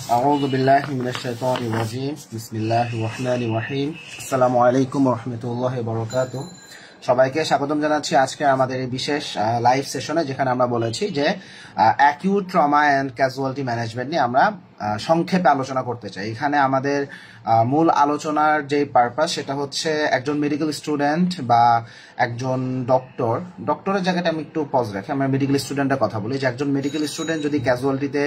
أعوذ بالله من الشيطان الرجيم بسم الله الرحمن الرحيم السلام عليكم ورحمة الله وبركاته সবাইকে স্বাগতম জানাচ্ছি আজকে আমাদের এই বিশেষ লাইভ সেশনে, যেখানে আমরা বলেছি যে acute trauma and casualty management নিয়ে আমরা সংক্ষেপে আলোচনা করতে চাই। এখানে আমাদের মূল আলোচনার যে পারপাস সেটা হচ্ছে একজন মেডিকেল স্টুডেন্ট বা একজন ডক্টরের জায়গাটা আমি একটু পজ রাখি, আমরা মেডিকেল স্টুডেন্টের কথা বলি, যে একজন মেডিকেল স্টুডেন্ট যদি ক্যাজুয়ালিটিতে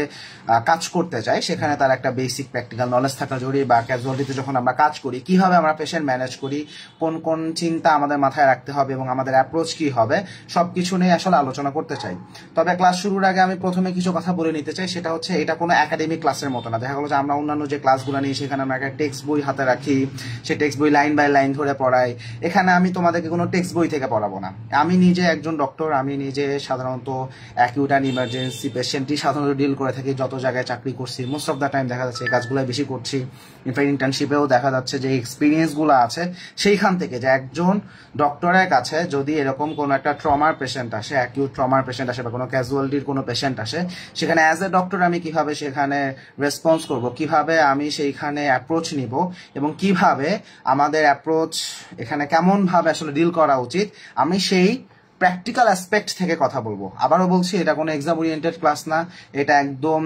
কাজ করতে চায় সেখানে তার একটা বেসিক প্র্যাকটিক্যাল নলেজ থাকা জরুরি, বা ক্যাজুয়ালিটিতে যখন আমরা কাজ করি কিভাবে আমরা পেশেন্ট ম্যানেজ করি, কোন কোন চিন্তা আমাদের মাথায় রাখতে হবে এবং আমাদের অ্যাপ্রোচ কি হবে, সবকিছু নিয়ে আসলে আলোচনা করতে চাই। তবে ক্লাস শুরুর আগে আমি প্রথমে কিছু কথা বলে নিতে চাই, সেটা হচ্ছে এটা কোনো একাডেমিক ক্লাসের মতো না। দেখা গেলো যে আমরা অন্যান্য যে ক্লাসগুলো নিই সেখানে আমরা একটা টেক্সট বই হাতে রাখি, সেই টেক্সট বই লাইন বাই লাইন ধরে পড়াই। এখানে আমি তোমাদেরকে কোনো টেক্সট বই থেকে পড়াবো না। আমি নিজে একজন ডক্টর, আমি নিজে সাধারণত অ্যাকিউট অ্যান্ড ইমার্জেন্সি পেশেন্টই সাধারণত ডিল করে থাকি, যত জায়গায় চাকরি করছি মোস্ট অফ দ্য টাইম দেখা যাচ্ছে এই কাজগুলো বেশি করছি। ইনফ্যাক্ট ইন্টার্নশিপেও দেখা যাচ্ছে যে এক্সপিরিয়েন্সগুলো আছে সেইখান থেকে, যে একজন ডক্টরের কাছে যদি এরকম কোনো একটা ট্রমার পেশেন্ট আসে, অ্যাকিউট ট্রমার পেশেন্ট আসে বা কোনো ক্যাজুয়ালিটির কোনো পেশেন্ট আসে, সেখানে অ্যাজ এ ডক্টর আমি কিভাবে সেখানে রেসপন্স করব, কিভাবে আমি সেইখানে অ্যাপ্রোচ নিব এবং কিভাবে আমাদের অ্যাপ্রোচ এখানে কেমনভাবে আসলে ডিল করা উচিত, আমি সেই প্র্যাকটিক্যাল অ্যাসপেক্ট থেকে কথা বলবো। আবারও বলছি, এটা কোনো এক্সাম ওরিয়েন্টেড ক্লাস না, এটা একদম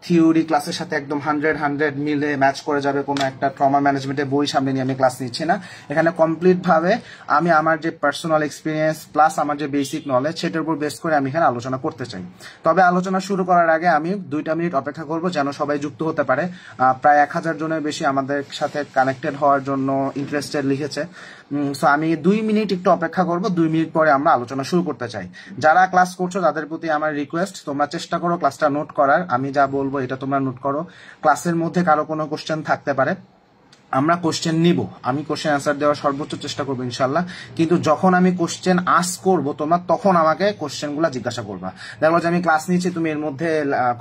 থিওরি ক্লাসের সাথে একদম 100 মিলে ম্যাচ করে যাবে কোনো একটা ট্রমা ম্যানেজমেন্টের বই সামনে নিয়ে আমি ক্লাস নিচ্ছি না। এখানে কমপ্লিটভাবে আমি আমার যে পার্সোনাল এক্সপিরিয়েন্স প্লাস আমার যে বেসিক নলেজ সেটার উপর বেস করে আমি এখানে আলোচনা করতে চাই। তবে আলোচনা শুরু করার আগে আমি 2 মিনিট অপেক্ষা করবো যেন সবাই যুক্ত হতে পারে। প্রায় 1000 জনের বেশি আমাদের সাথে কানেক্টেড হওয়ার জন্য ইন্টারেস্টেড লিখেছে। সো আমি 2 মিনিট একটু অপেক্ষা করবো, 2 মিনিট পরে আমরা আলোচনা শুরু করতে চাই। যারা ক্লাস করছো তাদের প্রতি আমার রিকোয়েস্ট, তোমরা চেষ্টা করো ক্লাসটা নোট করার। আমি যা বলবো এটা তোমরা নোট করো। ক্লাসের মধ্যে কারো কোনো কোশ্চেন থাকতে পারে, আমরা কোশ্চেন নিব, আমি কোশ্চেন অ্যান্সার দেওয়ার সর্বোচ্চ চেষ্টা করবো ইনশাল্লাহ। কিন্তু যখন আমি কোশ্চেন আস্ক করবো তোমরা তখন আমাকে কোশ্চেনগুলো জিজ্ঞাসা করবা। দেখো যে আমি ক্লাস নিচ্ছি, তুমি এর মধ্যে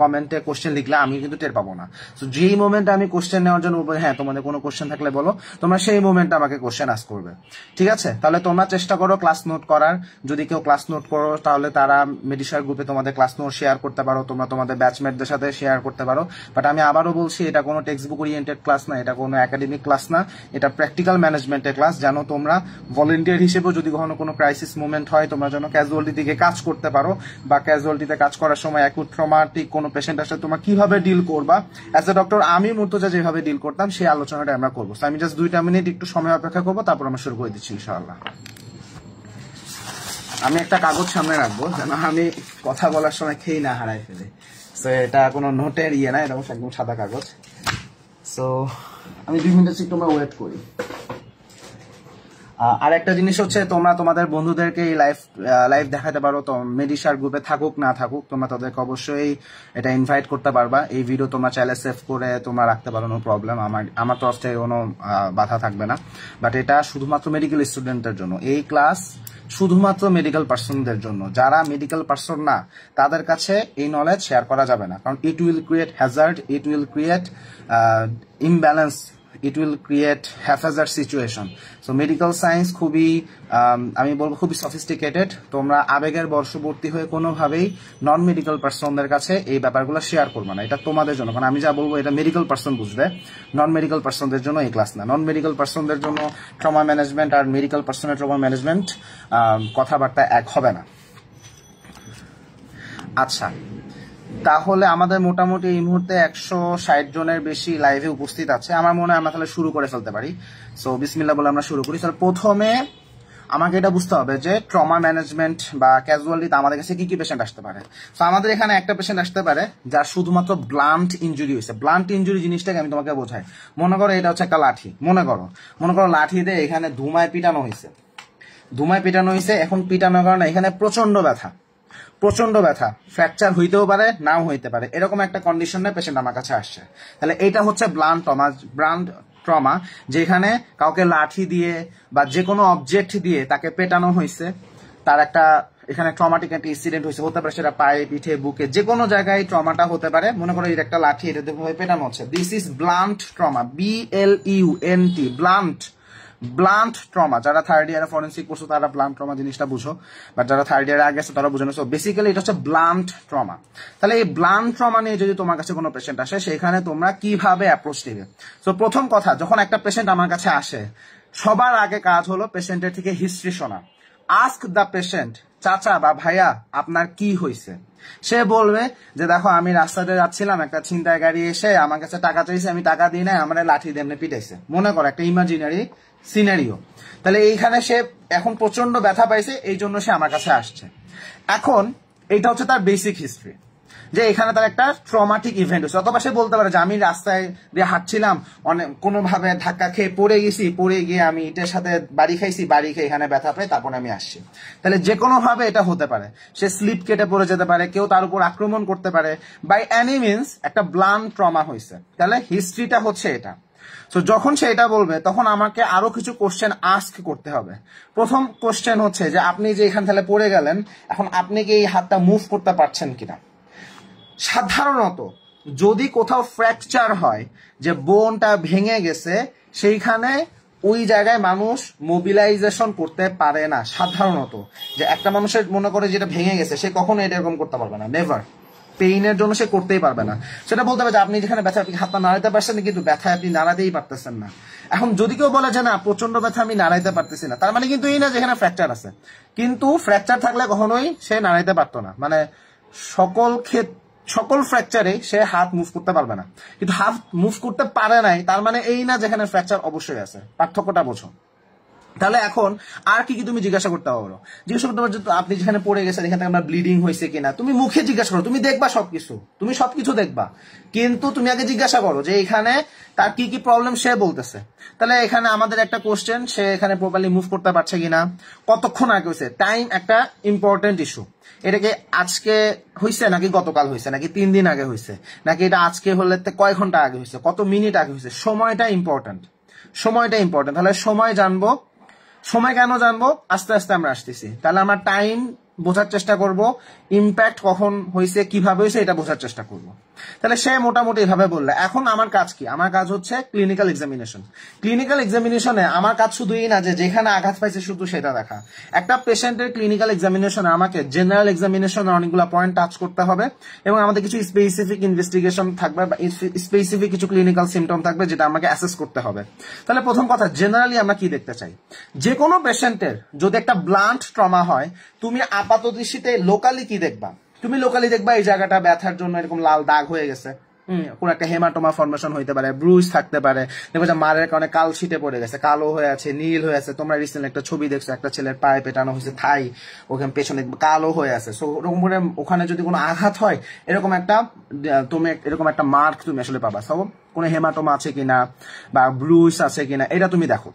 কমেন্টে কোশ্চেন লিখলে আমি কিন্তু টের পাবো না। তো যেই মোমেন্টে আমি কোশ্চেন নেওয়ার জন্য বলবো হ্যাঁ তোমাদের কোনো কোশ্চেন থাকলে বলো, তোমরা সেই মোমেন্টে আমাকে কোশ্চেন আস্ক করবে, ঠিক আছে? তাহলে তোমরা চেষ্টা করো ক্লাস নোট করার। যদি কেউ ক্লাস নোট করো তাহলে তারা মেডিসার গ্রুপে তোমাদের ক্লাস নোট শেয়ার করতে পারো, তোমরা তোমাদের ব্যাচমেটদের সাথে শেয়ার করতে পারো। বাট আমি আবারও বলছি, এটা কোনো টেক্সট বুক ওরিয়েন্টেড ক্লাস না, এটা কোনো একাডেমিক ক্লাস না, এটা প্র্যাকটিক্যাল ম্যানেজমেন্টের ক্লাস। জানো তোমরা ভলেন্টিয়ার হিসেবেও যদি কখনো কোনো ক্রাইসিস মুভমেন্ট হয়, তোমরা যেন ক্যাজুয়ালিটি দিকে কাজ করতে পারো, বা ক্যাজুয়ালিটিতে কাজ করার সময় অ্যাকিউট ট্রমাটিক কোনো পেশেন্ট আসলে তোমরা কিভাবে ডিল করবা অ্যাজ এ ডক্টর, আমি মুর্তজা যেভাবে ডিল করতাম সেই আলোচনাটা আমরা করবো। আমি জাস্ট 2 মিনিট একটু সময় অপেক্ষা করবো, তারপর আমরা শুরু করে দিচ্ছি ইনশাআল্লাহ। আমি একটা কাগজ সামনে রাখবো যেন আমি কথা বলার সময় খেয়ে না হারাই ফেলে। সো এটা কোনো নোটের ইয়ে না, এটা একদম সাদা কাগজ। সো আমি 2 মিনিট তোমরা ওয়েট করি। আর একটা জিনিস হচ্ছে, তোমরা তোমাদের বন্ধুদেরকে এই লাইভ দেখাতে পারো, তো মেডিসার গ্রুপে থাকুক না থাকুক তোমরা তাদেরকে অবশ্যই এটা ইনভাইট করতে পারবা। এই ভিডিও তোমরা চাইলে সেভ করে তোমরা রাখতে পারো, নো প্রবলেম, আমার তরফ থেকে কোনো বাধা থাকবে না। বাট এটা শুধুমাত্র মেডিকেল স্টুডেন্টদের জন্য, এই ক্লাস শুধুমাত্র মেডিকেল পার্সনদের জন্য। যারা মেডিকেল পার্সন না তাদের কাছে এই নলেজ শেয়ার করা যাবে না, কারণ it will create hazard, it will create imbalance, it will create haphazard situation. So medical science খুবই আমি বলবো খুবই সফিস্টিকেটেড। তোমরা আবেগের বর্ষবর্তী হয়ে কোনোভাবেই নন মেডিকেল পার্সনদের কাছে এই ব্যাপারগুলো শেয়ার করবে না, এটা তোমাদের জন্য। কারণ আমি যা বলবো এটা মেডিকেল পার্সন বুঝবে, নন মেডিকেল পার্সনদের জন্য এই ক্লাস না। নন মেডিকেল পার্সনদের জন্য ট্রমা ম্যানেজমেন্ট আর মেডিকেল পার্সনের ট্রমা ম্যানেজমেন্ট কথাবার্তা এক হবে না। আচ্ছা, তাহলে আমাদের মোটামুটি এই মুহূর্তে 160 জনের বেশি লাইভে উপস্থিত আছে। আমার মনে হয় আমরা তাহলে শুরু করে ফেলতে পারি। সো বিসমিল্লাহ বলে আমরা শুরু করি। তাহলে প্রথমে আমাকে এটা বুঝতে হবে যে ট্রমা ম্যানেজমেন্ট বা ক্যাজুয়ালিটিতে আমাদের কাছে কি কি পেশেন্ট আসতে পারে। তো আমাদের এখানে একটা পেশেন্ট আসতে পারে যার শুধুমাত্র ব্লান্ট ইনজুরি হয়েছে। ব্লান্ট ইনজুরি জিনিসটাকে আমি তোমাকে বোঝাই। মনে করো এটা হচ্ছে একটা লাঠি, মনে করো লাঠি দিয়ে এখানে ধুমায় পিটানো হয়েছে। এখন পিটানোর কারণে এখানে প্রচন্ড ব্যথা, ফ্র্যাকচার হইতেও পারে নাও হইতে পারে, এরকম একটা কন্ডিশনে পেশেন্ট আমার কাছে আসছে। তাহলে এটা হচ্ছে ব্লান্ট ট্রমা, যেখানে কাউকে লাঠি দিয়ে বা যে কোনো অবজেক্ট দিয়ে তাকে পেটানো হয়েছে, তার একটা এখানে ট্রমাটিক একটা ইনসিডেন্ট হয়েছে, হতে পারে সেটা পায়ে, পিঠে, বুকে, যে কোনো জায়গায় ট্রমাটা হতে পারে। মনে করো এটা একটা লাঠি, এটা পেটানো হচ্ছে। This is blunt trauma, BLUNT, blunt blunt trauma, যারা থার্ড ইয়ারে ফরেন্সিক করছো তারা ব্লান্ট ট্রমা জিনিসটা বুঝো, বাট যারা থার্ড ইয়ারে আগে আছে তারা বুঝে না। সো বেসিক্যালি এটা হচ্ছে ব্লান্ট ট্রমা। তাহলে এই ব্লান্ট ট্রমা নিয়ে যদি তোমার কাছে কোনো পেশেন্ট আসে, সেখানে তোমরা কিভাবে অ্যাপ্রোচ নেবে? সো প্রথম কথা, যখন একটা পেশেন্ট আমার কাছে আসে, সবার আগে কাজ হলো পেশেন্টের থেকে হিস্ট্রি শোনা। আস্ক দ্য পেশেন্ট, চাচা বা ভাইয়া আপনার কি হয়েছে? সে বলবে যে দেখো আমি রাস্তাতে যাচ্ছিলাম, একটা ছিনতাই গাড়ি এসে আমার কাছে টাকা চাইছে, আমি টাকা দিই নাই, আমার লাঠি দিয়ে এমনি পিটাইছে। মনে করো একটা ইমাজিনারি সিনারিও। তাহলে এইখানে সে এখন প্রচন্ড ব্যথা পাইছে, এই জন্য সে আমার কাছে আসছে। এখন এটা হচ্ছে তার বেসিক হিস্ট্রি, যে এখানে তার একটা ট্রমাটিক ইভেন্ট হচ্ছে। অথবা সে বলতে পারে যে আমি রাস্তায় দিয়ে হাঁটছিলাম, অনেক কোনোভাবে ধাক্কা খেয়ে পড়ে গেছি, পড়ে গিয়ে আমি ইটের সাথে বাড়ি খাইছি, বাড়ি খেয়ে এখানে ব্যথা পাই, তারপর আমি আসছি। তাহলে যে কোনো ভাবে এটা হতে পারে। সে স্লিপ কেটে পড়ে যেতে পারে, কেউ তার উপর আক্রমণ করতে পারে, বাই এনি মিনস একটা ব্লান্ট ট্রমা হয়েছে। তাহলে হিস্ট্রিটা হচ্ছে এটা। তো যখন সে এটা বলবে, তখন আমাকে আরো কিছু কোশ্চেন আস্ক করতে হবে। প্রথম কোশ্চেন হচ্ছে যে আপনি যে এখান থেকে পড়ে গেলেন, এখন আপনি কি এই হাতটা মুভ করতে পারছেন কিনা? সাধারণত যদি কোথাও ফ্র্যাকচার হয়, যে বোনটা ভেঙে গেছে, সেইখানে ওই জায়গায় মানুষ মোবিলাইজেশন করতে পারে না সাধারণত। যে একটা মানুষের মনে করে যেটা ভেঙে গেছে, সে কখনো এটা এরকম করতে পারবে না, নেভার। পেইনের জন্য সে করতেই পারবে না। সেটা বলতে হবে যে আপনি যেখানে ব্যথা, আপনি হাতটা নাড়াইতে পারছেন, কিন্তু ব্যথা আপনি নাড়াতেই পারতেছেন না। এখন যদি কেউ বলে যে না প্রচন্ড ব্যথা আমি নাড়াইতে পারতেছি না, তার মানে কিন্তু এই না যেখানে ফ্র্যাকচার আছে। কিন্তু ফ্র্যাকচার থাকলে কখনোই সে নাড়াইতে পারতো না। মানে সকল ফ্র্যাকচারে সে হাত মুভ করতে পারবে না। কিন্তু হাত মুভ করতে পারে নাই তার মানে এই না যেখানে ফ্র্যাকচার অবশ্যই আছে। পার্থক্যটা বোঝো। তাহলে এখন আর কি কি তুমি জিজ্ঞাসা করতে পারো? জিজ্ঞাসা করতে পারো যে আপনার যেখানে পড়ে গেছে এখান থেকে আপনার ব্লিডিং হয়েছে কিনা। তুমি মুখে জিজ্ঞাসা করো, তুমি দেখবা সবকিছু, তুমি সবকিছু দেখবা, কিন্তু তুমি আগে জিজ্ঞাসা করো যে এখানে তার কি কি প্রবলেম সে বলতেছে। তাহলে এখানে আমাদের একটা কোশ্চেন, সে এখানে প্রপারলি মুভ করতে পারছে কিনা, কতক্ষণ আগে হয়েছে। টাইম একটা ইম্পর্টেন্ট ইস্যু। এটাকে আজকে হয়েছে নাকি গতকাল হয়েছে, নাকি 3 দিন আগে হয়েছে, নাকি এটা আজকে হলে কয় ঘন্টা আগে হয়েছে, কত মিনিট আগে হয়েছে। সময়টা ইম্পর্টেন্ট, সময়টা ইম্পর্টেন্ট। তাহলে সময় জানবো। সময় কেন জানবো? আস্তে আস্তে আমরা আসতেছি। তাহলে আমরা টাইম বোঝার চেষ্টা করব, ইম্প্যাক্ট কখন হয়েছে, কিভাবে হয়েছে, এটা বোঝার চেষ্টা করব। তাহলে সে মোটামুটি এভাবে বললে, এখন আমার কাজ কি? আমার কাজ হচ্ছে ক্লিনিক্যাল এক্সামিনেশন। ক্লিনিক্যাল এক্সামিনেশনে আমার কাজ শুধুই না যে যেখানে আঘাত পাইছে শুধু সেটা দেখা। একটা পেশেন্টের ক্লিনিক্যাল এক্সামিনেশনে আমাকে জেনারেল এক্সামিনেশনের অনেকগুলো পয়েন্ট টাচ করতে হবে, এবং আমাদের কিছু স্পেসিফিক ইনভেস্টিগেশন থাকবে বা স্পেসিফিক কিছু ক্লিনিক্যাল সিমটম থাকবে যেটা আমাকে অ্যাসেস করতে হবে। তাহলে প্রথম কথা, জেনারেলি আমরা কি দেখতে চাই? যে কোনো পেশেন্টের যদি একটা ব্লান্ট ট্রমা হয়, তুমি আপাত দৃষ্টিতে লোকালি কি দেখবা? তুমি লোকালি দেখবা এই জায়গাটা ব্যথার জন্য এরকম লাল দাগ হয়ে গেছে, কোন একটা হেমাটোমা ফর্মেশন হইতে পারে, ব্রুজ থাকতে পারে, দেখবে যে মারের কারণে কাল ছিটে পড়ে গেছে, কালো হয়ে আছে, নীল হয়ে আছে। তোমরা রিসেন্ট একটা ছবি দেখছো, একটা ছেলের পায়ে পেটানো হয়েছে, থাই ওখানে পেছনে কালো হয়ে আছে। সো ওরকম করে ওখানে যদি কোনো আঘাত হয়, এরকম একটা মার্ক তুমি আসলে পাবা। সো কোনো হেমাটোমা আছে কিনা বা ব্রুজ আছে কিনা, এটা তুমি দেখো,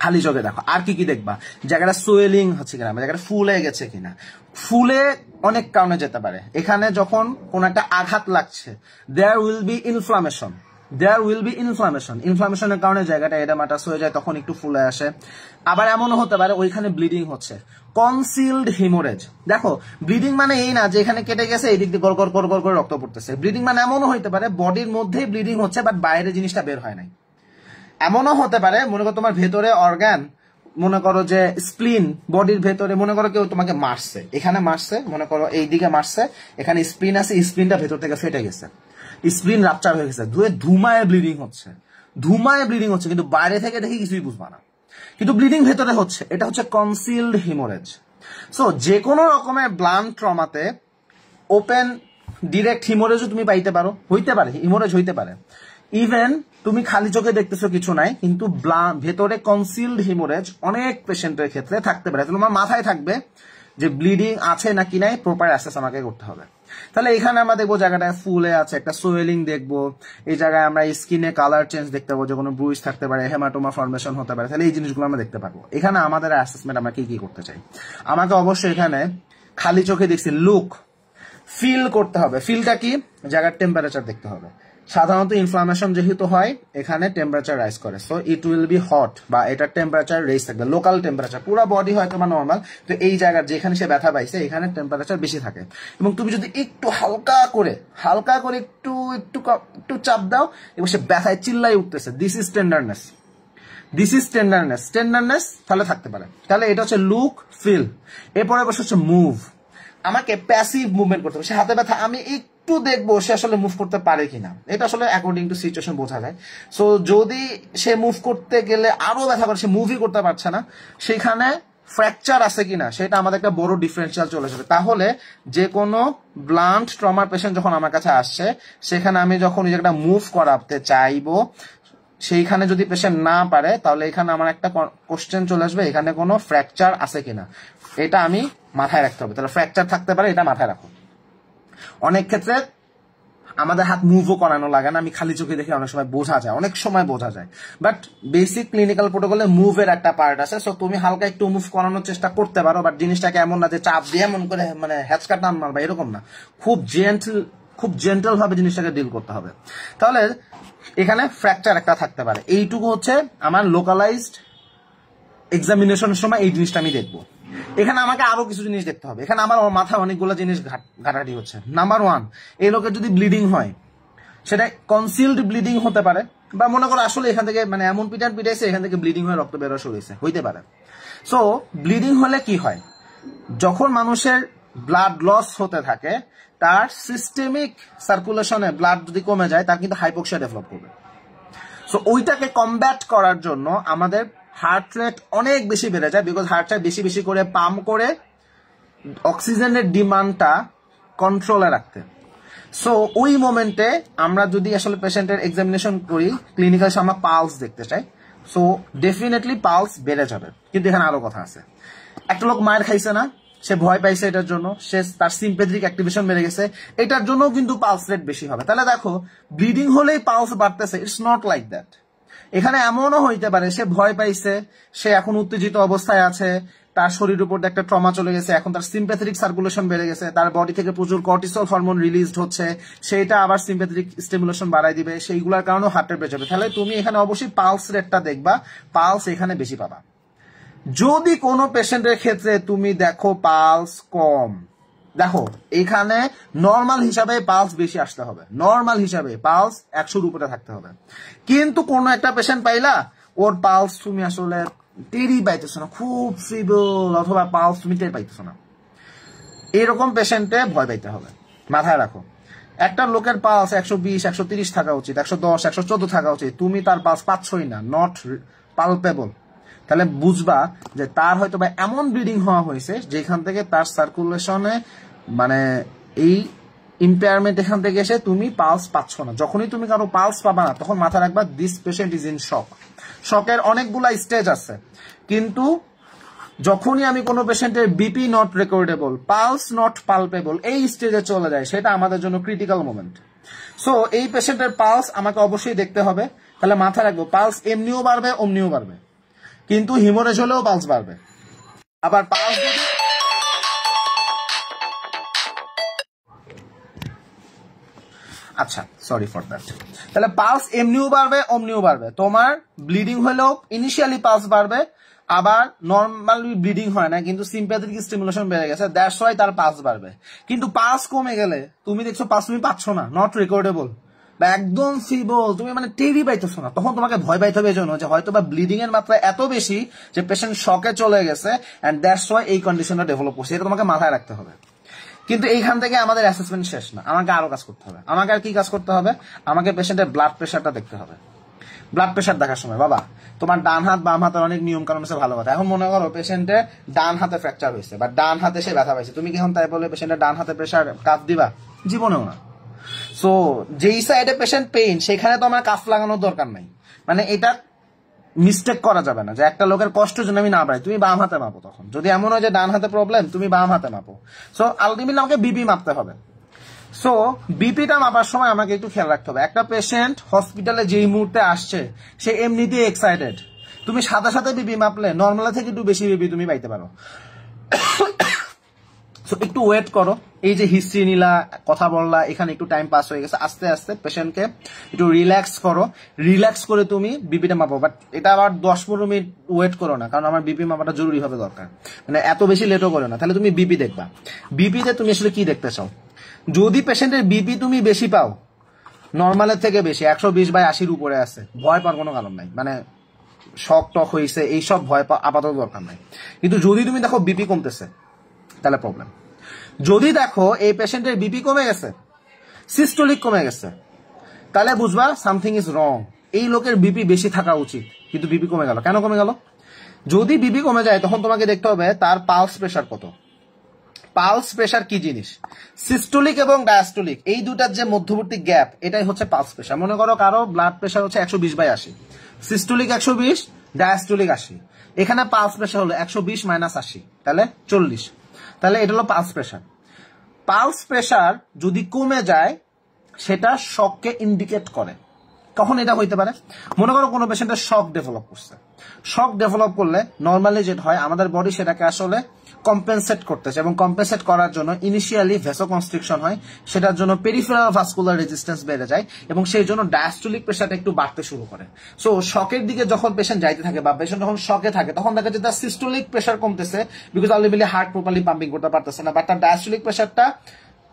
খালি চোখে দেখো। আর কি কি দেখবা? জায়গাটা সোয়েলিং হচ্ছে কিনা, জায়গাটা ফুলে গেছে কিনা। ফুলে অনেক কারণে যেতে পারে। এখানে যখন কোন একটা আঘাত লাগছে, দেয়ার উইল বি ইনফ্লামেশন, ইনফ্লামেশনের কারণে জায়গাটা এডেমাটাস হয়ে যায়, তখন একটু ফুলে আসে। আবার এমনও হতে পারে ওইখানে ব্লিডিং হচ্ছে, কনসিলড হিমোরেজ। দেখো, ব্লিডিং মানে এই না যে এখানে কেটে গেছে এই দিক দিয়ে গড় গড় করে রক্ত পড়তেছে। ব্লিডিং মানে এমনও হতে পারে বডির মধ্যেই ব্লিডিং হচ্ছে, বাট বাইরে জিনিসটা বের হয় নাই। এমনও হতে পারে মনে করো তোমার ভেতরে অর্গান, মনে করো যে স্প্লিন বডির ভেতরে, মনে করো কেউ তোমাকে মারছে, এখানে মারছে, মনে করো এই দিকে মারছে, এখানে স্প্লিন আছে, স্প্লিনটা ভেতর থেকে ফেটে গেছে, স্প্লিন রাপচার হয়ে গেছে, ধুমায় ব্লিডিং হচ্ছে, কিন্তু বাইরে থেকে দেখি কিছুই বুঝবা না, কিন্তু ব্লিডিং ভেতরে হচ্ছে। এটা হচ্ছে কনসিলড হিমোরেজ। সো যে কোনো রকমের ব্লান্ট ট্রমাতে ওপেন ডিরেক্ট হিমোরেজও তুমি পাইতে পারো, হিমোরেজ হইতে পারে। ইভেন তুমি খালি চোখে দেখতেছো কিছু নাই, কিন্তু ভেতরে কনসিলড হিমোরেজ অনেক পেশেন্টের ক্ষেত্রে থাকতে পারে। তোমার মাথায় থাকবে যে ব্লিডিং আছে নাকি নাই, প্রপার অ্যাসেস আমাকে করতে হবে। তাহলে এখানে আমরা দেখবো জায়গাটায় ফুলে আছে, একটা সোয়েলিং দেখবো, এই জায়গায় আমরা স্কিনে কালার চেঞ্জ দেখতে পাবো, যে কোনো ব্রুজ থাকতে পারে, হেমাটোমা ফর্মেশন হতে পারে। তাহলে এই জিনিসগুলো আমরা দেখতে পারবো। এখানে আমাদের অ্যাসেসমেন্ট আমরা কি কি করতে চাই, আমাকে অবশ্যই এখানে খালি চোখে দেখছি লুক, ফিল করতে হবে। ফিলটা কি? জায়গার টেম্পারেচার দেখতে হবে। সাধারণত ইনফ্লামেশন যেহেতু হয়, এখানে টেম্পারেচার রাইজ করে, so it will be hot, বা এটার টেম্পারেচার রেজ থাকবে। লোকাল টেম্পারেচার, পুরো বডি হয়তো বা নর্মাল, তো এই জায়গার যেখানে সে ব্যথা পাইছে এখানে টেম্পারেচার বেশি থাকে। এবং তুমি যদি একটু হালকা করে একটু চাপ দাও এবং সে ব্যথায় চিল্লাই উঠতেছে, this is tenderness. This is tenderness, tenderness তাহলে থাকতে পারে। তাহলে এটা হচ্ছে লুক, ফিল। এরপরে বসে হচ্ছে মুভ। আমাকে প্যাসিভ মুভমেন্ট করতে হবে, সে হাতে ব্যথা, আমি একটু দেখবো সে আসলে মুভ করতে পারে কিনা। এটা আসলে অ্যাকর্ডিং টু সিচুয়েশন বোঝা যায়। সো যদি সে মুভ করতে গেলে আরো ব্যথা করে, সে মুভই করতে পারছে না, সেখানে ফ্র্যাকচার আছে কিনা সেটা আমাদের একটা বড় ডিফারেন্সিয়াল চলে যাবে। তাহলে যে কোনো ব্লান্ট ট্রমার পেশেন্ট যখন আমার কাছে আসছে, সেখানে আমি যখন এই জায়গাটা মুভ করাতে চাইবো, সেইখানে যদি পেশেন্ট না পারে, তাহলে এখানে আমার একটা কোশ্চেন চলে আসবে, এখানে কোনো ফ্র্যাকচার আছে কিনা। এটা আমি মাথায় রাখতে হবে। তাহলে ফ্র্যাকচার থাকতে পারে, এটা মাথায় রাখো। অনেক ক্ষেত্রে আমাদের হাত মুভও করানো লাগে না, আমি খালি চোখে দেখে অনেক সময় বোঝা যায়, অনেক সময় বোঝা যায়। বাট বেসিক ক্লিনিক্যাল প্রোটোকলে মুভের একটা পার্ট আছে। সো তুমি হালকা একটু মুভ করানোর চেষ্টা করতে পারো, বাট জিনিসটাকে এমন না যে চাপ দিয়ে এমন করে মানে হ্যাচকা টান মারবা, এরকম না। খুব জেন্টল ভাবে জিনিসটাকে ডিল করতে হবে। তাহলে এখানে ফ্র্যাকচার একটা থাকতে পারে, এইটুকু হচ্ছে আমার লোকালাইজড এক্সামিনেশনের সময় এই জিনিসটা আমি দেখবো। এখানে আমাকে আরো কিছু জিনিস দেখতে হবে। এখানে আমার মাথায় অনেকগুলো জিনিস ঘাটাঘাটি হচ্ছে। নাম্বার 1, এই লোকের যদি ব্লিডিং হয়, সেটা কনসিলড ব্লিডিং হতে পারে, বা মনে করো আসলে এখান থেকে মানে এমন পিটাইছে এখান থেকে ব্লিডিং হয়ে রক্ত বেরো শুরু হয়েছে, হইতে পারে। সো ব্লিডিং হলে কি হয়, যখন মানুষের ব্লাড লস হতে থাকে, তার সিস্টেমিক সার্কুলেশনে ব্লাড যদি কমে যায়, তার কিন্তু হাইপোক্সিয়া ডেভেলপ করবে। সো ওইটাকে কমব্যাট করার জন্য আমাদের হার্ট রেট অনেক বেশি বেড়ে যায়, বিকজ হার্টটা বেশি বেশি করে পাম্প করে অক্সিজেনের ডিমান্ডটা কন্ট্রোলে রাখতে। সো ওই মোমেন্টে আমরা যদি আসলে পেশেন্টের এক্সামিনেশন করি, ক্লিনিক্যাল আমরা পালস দেখতে চাই, সো ডেফিনেটলি পালস বেড়ে যাবে। কিন্তু এখানে আরো কথা আছে, একটা লোক মায়ের খাইছে না, সে ভয় পাইছে, এটার জন্য সে তার সিম্প্যাথেটিক অ্যাক্টিভেশন বেড়ে গেছে, এটার জন্য কিন্তু পালস রেট বেশি হবে। তাহলে দেখো, ব্লিডিং হলেই পালস বাড়তেছে, ইটস নট লাইক দ্যাট। এখানে এমনও হইতে পারে সে ভয় পাইছে, সে এখন উত্তেজিত অবস্থায় আছে, তার শরীরের উপর একটা ট্রমা চলে গেছে, এখন তার সিম্প্যাথেটিক সার্কুলেশন বেড়ে গেছে, তার বডি থেকে প্রচুর কর্টিসল হরমোন রিলিজড হচ্ছে, সেইটা আবার সিম্প্যাথেটিক স্টিমুলেশন বাড়াই দিবে, সেইগুলোর কারণেও হার্টের বেড়ে যাবে। তাহলে তুমি এখানে অবশ্যই পালস রেটটা দেখবা, পালস এখানে বেশি পাবা। যদি কোনো পেশেন্টের ক্ষেত্রে তুমি দেখো পালস কম, দেখো এখানে নর্মাল হিসাবে পালস বেশি আসতে হবে, নর্মাল হিসাবে পালস 100-র উপরে থাকতে হবে। কিন্তু কোন একটা পেশেন্ট পাইলা, ওর পালস তুমি আসলে টেরই পাইতেছো না, খুব ফিবল, অথবা পালস তুমি টের পাইতেছো না, এরকম পেশেন্টে ভয় পাইতে হবে। মাথায় রাখো, একটা লোকের পালস 120, 130 থাকা উচিত, 110, 114 থাকা উচিত, তুমি তার পালস পাচ্ছই না, নট পালপেবল। তাহলে বুঝবা যে তার হয়তো বা এমন ব্লিডিং হওয়া হয়েছে যেখান থেকে তার সার্কুলেশনে মানে এই ইম্পেয়ারমেন্ট এখান থেকে এসে তুমি পালস পাচ্ছ না। যখনই তুমি কারো পালস পাবা না, তখন মাথা রাখবা this patient is in shock. শকের অনেকগুলা স্টেজ আছে, কিন্তু যখনই আমি কোনো পেশেন্টের BP not recordable, pulse not palpable এই স্টেজে চলে যায়, সেটা আমাদের জন্য ক্রিটিক্যাল মোমেন্ট। সো এই পেশেন্টের পালস আমাকে অবশ্যই দেখতে হবে। তাহলে মাথায় রাখবো, পালস এমনিও বাড়বে, অমনিও বাড়বে, কিন্তু হিমোরেজ হলেও পালস বাড়বে। আবার পালস যদি আচ্ছা সরি ফর দ্যাট, তাহলে পালস এমনিও বাড়বে, অমনিও বাড়বে। তোমার ব্লিডিং হলেও ইনিশিয়ালি পালস বাড়বে, আবার নর্মালি ব্লিডিং হয় না, কিন্তু সিম্প্যাথেটিক স্টিমুলেশন বেড়ে গেছে, দ্যাটস ওয়াই তার পালস বাড়বে। কিন্তু পালস কমে গেলে তুমি দেখছো পালস তুমি পাচ্ছ না, নট রেকর্ডেবল, বা একদম ফিবল, তুমি মানে টেরি পাইতেছো না, তখন তোমাকে ভয় পাইতে হবে এজন্য যে হয়তো বা ব্লিডিং এর মাত্রা এত বেশি যে পেশেন্ট শকে চলে গেছে, এন্ড দ্যাটস ওয়াই এই কন্ডিশনটা ডেভেলপ করছে। এটা তোমাকে মাথায় রাখতে হবে। কিন্তু এইখান থেকে আমাদের অ্যাসেসমেন্ট শেষ না, আমাকে আরো কাজ করতে হবে। আমাকে আর কি কাজ করতে হবে? আমাকে পেশেন্টের ব্লাড প্রেশারটা দেখতে হবে। ব্লাড প্রেশার দেখার সময় বাবা, তোমার ডান হাত বাম হাতের অনেক নিয়ম কানুন আছে, ভালো কথা। এখন মনে করো পেশেন্টের ডান হাতে ফ্র্যাকচার হয়েছে বা ডান হাতে সে ব্যথা পাইছে, তুমি কি এখন তাই বলে পেশেন্টের ডান হাতে প্রেশার কাফ দিবা? জীবনেও না। সো যেই সাইডে পেশেন্ট পেইন, সেখানে তো আমার কাফ লাগানোর দরকার নাই। মানে এটা মিস্টেক করা যাবে না যে একটা লোকের কষ্টের জন্য আমি না বাড়াই, তুমি বাম হাতে মাপো। তখন যদি এমন হয় যে ডান হাতে প্রবলেম, তুমি বাম হাতে মাপো। সো আলটিমেটলি আমাকে বিপি মাপতে হবে। সো বিপিটা মাপার সময় আমাকে একটু খেয়াল রাখতে হবে, একটা পেশেন্ট হসপিটালে যেই মুহূর্তে আসছে সে এমনিতেই এক্সাইটেড, তুমি সাথে সাথে বিপি মাপলে নর্মাল থেকে একটু বেশি বিপি তুমি পাইতে পারো। সো একটু ওয়েট করো, এই যে হিস্ট্রি নিলা, কথা বললা, এখানে একটু টাইম পাস হয়ে গেছে, আস্তে আস্তে পেশেন্টকে একটু রিল্যাক্স করো, রিল্যাক্স করে তুমি বিপিটা মাপো। বাট এটা আবার 10-15 মিনিট ওয়েট করো না, কারণ আমার বিপি মাপাটা জরুরি ভাবে দরকার, মানে এত বেশি লেটও করো না। তাহলে তুমি বিপি দেখবা। বিপিতে তুমি আসলে কি দেখতে চাও? যদি পেশেন্টের বিপি তুমি বেশি পাও, নর্মালের থেকে বেশি 120/80 উপরে আছে, ভয় পাওয়ার কোনো কারণ নাই, মানে শক টক হয়েছে এইসব ভয় আপাতত দরকার নাই। কিন্তু যদি তুমি দেখো বিপি কমতেছে তাহলে প্রবলেম। যদি দেখো এই পেশেন্টের বিপি কমে গেছে, সিস্টোলিক কমে গেছে, তাহলে বুঝবা সামথিং ইজ রং, এই লোকের বিপি বেশি থাকা উচিত কিন্তু বিপি কমে গেল। কেন কমে গেল? যদি বিপি কমে যায় তখন তোমাকে দেখতে হবে তার পালস প্রেশার কত। পালস প্রেশার কি জিনিস? সিস্টোলিক এবং ডায়াস্টোলিক এই দুটার যে মধ্যবর্তী গ্যাপ, এটাই হচ্ছে পালস প্রেশার। মনে করো কারো ব্লাড প্রেশার হচ্ছে 120/80, সিস্টোলিক 120, ডায়াস্টোলিক 80, এখানে পালস প্রেশার হলো 120 - 80, তাহলে 40, তাহলে এটা হলো পালস প্রেশার। পালস প্রেশার যদি কমে যায় সেটা শককে ইন্ডিকেট করে। কখন এটা হইতে পারে? মনে করো কোনো পেশেন্টের শক ডেভেলপ করছে, শক ডেভেলপ করলে নর্মালি যেটা হয় আমাদের বডি সেটাকে আসলে কম্পেনসেট করতেছে, এবং কম্পেনসেট করার জন্য ইনিশিয়ালি ভ্যাসোকনস্ট্রিকশন হয়, সেটার জন্য পেরিফেরাল ভাস্কুলার রেজিস্ট্যান্স বেড়ে যায় এবং সেই জন্য ডায়াস্টোলিক প্রেশারটা একটু বাড়তে শুরু করে। সো শকের দিকে যখন পেশেন্ট যাইতে থাকে বা পেশেন্ট যখন শকে থাকে তখন দেখা যায় তার সিস্টোলিক প্রেশার কমতেছে, because ultimately heart properly pumping করতে পারতেছে না, বাট তার ডায়াস্টোলিক প্রেশারটা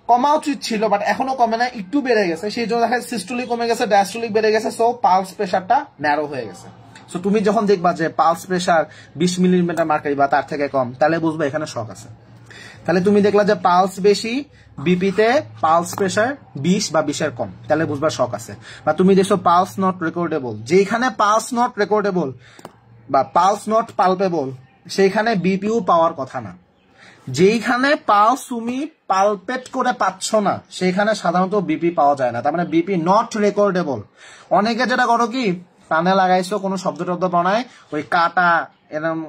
কমা উচিত ছিল বাট এখনো কমে না, একটু বেড়ে গেছে, সেই জন্য দেখা সিস্টোলিক কমে গেছে, ডায়াস্টোলিক বেড়ে গেছে, সো পালস প্রেশারটা ন্যারো হয়ে গেছে। সো তুমি যখন দেখবা যে পালস প্রেশার 20 মিলিমিটার মার্কারি বা তার থেকে কম, তাহলে বুঝবে এখানে শক আছে। তাহলে তুমি দেখলা যে পালস বেশি, বিপিতে পালস প্রেশার 20 বা 20-এর কম, তাহলে বুঝবা শক আছে। বা তুমি দেখছো পালস নট রেকর্ডেবল, যেখানে পালস নট রেকর্ডেবল বা পালস নট পালপেবল সেইখানে বিপিও পাওয়ার কথা না। যেইখানে পালস তুমি পালপেট করে পাচ্ছ না সেখানে সাধারণত বিপি পাওয়া যায় না, তার মানে বিপি নট রেকর্ডেবল। অনেকে যেটা করো কি, কানে লাগাইছো কোনো শব্দ টব্দ বানায়, ওই কাটা এরকম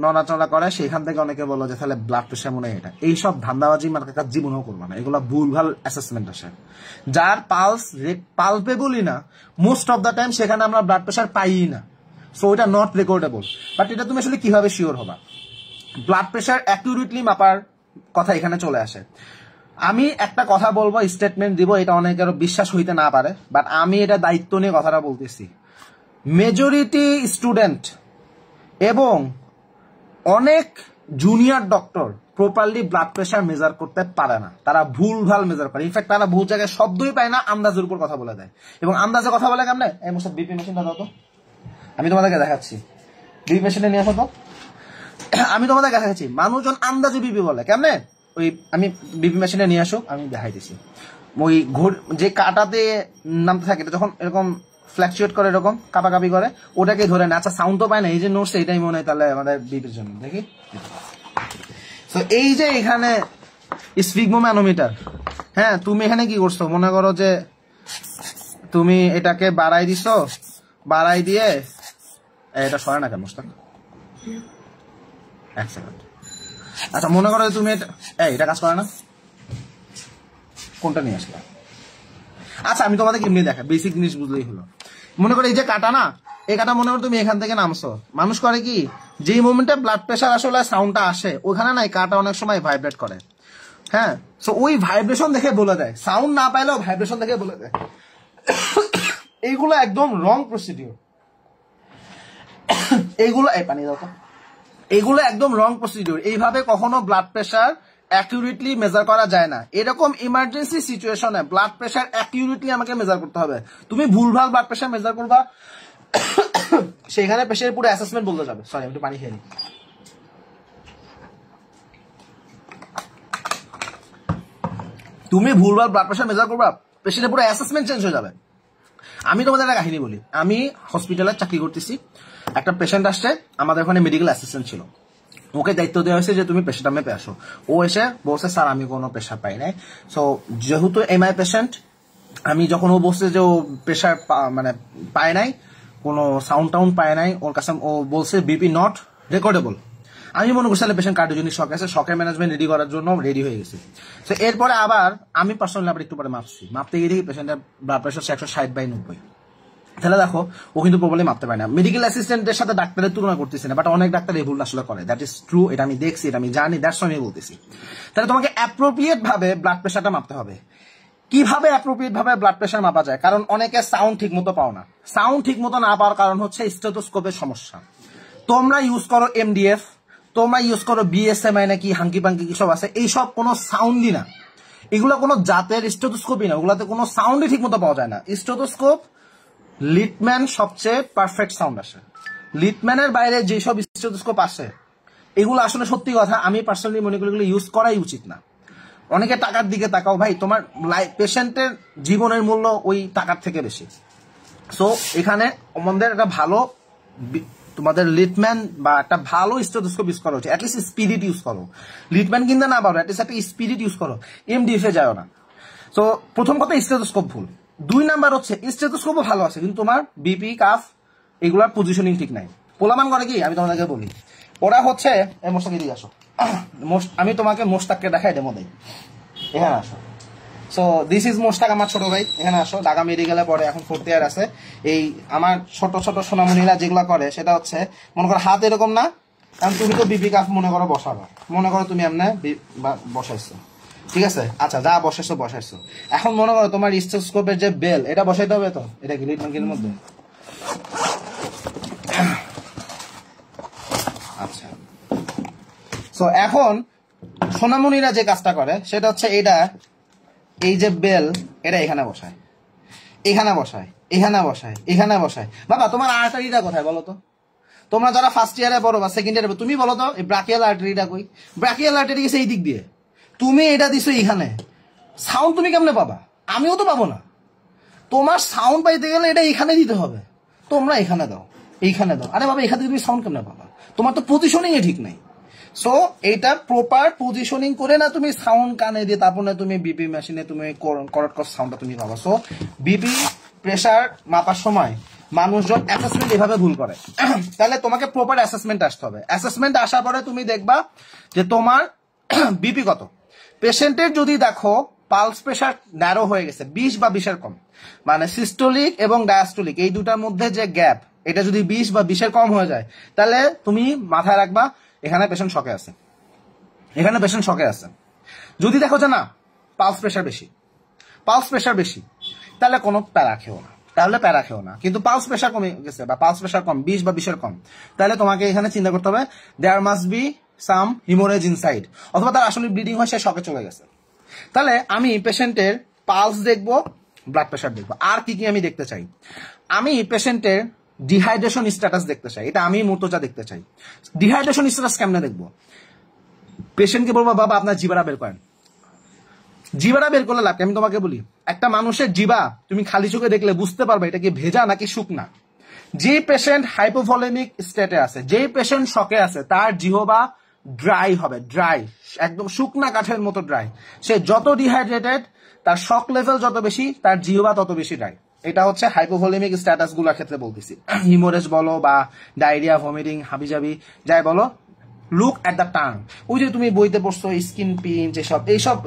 নড়াচড়া করে, সেখান থেকে অনেকে বলো যে তাহলে ব্লাড প্রেশার মনে হয় এটা। এইসব ধান্দাবাজি মার্কা কাজ জীবনেও করবো না, এগুলো ভুলভাল অ্যাসেসমেন্ট আসে। যার পালস পালপেবলই না মোস্ট অফ দ্য টাইম সেখানে আমরা ব্লাড প্রেশার পাই না, সো এটা নট রেকর্ডেবল। বাট এটা তুমি আসলে কিভাবে শিওর হবা? ব্লাড প্রেশার অ্যাকিউরেটলি মাপার কথা এখানে চলে আসে। আমি একটা কথা বলবো, স্টেটমেন্ট দিব, এটা অনেকের বিশ্বাস হইতে না পারে, বাট আমি এটা দায়িত্ব নিয়ে কথাটা বলতেছি। মেজরিটি স্টুডেন্ট এবং অনেক junior doctor properly blood pressure measure করতে পারে না, তারা ভুলভাল মেজার করে। ইনফ্যাক্ট তারা ভুল জায়গায় শব্দই পায় না, আন্দাজের উপর কথা বলে দেয়। এবং আন্দাজে কথা বলে কেমনে? এই মোসাদ বিপি মেশিনটা দাও তো, আমি তোমাদেরকে দেখাচ্ছি। বিপি মেশিনটা নিয়ে আসো তো, আমি তোমাদের দেখাচ্ছি। মানুষজন আন্দাজে বিপি বলে কেমনে? ওই আমি বিপি মেশিনে নিয়ে আসো, আমি দেখাইতেছি। ওই যে কাটাতে নামতে থাকে, যখন এরকম ফ্ল্যাকচুয়েট করে, এরকম কাপাকাপি করে, ওটাকে ধরে না। আচ্ছা সাউন্ড তো পায় না, এই যে নোটস এটাই মনে হয় তাহলে আমাদের বিপির জন্য। দেখি, তো এই যে এখানে স্ফিগমোম্যানোমিটার, হ্যাঁ, তুমি এখানে কি করছো? মনে করো যে তুমি এটাকে বাড়াই দিছো, বাড়াই দিয়ে এটা সরে না কেন মোস্তাক, এক সেকেন্ড। আচ্ছা মনে করো তুমি এটা কাজ করে না, কোনটা নিয়ে আসলে? আচ্ছা আমি তোমাদেরকে এমনি দেখা, বেসিক জিনিস বুঝলেই হলো। মনে করো এই যে কাটা না, এই কাটা মনে করো তুমি এখান থেকে নামছো, মানুষ করে কি, যেই মোমেন্টে ব্লাড প্রেশার আসলে সাউন্ডটা আসে ওখানে না কাটা অনেক সময় ভাইব্রেট করে, হ্যাঁ। সো ওই ভাইব্রেশন দেখে বলে দেয়, সাউন্ড না পাইলেও ভাইব্রেশন দেখে বলে দেয়। এইগুলো একদম রং প্রসিডিওর, এইগুলো এই পানি দাও তো, এগুলো একদম রং প্রসিডিওর। এইভাবে কখনো ব্লাড প্রেশার অ্যাকিউরেটলি মেজার করা যায় না। এরকম ইমার্জেন্সি সিচুয়েশনে ব্লাড প্রেশার অ্যাকিউরেটলি আমাকে মেজার করতে হবে। তুমি ভুলভাল ব্লাড প্রেশার মেজার করবা, সেখানে পেশেন্টের পুরো অ্যাসেসমেন্ট বলতে যাবে। সরি, আমি একটু পানি খেয়ে নিই। তুমি ভুলভাল ব্লাড প্রেশার মেজার করবা, পেশেন্টের পুরো অ্যাসেসমেন্ট চেঞ্জ হয়ে যাবে। আমি তোমাদের একটা কাহিনী বলি। আমি হসপিটালে চাকরি করতেছি, একটা পেশেন্ট আসছে, আমাদের ওখানে মেডিকেল অ্যাসিস্ট্যান্ট ছিল, ওকে দায়িত্ব দেওয়া হয়েছে যে তুমি প্রেশারটা মেপে আসো। ও এসে বলছে স্যার আমি কোনো প্রেশার পাই নাই। সো যেহেতু এমআই পেশেন্ট, আমি যখন ও বলছে যে ও প্রেশার মানে পায় নাই, কোনো সাউন্ড টাউন্ড পায় নাই, ওর কাছে ও বলছে বিপি নট রেকর্ডেবল। আমি মনে করছি পেশেন্ট কার্ডিওজেনিক শক আছে, শকের ম্যানেজমেন্ট রেডি করার জন্য রেডি হয়ে গেছে। তো এরপরে আবার আমি পার্সোনালি আবার একটু পরে মাপতে গিয়ে দেখি পেশেন্টের ব্লাড প্রেশার 160/90। তাহলে দেখো ও কিন্তু প্রবলেম মাপতে পারে না। মেডিকেল অ্যাসিস্ট্যান্টের সাথে ডাক্তারের তুলনা করতেছি না, বাট অনেক ডাক্তার এই ভুল আসলে করে, দ্যাট ইজ ট্রু, এটা আমি দেখছি, এটা আমি জানি, দ্যাটস আমি বলতেছি। তাহলে তোমাকে অ্যাপ্রোপ্রিয়েট ভাবে ব্লাড প্রেশারটা মাপতে হবে। কিভাবে অ্যাপ্রোপ্রিয়েট ভাবে ব্লাড প্রেশার মাপা যায়? কারণ অনেকে সাউন্ড ঠিক মতো পাও না। সাউন্ড ঠিক মতো না পাওয়ার কারণ হচ্ছে স্টেথোস্কোপের সমস্যা। তোমরা ইউজ করো এমডিএফ, তোমরা ইউজ করো বিএসএমআই নাকি হাঙ্কি পাঙ্কি কি সব আছে, এইসব কোনো সাউন্ডই না, এগুলো কোনো জাতের স্টেথোস্কোপই না, ওগুলাতে কোনো সাউন্ডই ঠিক মতো পাওয়া যায় না। স্টেথোস্কোপ লিটম্যান সবচেয়ে পারফেক্ট সাউন্ড আসে। লিটম্যানের বাইরে যেসব স্টেথোস্কোপ আসে এগুলো আসলে সত্যি কথা আমি পার্সোনালি মনে করি এগুলো ইউজ করাই উচিত না। অনেকে টাকার দিকে তাকাও ভাই, তোমার পেশেন্টের জীবনের মূল্য ওই টাকার থেকে বেশি। সো এখানে আমাদের একটা ভালো তোমাদের লিটম্যান বা একটা ভালো স্টেথোস্কোপ ইউজ করা উচিত। অ্যাটলিস্ট স্পিরিট ইউজ করো, লিটম্যান কিনতে না পারো অ্যাটলিস্ট একটা স্পিরিট ইউজ করো, এমডিএফ এ যাও না। সো প্রথম কথা স্টেথোস্কোপ ভুল। 2 নাম্বার হচ্ছে স্টেথোস্কোপও ভালো আছে কিন্তু তোমার বিপি কাফ এগুলার পজিশনিং ঠিক নাই। পোলামান করে কি আমি তোমাদেরকে বলি, ওরা হচ্ছে মোস্তাকে দিয়ে আসো, আমি তোমাকে মোস্তাককে দেখাই দেবো দেই, এখানে আসো। সো দিস ইজ মোস্তাক, আমার ছোট ভাই, এখানে আসো। ঢাকা মেডিকেলে পড়ে, এখন 4th ইয়ার আছে। এই আমার ছোট ছোট সোনামণিরা যেগুলো করে সেটা হচ্ছে মনে করো হাত এরকম না, কারণ তুমি তো বিপি কাফ মনে করো বসাবা, মনে করো তুমি এমনি বসাইছো, ঠিক আছে? আচ্ছা যা বসাইছো। এখন মনে করো তোমার স্টেথোস্কোপের যে বেল এটা বসাইতে হবে, তো এটা কি লিটম্যানের মধ্যে? আচ্ছা, সো এখন সোনামণিরা যে কাজটা করে সেটা হচ্ছে এটা, এই যে বেল এটা এখানে বসায়, এখানে বসায়, এখানে বসায়, এখানে বসায়। বাবা তোমার আর্টারিটা কোথায় বলো তো? তোমরা যারা ফার্স্ট ইয়ারে পড়ো বা সেকেন্ড ইয়ারে তুমি বলো তো এই ব্রাকিয়াল আর্টারিটা কই? ব্রাকিয়াল আর্টারি গেছে এই দিক দিয়ে, তুমি এটা দিছো এখানে। সাউন্ড তুমি কেমনে পাবা? আমিও তো পাবো না। তোমার সাউন্ড পাইতে গেলে এটা এখানে দিতে হবে, তোমরা এখানে দাও, এইখানে দাও। আরে বাবা এখান থেকে তুমি সাউন্ড কেমনে পাবা? তোমার তো পজিশনিং এ ঠিক নাই। সো এইটা প্রপার পজিশনিং করে না তুমি সাউন্ড কানে দিয়ে তারপর না তুমি বিপি মেশিনে তুমি করেক্ট সাউন্ডটা তুমি পাবা। সো বিপি প্রেসার মাপার সময় মানুষজন অ্যাসেসমেন্ট এভাবে ভুল করে। তাহলে তোমাকে প্রপার অ্যাসেসমেন্ট আসতে হবে। অ্যাসেসমেন্ট আসার পরে তুমি দেখবা যে তোমার বিপি কত। পেশেন্টের যদি দেখো পালস প্রেসার ন্যারো হয়ে গেছে 20 বা 20-এর কম, মানে সিস্টোলিক এবং ডায়াস্টোলিক এই দুটার মধ্যে যে গ্যাপ এটা যদি 20 বা 20-এর কম হয়ে যায়, তাহলে তুমি মাথায় রাখবা এখানে পেশেন্ট শকে আছে, এখানে পেশেন্ট শকে আছে। যদি দেখো যে না পালস প্রেসার বেশি, তাহলে কোনো প্যারা খেও না, কিন্তু পালস প্রেসার কমে গেছে বা পালস প্রেসার কম 20 বা 20-এর কম, তাহলে তোমাকে এখানে চিন্তা করতে হবে there must be some haemorrhage inside, অথবা তার আসলে ব্লিডিং হয়, সে শকে চলে গেছে। তাহলে আমি পেশেন্টের পালস দেখবো, ব্লাড প্রেসার দেখবো, আর কি কি আমি দেখতে চাই? আমি পেশেন্টের ডিহাইড্রেশন স্ট্যাটাস দেখতে চাই, এটা আমি মুর্তজা দেখতে চাই। ডিহাইড্রেশন স্ট্যাটাস কেমনে দেখবো? পেশেন্টকে বলবো বাবা আপনার জিবাটা বের করেন। জিবাটা বের করলে লাভ, আমি তোমাকে বলি একটা মানুষের জিবা তুমি খালি চোখে দেখলে বুঝতে পারবে এটা কি ভেজা নাকি শুকনা। যে পেশেন্ট হাইপোভলিমিক স্টেটে আছে, যে পেশেন্ট শকে আছে, তার জিহবা ড্রাই হবে, ড্রাই একদম শুকনা কাঠের মতো ড্রাই। সে যত ডিহাইড্রেটেড, তার শক লেভেল যত বেশি, তার জিহবা তত বেশি ড্রাই। এটা হচ্ছে হাইপোভলিমিক স্ট্যাটাস গুলোর ক্ষেত্রে বলতেছি। হিমোরেজ বলো বা ডায়রিয়া, ভমিটিং, হাবিজাবি যাই বলো, লুক এট দ্য টাং। ওই যে তুমি বইতে পড়ছো স্কিন পিঞ্চ এইসব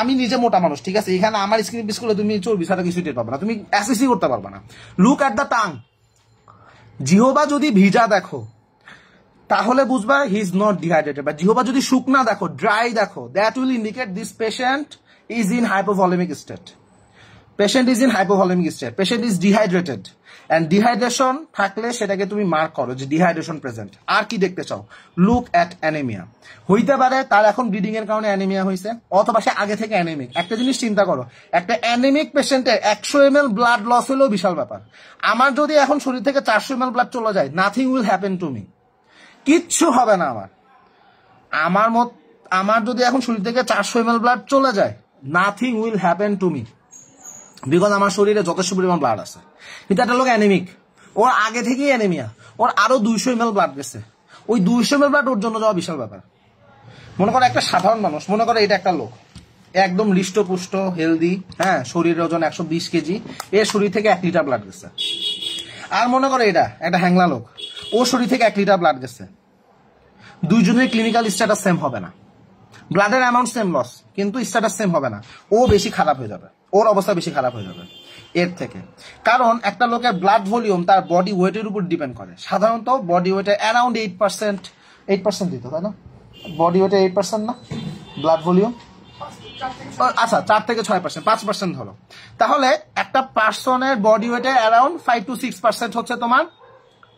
আমি নিজে মোটা মানুষ, ঠিক আছে? এখানে আমার স্কিন পিঞ্চ করলে তুমি চর্বি ছাড়া কিছু টের পাবে না, তুমি অ্যাসেসই করতে পারবে না। Look at the tongue. জিহবা যদি ভিজা দেখো তাহলে বুঝবা হি ইজ নট ডিহাইড্রেটেড, বা জিহবা যদি শুকনা দেখো, ড্রাই দেখো, that will indicate this patient is in hypovolaemic state. Patient is in hypovolaemic state, patient is dehydrated, and dehydration থাকলে সেটাকে তুমি মার্ক করো যে ডিহাইড্রেশন প্রেজেন্ট। আর কি দেখতে চাও? Look at anaemia. হইতে পারে তার এখন ব্লিডিং এর কারণে অ্যানিমিয়া হয়েছে, অথবা সে আগে থেকে অ্যানিমিক। একটা জিনিস চিন্তা করো, একটা অ্যানিমিক পেশেন্টের 100 ml ব্লাড লস হলেও বিশাল ব্যাপার। আমার যদি এখন শরীর থেকে 400 ml ব্লাড চলে যায়, nothing will happen to me, কিচ্ছু হবে না আমার যদি এখন শরীর থেকে 400 ml ব্লাড চলে যায়, nothing will happen to me, because আমার শরীরে যথেষ্ট পরিমাণ ব্লাড আছে। কিন্তু একটা লোক অ্যানিমিক, ওর আগে থেকেই অ্যানিমিয়া, ওর আরো 200 ml ব্লাড গেছে, ওই 200 ml ব্লাড ওর জন্য যাওয়া বিশাল ব্যাপার। মনে করো একটা সাধারণ মানুষ, মনে করো এটা একটা লোক একদম হৃষ্টপুষ্ট হেলদি, হ্যাঁ, শরীরের ওজন 120 কেজি, এর শরীর থেকে 1 লিটার ব্লাড গেছে। আর মনে করো এটা একটা হ্যাংলা লোক, ওর শরীর থেকে 1 লিটার ব্লাড গেছে। দুইজনের ক্লিনিক্যাল স্ট্যাটাস সেম হবে না, ব্লাডের অ্যামাউন্ট সেম লস, কিন্তু স্ট্যাটাস সেম হবে না। ও বেশি খারাপ হয়ে যাবে, ওর অবস্থা বেশি খারাপ হয়ে যাবে এর থেকে। কারণ একটা লোকের ব্লাড ভলিউম তার বডি ওয়েটের উপর ডিপেন্ড করে। সাধারণত বডি ওয়েটের অ্যারাউন্ড 8% দিত, তাই না? বডি ওয়েটের 8% না ব্লাড ভলিউম? আচ্ছা 4 থেকে 6%, 5% ধরো। তাহলে একটা পার্সনের বডি ওয়েটের অ্যারাউন্ড 5 to 6% হচ্ছে তোমার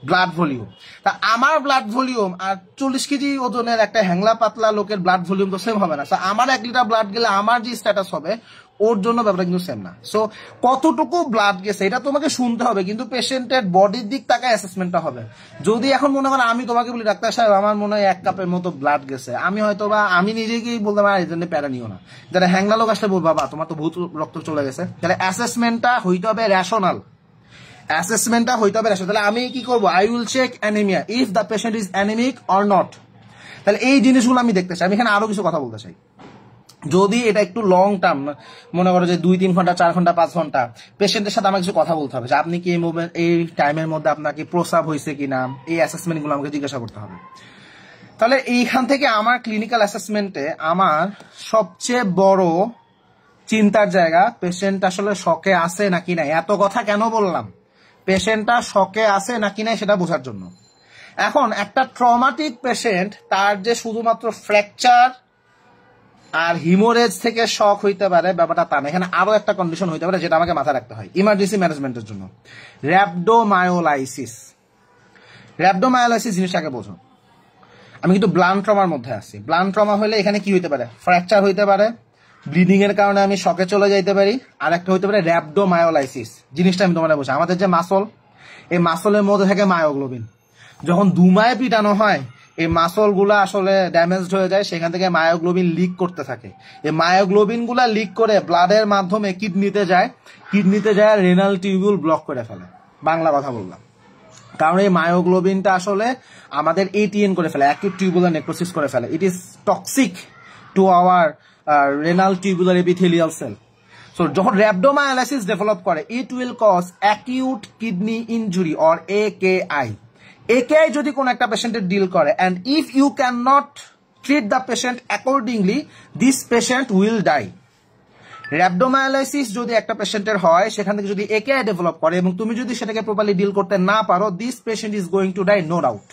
ব্লাড ভলিউম। তা আমার ব্লাড ভলিউম আর 40 কেজি ওজনের একটা হ্যাংলা পাতলা লোকের ব্লাড ভলিউম তো সেম হবে না। আমার 1 লিটার ব্লাড গেলে আমার যে স্ট্যাটাস হবে ওর জন্য ব্যাপারটা কিন্তু সেম না। সো কতটুকু ব্লাড গেছে এটা তোমাকে শুনতে হবে, কিন্তু পেশেন্টের বডির দিক তাকে অ্যাসেসমেন্টটা হবে। যদি এখন মনে করেন আমি তোমাকে বলি ডাক্তার সাহেব আমার মনে হয় 1 কাপের মতো ব্লাড গেছে, আমি হয়তো বা আমি নিজেকেই বলতে পারি এই জন্য প্যারা নিও না। যারা হ্যাংলা লোক আসলে বলবো বাবা তোমার তো বহুত রক্ত চলে গেছে, তাহলে অ্যাসেসমেন্টটা হইতে হবে রেশনাল। অ্যাসেসমেন্টটা হইতে হবে রেশনাল। তাহলে আমি কি করবো, I will check anaemia if the patient is anaemic or not. তাহলে এই জিনিসগুলো আমি দেখতে চাই। আমি এখানে আরো কিছু কথা বলতে চাই। যদি এটা একটু লং টার্ম, মনে করো যে 2-3 ঘন্টা 4 ঘন্টা 5 ঘন্টা, পেশেন্টের সাথে আমাকে কিছু কথা বলতে হবে যে আপনি কি এই টাইমের মধ্যে আপনাকে প্রস্রাব হয়েছে কিনা, এই অ্যাসেসমেন্ট গুলো আমাকে জিজ্ঞাসা করতে হবে। তাহলে এইখান থেকে আমার ক্লিনিক্যাল অ্যাসেসমেন্টে আমার সবচেয়ে বড় চিন্তার জায়গা পেশেন্ট আসলে শকে আছে নাকি নাই। এত কথা কেন বললাম, পেশেন্টটা শকে আছে নাকি নাই সেটা বোঝার জন্য। এখন একটা ট্রমাটিক পেশেন্ট তার যে শুধুমাত্র ফ্র্যাকচার আর হিমোরেজ থেকে শক হইতে পারে ব্যাপারটা তা না, এখানে আরো একটা কন্ডিশন হইতে পারে যেটা আমাকে মাথায় রাখতে হয় ইমার্জেন্সি ম্যানেজমেন্টের জন্য। র্যাবডোমায়োলাইসিস। র্যাবডোমায়োলাইসিস জিনিসটাকে বোঝো। আমি কিন্তু ব্লান্ট ট্রমার মধ্যে আছি। ব্লান্ট ট্রমা হলে এখানে কি হইতে পারে, ফ্র্যাকচার হইতে পারে, ব্লিডিং এর কারণে আমি শকে চলে যাইতে পারি, আর একটা হইতে পারে র্যাবডোমায়োলাইসিস। জিনিসটা আমি তোমাদের বলছি, আমাদের যে মাসল, এই মাসলের মধ্যে থাকে মায়োগ্লোবিন। যখন ধুমায় পিটানো হয় এই মাসল গুলা আসলে ড্যামেজড হয়ে যায়, সেখান থেকে মায়োগ্লোবিন লিক করতে থাকে। এই মায়োগ্লোবিন গুলা লিক করে ব্লাডের মাধ্যমে কিডনিতে যায়, কিডনিতে যায় রেনাল টিউবিউল ব্লক করে ফেলে। বাংলা কথা বললাম, কারণ এই মায়োগ্লোবিনটা আসলে আমাদের এটিএন করে ফেলে, অ্যাকিউট টিউবুলার নেক্রোসিস করে ফেলে। It is toxic to our renal tubular epithelial cell. So যখন র্যাবডোমায়োলাইসিস ডেভেলপ করে, it will cause acute kidney injury or AKI। AKI যদি কোন একটা পেশেন্টের ডিল করে, and if you can not treat the patient accordingly, this patient will die. Rhabdomyolysis যদি একটা পেশেন্টের হয়, সেখান থেকে যদি AKI ডেভেলপ করে এবং তুমি যদি সেটাকে প্রপারলি ডিল করতে না পারো, this patient is going to die, no doubt.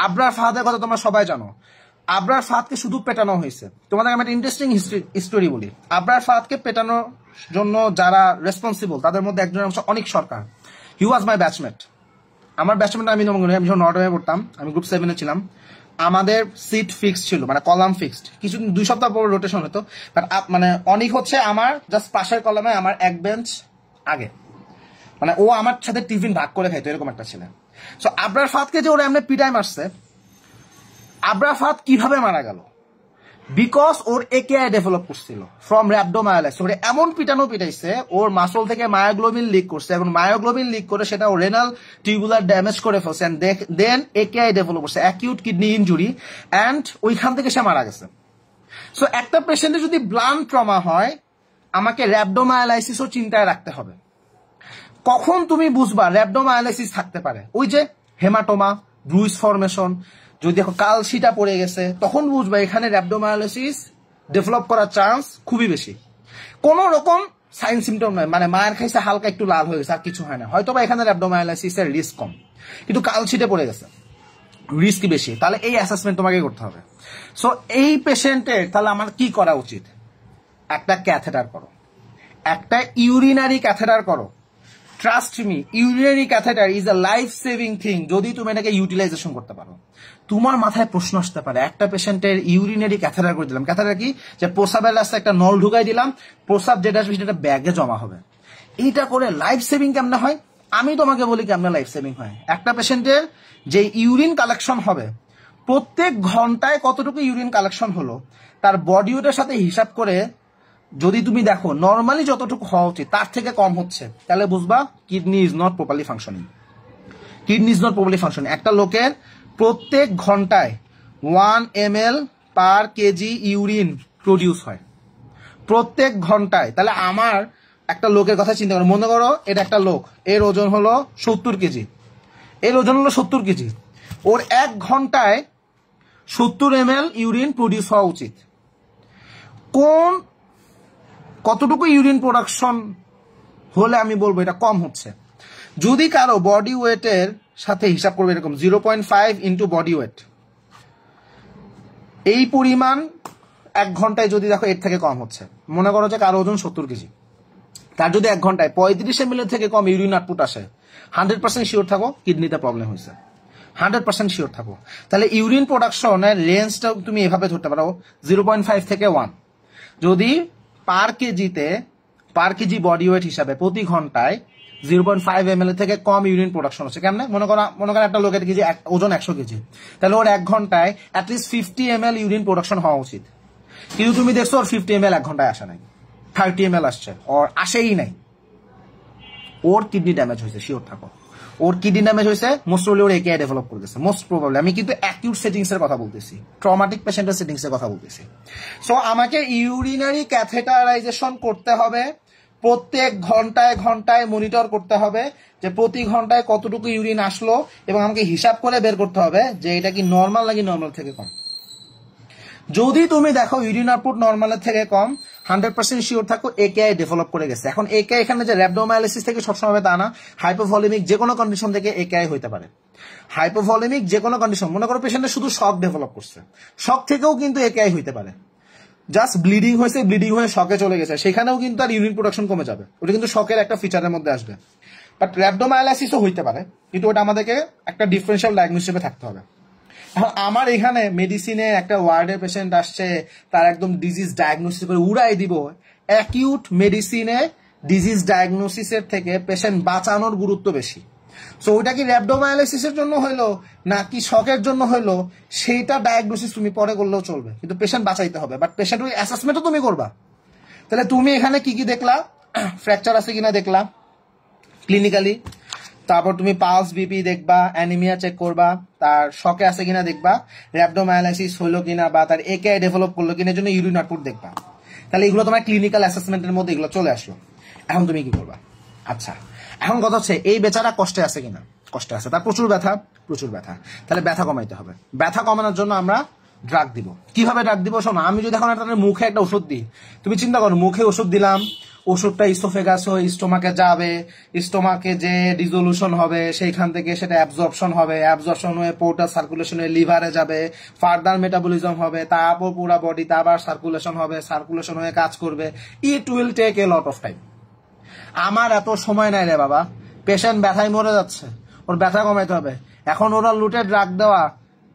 Abrar ফাহাদের কথা তোমরা সবাই জানো। আবরার ফাহাদকে শুধু পেটানো হয়েছে। তোমাদের আমি একটা ইন্টারেস্টিং স্টোরি বলি। আবরার ফাহাদকে পেটানোর জন্য যারা রেসপন্সিবল তাদের মধ্যে একজন হচ্ছে অনিক সরকার। হি ওয়াজ মাই ব্যাচমেট। আমার ব্যাচমেট আমি যখন নর্ডমে পড়তাম, আমি গ্রুপ 7-এ ছিলাম। আমাদের সিট ফিক্সড ছিল, মানে কলাম ফিক্সড। কিছু 2 সপ্তাহ পর রোটেশন হতো, বাট মানে অনিক হচ্ছে আমার জাস্ট পাশের কলামে, আমার এক বেঞ্চ আগে। মানে ও আমার সাথে টিফিন ভাগ করে খাইতো, এরকম একটা ছিল। সো আবরার ফাহাদকে যে ওরা এমনি পিটায় মারছে, আবরার ফাহাদ কিভাবে মারা গেল? বিকজ ওর AKI ডেভেলপ করছিল ফ্রম র্যাবডোমায়োলাইসিস। ওরে এমন পিটানো পিটাইছে, ওর মাসল থেকে মায়োগ্লোবিন লিক করছে, এবং মায়োগ্লোবিন লিক করে সেটা ও রেনাল টিউবুলার ড্যামেজ করে ফেলছে, এন্ড দেন AKI ডেভেলপ করছে, অ্যাকিউট কিডনি ইনজুরি, অ্যান্ড ওইখান থেকে সে মারা গেছে। সো একটা পেশেন্টের যদি ব্লান্ট ট্রমা হয়, আমাকে র্যাবডোমায়োলাইসিসও চিন্তায় রাখতে হবে। কখন তুমি বুঝবা র্যাবডোমায়োলাইসিস থাকতে পারে? ওই যে হেমাটোমা, ব্রুইস ফরমেশন, যদি দেখো কালশিটা পড়ে গেছে, তখন বুঝবা এখানে র্যাবডোমায়োলাইসিস ডেভেলপ করার চান্স খুবই বেশি। কোন রকম সাইন সিমটম নয়, মানে মায়ের খাইছে হালকা একটু লাল হয়ে গেছে আর কিছু হয় না, হয়তো বা এখানে র্যাবডোমায়োলাইসিসের রিস্ক কম, কিন্তু কালশিটে পড়ে গেছে, রিস্ক বেশি। তাহলে এই অ্যাসেসমেন্ট তোমাকে করতে হবে। সো এই পেশেন্টের তাহলে আমার কি করা উচিত? একটা ক্যাথেটার করো, একটা ইউরিনারি ক্যাথেটার করো। Trust me, urinary catheter is a life saving thing যদি তুমি এটাকে ইউটিলাইজেশন করতে পারো। তোমার মাথায় প্রশ্ন আসতে পারে, একটা পেশেন্টের ইউরিনারি ক্যাথেটার করে দিলাম, ক্যাথেটার কি? যে প্রস্রাবের রাস্তায় একটা নল ঢুকাই দিলাম, প্রস্রাব যেটা আসবে সেটা ব্যাগে জমা হবে। এইটা করে লাইফ সেভিং কেমনে হয়? আমি তোমাকে বলি কেমনে লাইফ সেভিং হয়। একটা পেশেন্টের যে ইউরিন কালেকশন হবে, প্রত্যেক ঘন্টায় কতটুকু ইউরিন কালেকশন হলো, তার বডি ওয়েটের সাথে হিসাব করে যদি তুমি দেখো নর্মালি যতটুকু হওয়া উচিত তার থেকে কম হচ্ছে, তাহলে বুঝবা kidney is not properly functioning. Kidney is not properly functioning. একটা লোকের প্রত্যেক ঘন্টায় 1 ml পার কেজি ইউরিন প্রডিউস হয় প্রত্যেক ঘন্টায়। তাহলে আমার একটা লোকের কথা চিন্তা করো, মনে করো এটা একটা লোক, এর ওজন হলো 70 কেজি, এর ওজন হলো 70 কেজি, ওর 1 ঘন্টায় 70 ml ইউরিন প্রডিউস হওয়া উচিত। কতটুকু ইউরিন প্রোডাকশন হলে আমি বলবো এটা কম হচ্ছে? যদি কারো বডি ওয়েটের সাথে হিসাব করবে এরকম 0.5 ইন্টু বডি ওয়েট, এই পরিমাণ 1 ঘন্টায় যদি দেখো এর থেকে কম হচ্ছে, মনে করো যে কারো ওজন 70 কেজি, তার যদি 1 ঘন্টায় 35 ml থেকে কম ইউরিন আউটপুট আসে, 100% শিওর থাকো কিডনিতে প্রবলেম হয়েছে, 100% শিওর থাকো। তাহলে ইউরিন প্রোডাকশনের রেঞ্জটা তুমি এভাবে ধরতে পারো 0.5 থেকে 1। যদি পার কেজি বডি ওয়েট হিসাবে প্রতি ঘন্টায় 0.5 ml থেকে কম ইউরিন প্রোডাকশন হচ্ছে। কেমনে? মনে করেন একটা লোকের কেজি ওজন 100 কেজি, তাহলে ওর 1 ঘন্টায় অ্যাটলিস্ট 50 ml ইউরিন প্রোডাকশন হওয়া উচিত। কিন্তু তুমি দেখছো ওর 50 ml 1 ঘন্টায় আসে নাই, 30 ml আসছে, ওর আসেই নাই। ওর কিডনি ড্যামেজ হয়েছে, শিওর থাকো। ওর কিডনি ড্যামেজ হয়েছে, মোস্ট প্রবলি ওর একেআই ডেভেলপ করতেছে, মোস্ট প্রবলি। আমি কিন্তু অ্যাকিউট সেটিংস এর কথা বলতেছি, ট্রমাটিক পেশেন্টের সেটিংস এর কথা বলতেছি। সো আমাকে ইউরিনারি ক্যাথেটারাইজেশন করতে হবে, প্রত্যেক ঘন্টায় ঘন্টায় মনিটর করতে হবে যে প্রতি ঘন্টায় কতটুকু ইউরিন আসলো, এবং আমাকে হিসাব করে বের করতে হবে যে এটা কি নর্মাল নাকি নর্মাল থেকে কম। যদি তুমি দেখো ইউরিন আউটপুট নর্মালের থেকে কম, 100% শিওর থাকো একেআই ডেভেলপ করে গেছে। এখন একেআই এখানে যে র্যাবডোমায়ালিসিস থেকে সবসময় তা না, হাইপোভলিমিক যে কোনো কন্ডিশন থেকে একেআই হইতে পারে। হাইপোভলিমিক যে কোনো কন্ডিশন, মনে করো পেশেন্টের শুধু শক ডেভেলপ করছে, শক থেকেও কিন্তু একেআই হইতে পারে। জাস্ট ব্লিডিং হয়েছে, ব্লিডিং হয়ে শকে চলে গেছে, সেখানেও কিন্তু আর ইউরিন প্রোডাকশন কমে যাবে, ওটা কিন্তু শকের একটা ফিচারের মধ্যে আসবে। বাট র্যাবডোমায়ালিসিসও হইতে পারে, কিন্তু ওটা আমাদেরকে একটা ডিফারেন্সিয়াল ডায়াগনোসিস হিসেবে থাকতে হবে। এখন আমার এখানে মেডিসিনে একটা ওয়ার্ডের পেশেন্ট আসছে, তার একদম ডিজিজ ডায়াগনোসিস করে উড়াই দিব। অ্যাকিউট মেডিসিনে ডিজিজ ডায়াগনোসিসের থেকে পেশেন্ট বাঁচানোর গুরুত্ব বেশি। সো ওইটা কি র্যাবডোমায়ালিসিসের জন্য হইলো নাকি শকের জন্য হইলো, সেইটা ডায়াগনোসিস তুমি পরে করলেও চলবে, কিন্তু পেশেন্ট বাঁচাইতে হবে। বাট পেশেন্ট ওই অ্যাসেসমেন্টও তুমি করবা। তাহলে তুমি এখানে কি কি দেখলা? ফ্র্যাকচার আছে কিনা দেখলা ক্লিনিক্যালি, তারপর তুমি পালস বিপি দেখবা, অ্যানিমিয়া চেক করবা, তার শকে আছে কিনা দেখবা, র্যাবডোমায়ালাইসিস হলো কিনা বা তার একেআই ডেভেলপ করলো কিনা, জন্য ইউরিন আউটপুট দেখবা। তাহলে এগুলো তোমার ক্লিনিক্যাল অ্যাসেসমেন্টের মধ্যে এগুলো চলে আসলো। এখন তুমি কি করবা? আচ্ছা, এখন কথা হচ্ছে এই বেচারা কষ্টে আছে কিনা? কষ্টে আছে, তার প্রচুর ব্যথা, প্রচুর ব্যথা। তাহলে ব্যথা কমাইতে হবে। ব্যথা কমানোর জন্য আমরা ড্রাগ দিব। কিভাবে ড্রাগ দিব? শোনো, আমি যদি এখন একটা মুখে একটা ওষুধ দিই, তুমি চিন্তা করো, মুখে ওষুধ দিলাম, ওষুধটা ইসোফেগাস হয়ে স্টোমাকে যাবে, স্টোমাকে যে ডিজলিউশন হবে, সেইখান থেকে সেটা অ্যাবজর্পশন হবে, অ্যাবজর্পশন হয়ে পোর্টাল সার্কুলেশন হয়ে লিভারে যাবে, ফার্দার মেটাবলিজম হবে, তারপর পুরো বডিতে আবার সার্কুলেশন হবে, সার্কুলেশন হয়ে কাজ করবে। It will take a lot of time. আমার এত সময় নাই রে বাবা, পেশেন্ট ব্যথায় মরে যাচ্ছে, ওর ব্যথা কমাইতে হবে। এখন ওরা লুটে ড্রাগ দেওয়া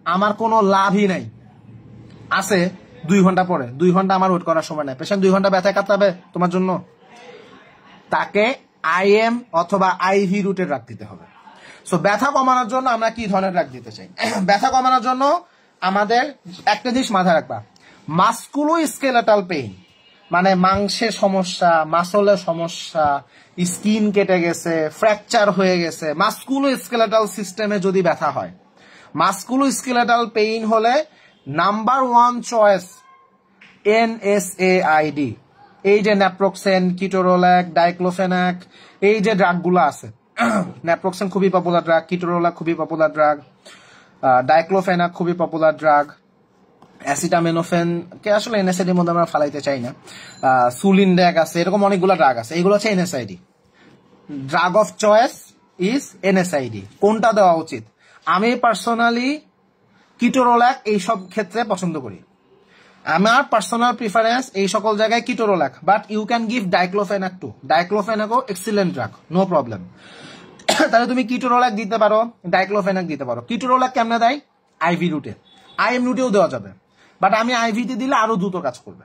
আমার কোনো লাভই নাই। আছে 2 ঘন্টা পরে, 2 ঘন্টা আমার ওয়েট করার সময় নাই। পেশেন্ট 2 ঘন্টা ব্যথায় কাটাবে তোমার জন্য, তাকে আইএম অথবা আইভি রুটে ড্রাগ দিতে হবে। সো ব্যথা কমানোর জন্য আমরা কি ধরনের ড্রাগ দিতে চাই? ব্যথা কমানোর জন্য আমাদের একটা জিনিস মাথায় রাখবা, মাসকুলো স্কেলেটাল পেইন, মানে মাংসের সমস্যা, মাসলের সমস্যা, স্কিন কেটে গেছে, ফ্র্যাকচার হয়ে গেছে, মাসকুলো স্কেলেটাল সিস্টেমে যদি ব্যথা হয়, মাসকুলো স্কেলেটাল পেইন হলে নাম্বার 1 চয়েস NSAID। এই যে ন্যাপ্রোক্সেন, কিটোরোল্যাক, ডাইক্লোফেনাক, এই যে ড্রাগগুলো আছে, ন্যাপ্রোক্সেন খুবই পপুলার ড্রাগ, কিটোরোল্যাক খুবই পপুলার ড্রাগ, ডাইক্লোফেনাক খুবই পপুলার ড্রাগ, অ্যাসিটামিনোফেন কে আসলে এনএসআইডির মধ্যে আমরা ফালাইতে চাই না, সুলিনড্যাক আছে, এরকম অনেকগুলো ড্রাগ আছে। এগুলো হচ্ছে NSAID। Drug of choice is NSAID। কোনটা দেওয়া উচিত? আমি পার্সোনালি কিটোরোল্যাক এইসব ক্ষেত্রে পছন্দ করি। আমার পার্সোনাল প্রিফারেন্স এই সকল জায়গায় ketorolac, but you can give diclofenac too. ডাইক্লোফেনাকও এক্সিলেন্ট ড্রাগ, নো প্রবলেম। তাহলে তুমি কিটোরোল্যাক দিতে পারো, ডাইক্লোফেনাক দিতে পারো। কিটোরোল্যাক কেমনে দেয়? আইভি রুটে, আইএম রুটেও দেওয়া যাবে, বাট আমি আইভিতে দিলে আরো দ্রুত কাজ করবে।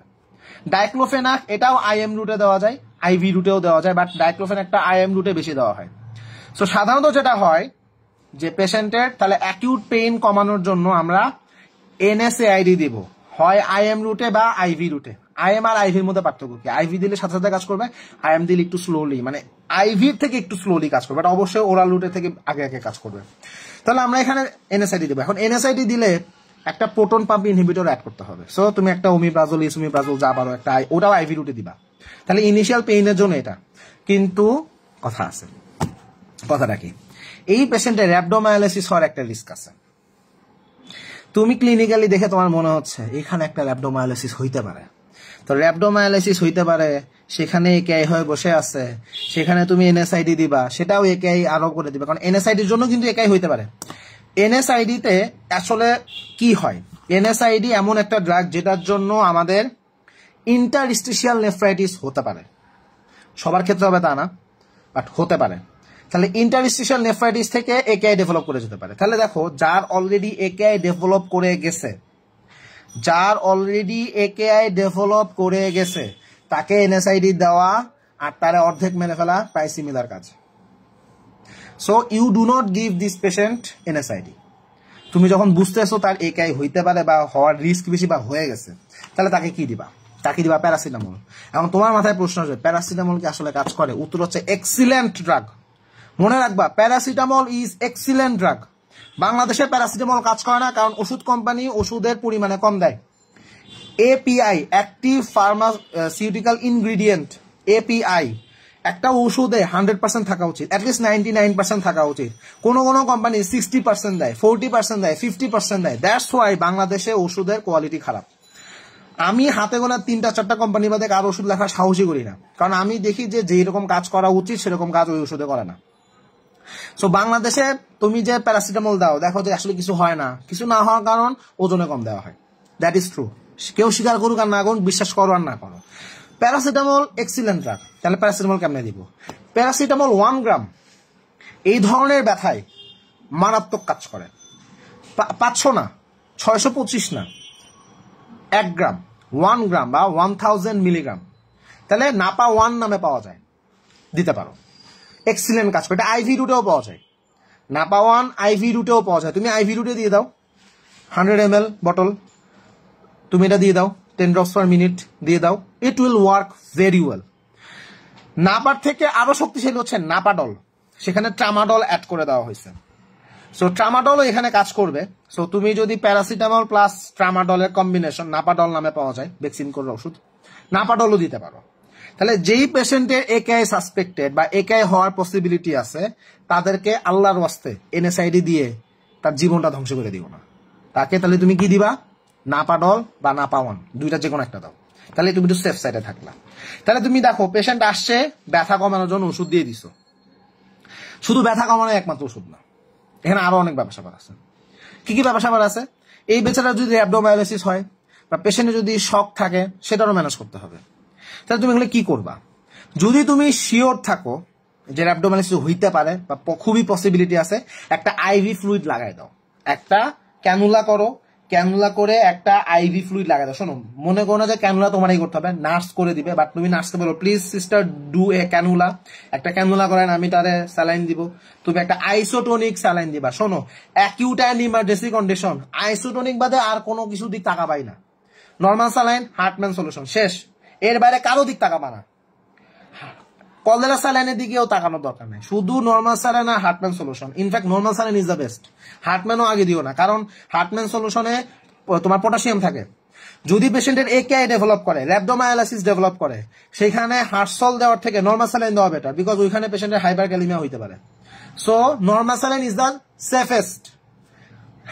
ডাইক্লোফেনাক এটাও আইএম রুটে দেওয়া যায়, আইভি রুটেও দেওয়া যায়, বাট ডাইক্লোফেনাকটা আইএম রুটে বেশি দেওয়া হয়। সো সাধারণত যেটা হয় যে পেশেন্টের তাহলে অ্যাকিউট পেইন কমানোর জন্য আমরা NSAID দিব, হয় আইএম রুটে বা আইভি রুটে। আইএম আর আইভির মধ্যে পার্থক্য কি? আইভি দিলে সাথে সাথে কাজ করবে, আইএম দিলে একটু স্লোলি, মানে আইভির থেকে একটু স্লোলি কাজ করবে, বাট অবশ্যই ওরাল রুটে থেকে আগে আগে কাজ করবে। তাহলে আমরা এখানে NSAID দেবো। এখন NSAID দিলে একটা প্রোটন পাম্প ইনহিবিটর অ্যাড করতে হবে। সো তুমি একটা ওমিপ্রাজল, ইসোমিপ্রাজল যা পারো একটা, ওটাও আইভি রুটে দিবা। তাহলে ইনিশিয়াল পেইনের জন্য এটা। কিন্তু কথা আছে, কথাটা কি, এই পেশেন্টের র্যাবডোমায়ালাইসিস হওয়ার একটা রিস্ক আছে। তুমি ক্লিনিক্যালি দেখে তোমার মনে হচ্ছে এখানে একটা র্যাবডোমায়ালাইসিস হইতে পারে, তো র্যাবডোমায়ালাইসিস হইতে পারে, সেখানে একেআই হয়ে বসে আছে, সেখানে তুমি NSAID দিবা, সেটাও একেআই আরো করে দিবা, কারণ NSAIDর জন্য কিন্তু একেআই হইতে পারে। NSAIDতে আসলে কি হয়? NSAID এমন একটা ড্রাগ যেটার জন্য আমাদের ইন্টারস্টিশিয়াল নেফ্রাইটিস হতে পারে। সবার ক্ষেত্রে হবে তা না, বাট হতে পারে। তাহলে ইন্টারস্টিশিয়াল নেফ্রাইটিস থেকে একেআই ডেভেলপ করে যেতে পারে। তাহলে দেখো, যার অলরেডি একেআই ডেভেলপ করে গেছে, যার অলরেডি একেআই ডেভেলপ করে গেছে, তাকে এনএসআইডি দেওয়া আর তারে অর্ধেক মেরে ফেলা প্রায় সিমিলার কাজ। So you do not give this patient NSAID. তুমি যখন বুঝতেছো তার একাই হইতে পারে বা হওয়ার রিস্ক বেশি বা হয়ে গেছে, তাহলে তাকে কি দিবা? তাকে দিবা প্যারাসিটামল। এখন তোমার মাথায় প্রশ্ন আসবে, প্যারাসিটামল কি আসলে কাজ করে? উত্তর হচ্ছে এক্সিলেন্ট ড্রাগ। মনে রাখবা, প্যারাসিটামল ইজ এক্সিলেন্ট ড্রাগ। বাংলাদেশে প্যারাসিটামল কাজ করে না, কারণ ওষুধ কোম্পানি ওষুধের পরিমাণে কম দেয়। API, active pharmaceutical ingredient, API একটা ওষুধে 100% থাকা উচিত, অ্যাটলিস্ট 99% থাকা উচিত। কোনো কোনো কোম্পানি 60% দেয়, 40% দেয়, 50% দেয়। দ্যাটস ওয়াই বাংলাদেশে ওষুধের কোয়ালিটি খারাপ। আমি হাতে গোনা 3-4টা কোম্পানি বাদে কারো ওষুধ লেখা সাহসী করি না, কারণ আমি দেখি যে যেরকম কাজ করা উচিত সেরকম কাজ ওই ওষুধে করে না। সো বাংলাদেশে তুমি যে প্যারাসিটামল দাও, দেখো যে আসলে কিছু হয় না। কিছু না হওয়ার কারণ ওজনে কম দেওয়া হয়। That is true. কেউ স্বীকার করুক আর না করুক, বিশ্বাস করো আর না করো, প্যারাসিটামল এক্সিলেন্ট ড্রাগ। তাহলে প্যারাসিটামল কেমনে দিব? প্যারাসিটামল 1 গ্রাম এই ধরনের ব্যথায় মারাত্মক কাজ করে। 500 না, 625 না, 1 গ্রাম, 1 গ্রাম বা 1000 মিলিগ্রাম। তাহলে নাপা 1 নামে পাওয়া যায়, দিতে পারো। এক্সিলেন্ট কাজ করে। এটা আইভি রুটেও পাওয়া যায়। নাপা 1 আইভি রুটেও পাওয়া যায়। তুমি আইভি রুটে দিয়ে দাও, 100 ml বটল, তুমি এটা দিয়ে দাও, 10 drops per minute দিয়ে দাও, it will work very well. নাপার থেকে আরো শক্তিশালী হচ্ছে নাপাডল, সেখানে ট্রামাডল অ্যাড করে দেওয়া হয়েছে। সো ট্রামাডলও এখানে কাজ করবে। সো তুমি যদি প্যারাসিটামল প্লাস ট্রামাডলের কম্বিনেশন নাপাডল নামে পাওয়া যায়, ভ্যাকসিন করে ওষুধ, নাপাডলও দিতে পারো। তাহলে যেই পেশেন্টের একাই সাসপেক্টেড বা একাই হওয়ার পসিবিলিটি আছে, তাদেরকে আল্লাহর ওয়াস্তে এনএসআইডি দিয়ে তার জীবনটা ধ্বংস করে দিও না। তাকে তাহলে তুমি কি দিবা? নাপাডল বা নাপাওয়ান, দুইটা যে কোনো একটা দাও। তাহলে তুমি একটু সেফ সাইডে থাকলা। তাহলে তুমি দেখো, পেশেন্ট আসছে, ব্যথা কমানোর জন্য ওষুধ দিয়ে দিছো। শুধু ব্যথা কমানো একমাত্র ওষুধ না, এখানে আরো অনেক ব্যাপার স্যাপার আছে। কি কি ব্যাপার স্যাপার আছে? এই বেচারা যদি অ্যাবডোমায়োলাইসিস হয় বা পেশেন্টের যদি শক থাকে, সেটারও ম্যানেজ করতে হবে। তাহলে তুমি এগুলো কি করবা? যদি তুমি শিওর থাকো যে অ্যাবডোমায়োলাইসিস হইতে পারে বা খুবই পসিবিলিটি আছে, একটা আইভি ফ্লুইড লাগাই দাও। একটা ক্যানুলা করো, ক্যানুলা করে একটা আইভি ফ্লুইড লাগাই দাও। শোনো, মনে করো না যে ক্যানুলা তোমারই করতে হবে, নার্স করে দিবে, বাট তুমি নার্সকে বলো, please sister do a cannula, একটা ক্যানুলা করেন, আমি তারে স্যালাইন দিব। তুমি একটা আইসোটোনিক স্যালাইন দিবা। শোনো, acute and emergency condition, isotonic বাদে আর কোনো কিছু দিক তাকাবাই না। নর্মাল স্যালাইন, হার্টম্যান সলিউশন, শেষ। এর বাইরে কারো দিক তাকাবা না। কলেরা স্যালাইনের দিকেও তাকানোর দরকার নেই, শুধু নর্মাল স্যালাইন আর Hartmann solution. In fact normal saline is the best, হার্টম্যানও আগে দিও না, কারণ হার্টম্যান সলিউশনে তোমার পটাশিয়াম থাকে। যদি পেশেন্টের একেআই ডেভেলপ করে, র্যাবডোমায়োলাইসিস ডেভেলপ করে, সেখানে হার্টসল দেওয়ার থেকে নর্মাল স্যালাইন দেওয়া বেটার, বিকজ ওইখানে পেশেন্টের হাইপারক্যালিমিয়া হইতে পারে। So normal saline is the safest.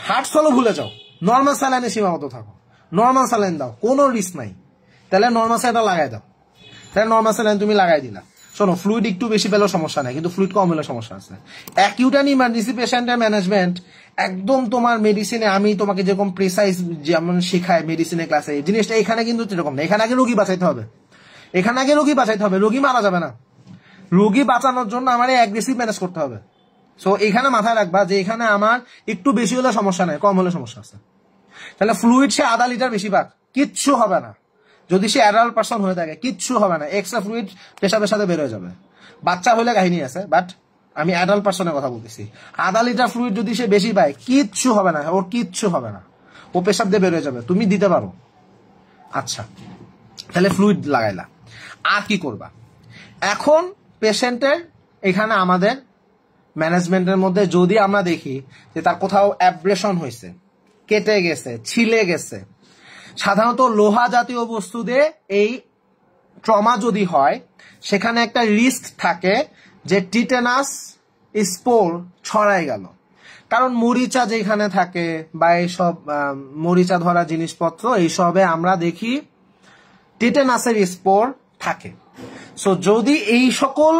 হার্টসলও ভুলে যাও, নর্মাল স্যালাইনে সীমাবদ্ধ থাকো, নর্মাল স্যালাইন দাও, কোনো রিস্ক নাই। তাহলে নর্মাল স্যালাইনটা লাগাই দাও। তাহলে নর্মাল স্যালাইন তুমি লাগাই দিলা। শোনো, ফ্লুইড একটু বেশি পেলেও সমস্যা নাই, কিন্তু ফ্লুইড কম হলে সমস্যা আছে। অ্যাকিউট অ্যান্ড ইমার্জেন্সি পেশেন্টের ম্যানেজমেন্ট একদম তোমার মেডিসিনে, আমি তোমাকে যেরকম প্রিসাইজ যেমন শেখায় মেডিসিনের ক্লাসে, এই জিনিসটা এখানে কিন্তু এরকম না। এখানে আগে রোগী বাঁচাইতে হবে, এখানে আগে রোগী বাঁচাইতে হবে, রোগী মারা যাবে না। রোগী বাঁচানোর জন্য আমার অ্যাগ্রেসিভ ম্যানেজ করতে হবে। সো এখানে মাথায় রাখবা যে এখানে আমার একটু বেশি হলে সমস্যা নাই, কম হলে সমস্যা আছে। তাহলে ফ্লুইড সে আধা লিটার বেশি পাক, কিচ্ছু হবে না। যদি সে অ্যাডাল্ট পার্সন হয়ে থাকে, কিচ্ছু হবে না, এক্সট্রা ফ্লুইড পেশাবের সাথে বের হয়ে যাবে। বাচ্চা হলে কাহিনী আছে, বাট আমি অ্যাডাল্ট পার্সনের কথা বলতেছি। আধা লিটার ফ্লুইড যদি সে বেশি পায়, কিচ্ছু হবে না, ওর কিচ্ছু হবে না, ও পেশাব দিয়ে বের হয়ে যাবে, তুমি দিতে পারো। আচ্ছা, তাহলে ফ্লুইড লাগাইলা, আর কি করবা? এখন পেশেন্টের এখানে আমাদের ম্যানেজমেন্টের মধ্যে যদি আমরা দেখি যে তার কোথাও অ্যাব্রেশন হয়েছে, কেটে গেছে, ছিলে গেছে, সাধারণত লোহা জাতীয় বস্তু দিয়ে এই ট্রমা যদি হয়, সেখানে একটা রিস্ক থাকে যে টিটেনাস স্পোর ছড়াই গেল। কারণ মরিচা যেখানে থাকে বা এইসব মরিচা ধরা জিনিসপত্র, এইসবে আমরা দেখি টিটেনাসের স্পোর থাকে। সো যদি এই সকল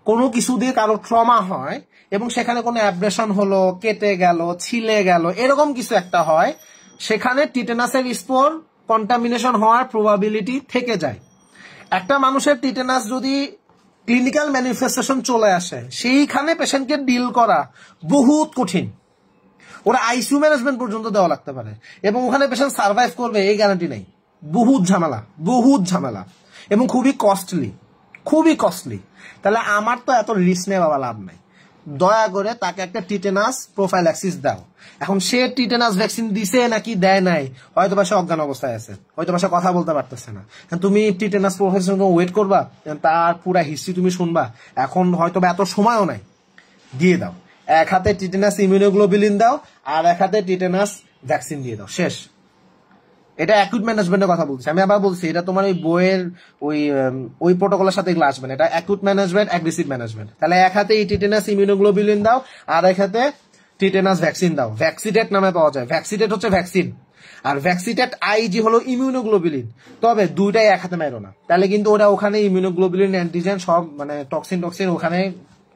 কোনো কিছু দিয়ে কারো ট্রমা হয় এবং সেখানে কোনো অ্যাব্রেশন হলো, কেটে গেল, ছিলে গেল, এরকম কিছু একটা হয়, সেখানে টিটেনাসের স্পোর কন্টামিনেশন হওয়ার প্রবাবিলিটি থেকে যায়। একটা মানুষের টিটেনাস যদি ক্লিনিক্যাল ম্যানিফেস্টেশন চলে আসে, সেইখানে পেশেন্টকে ডিল করা বহুত কঠিন। ওরা আইসিইউ ম্যানেজমেন্ট পর্যন্ত দেওয়া লাগতে পারে এবং ওখানে পেশেন্ট সার্ভাইভ করবে এই গ্যারান্টি নেই। বহুত ঝামেলা, বহুত ঝামেলা। এবং খুবই কস্টলি। তাহলে আমার তো এত রিস্ক নেওয়া বাবা লাভ নাই। দয়া করে তাকে একটা টিটেনাস প্রোফাইল্যাক্সিস দাও। এখন সে টিটেনাস ভ্যাকসিন দিছে নাকি দেয় নাই, হয়তো বা সে অজ্ঞান অবস্থায় আছে, হয়তো বা সে কথা বলতে পারতেছে না। তুমি টিটেনাস প্রোফাইলের ওয়েট করবা, তার পুরা হিস্ট্রি তুমি শুনবা, এখন হয়তো বা এত সময়ও নাই, দিয়ে দাও। এক হাতে টিটেনাস ইমিউনোগ্লোবুলিন দাও, আর এক হাতে টিটেনাস ভ্যাকসিন দিয়ে দাও, শেষ। এটা অ্যাকুট ম্যানেজমেন্টের কথা বলছি। আমি আবার বলছি, এটা তোমার ওই বইয়ের ওই প্রোটোকলের সাথে এগুলো আসবে না। এটা অ্যাকুট ম্যানেজমেন্ট, অ্যাগ্রেসিভ ম্যানেজমেন্ট। তাহলে এক হাতে এই টিটেনাস ইমিউনোগ্লোবুলিন দাও, আর এক হাতে টিটেনাস ভ্যাকসিন দাও। ভ্যাক্সিটেট নামে পাওয়া যায়। ভ্যাক্সিটেট হচ্ছে ভ্যাকসিন, আর ভ্যাক্সিটেট আইজি হলো ইমিউনোগ্লোবুলিন। তবে দুইটাই এক হাতে মারো না, তাহলে কিন্তু ওরা ওখানে ইমিউনোগ্লোবুলিন, অ্যান্টিজেন সব মানে টক্সিন ওখানে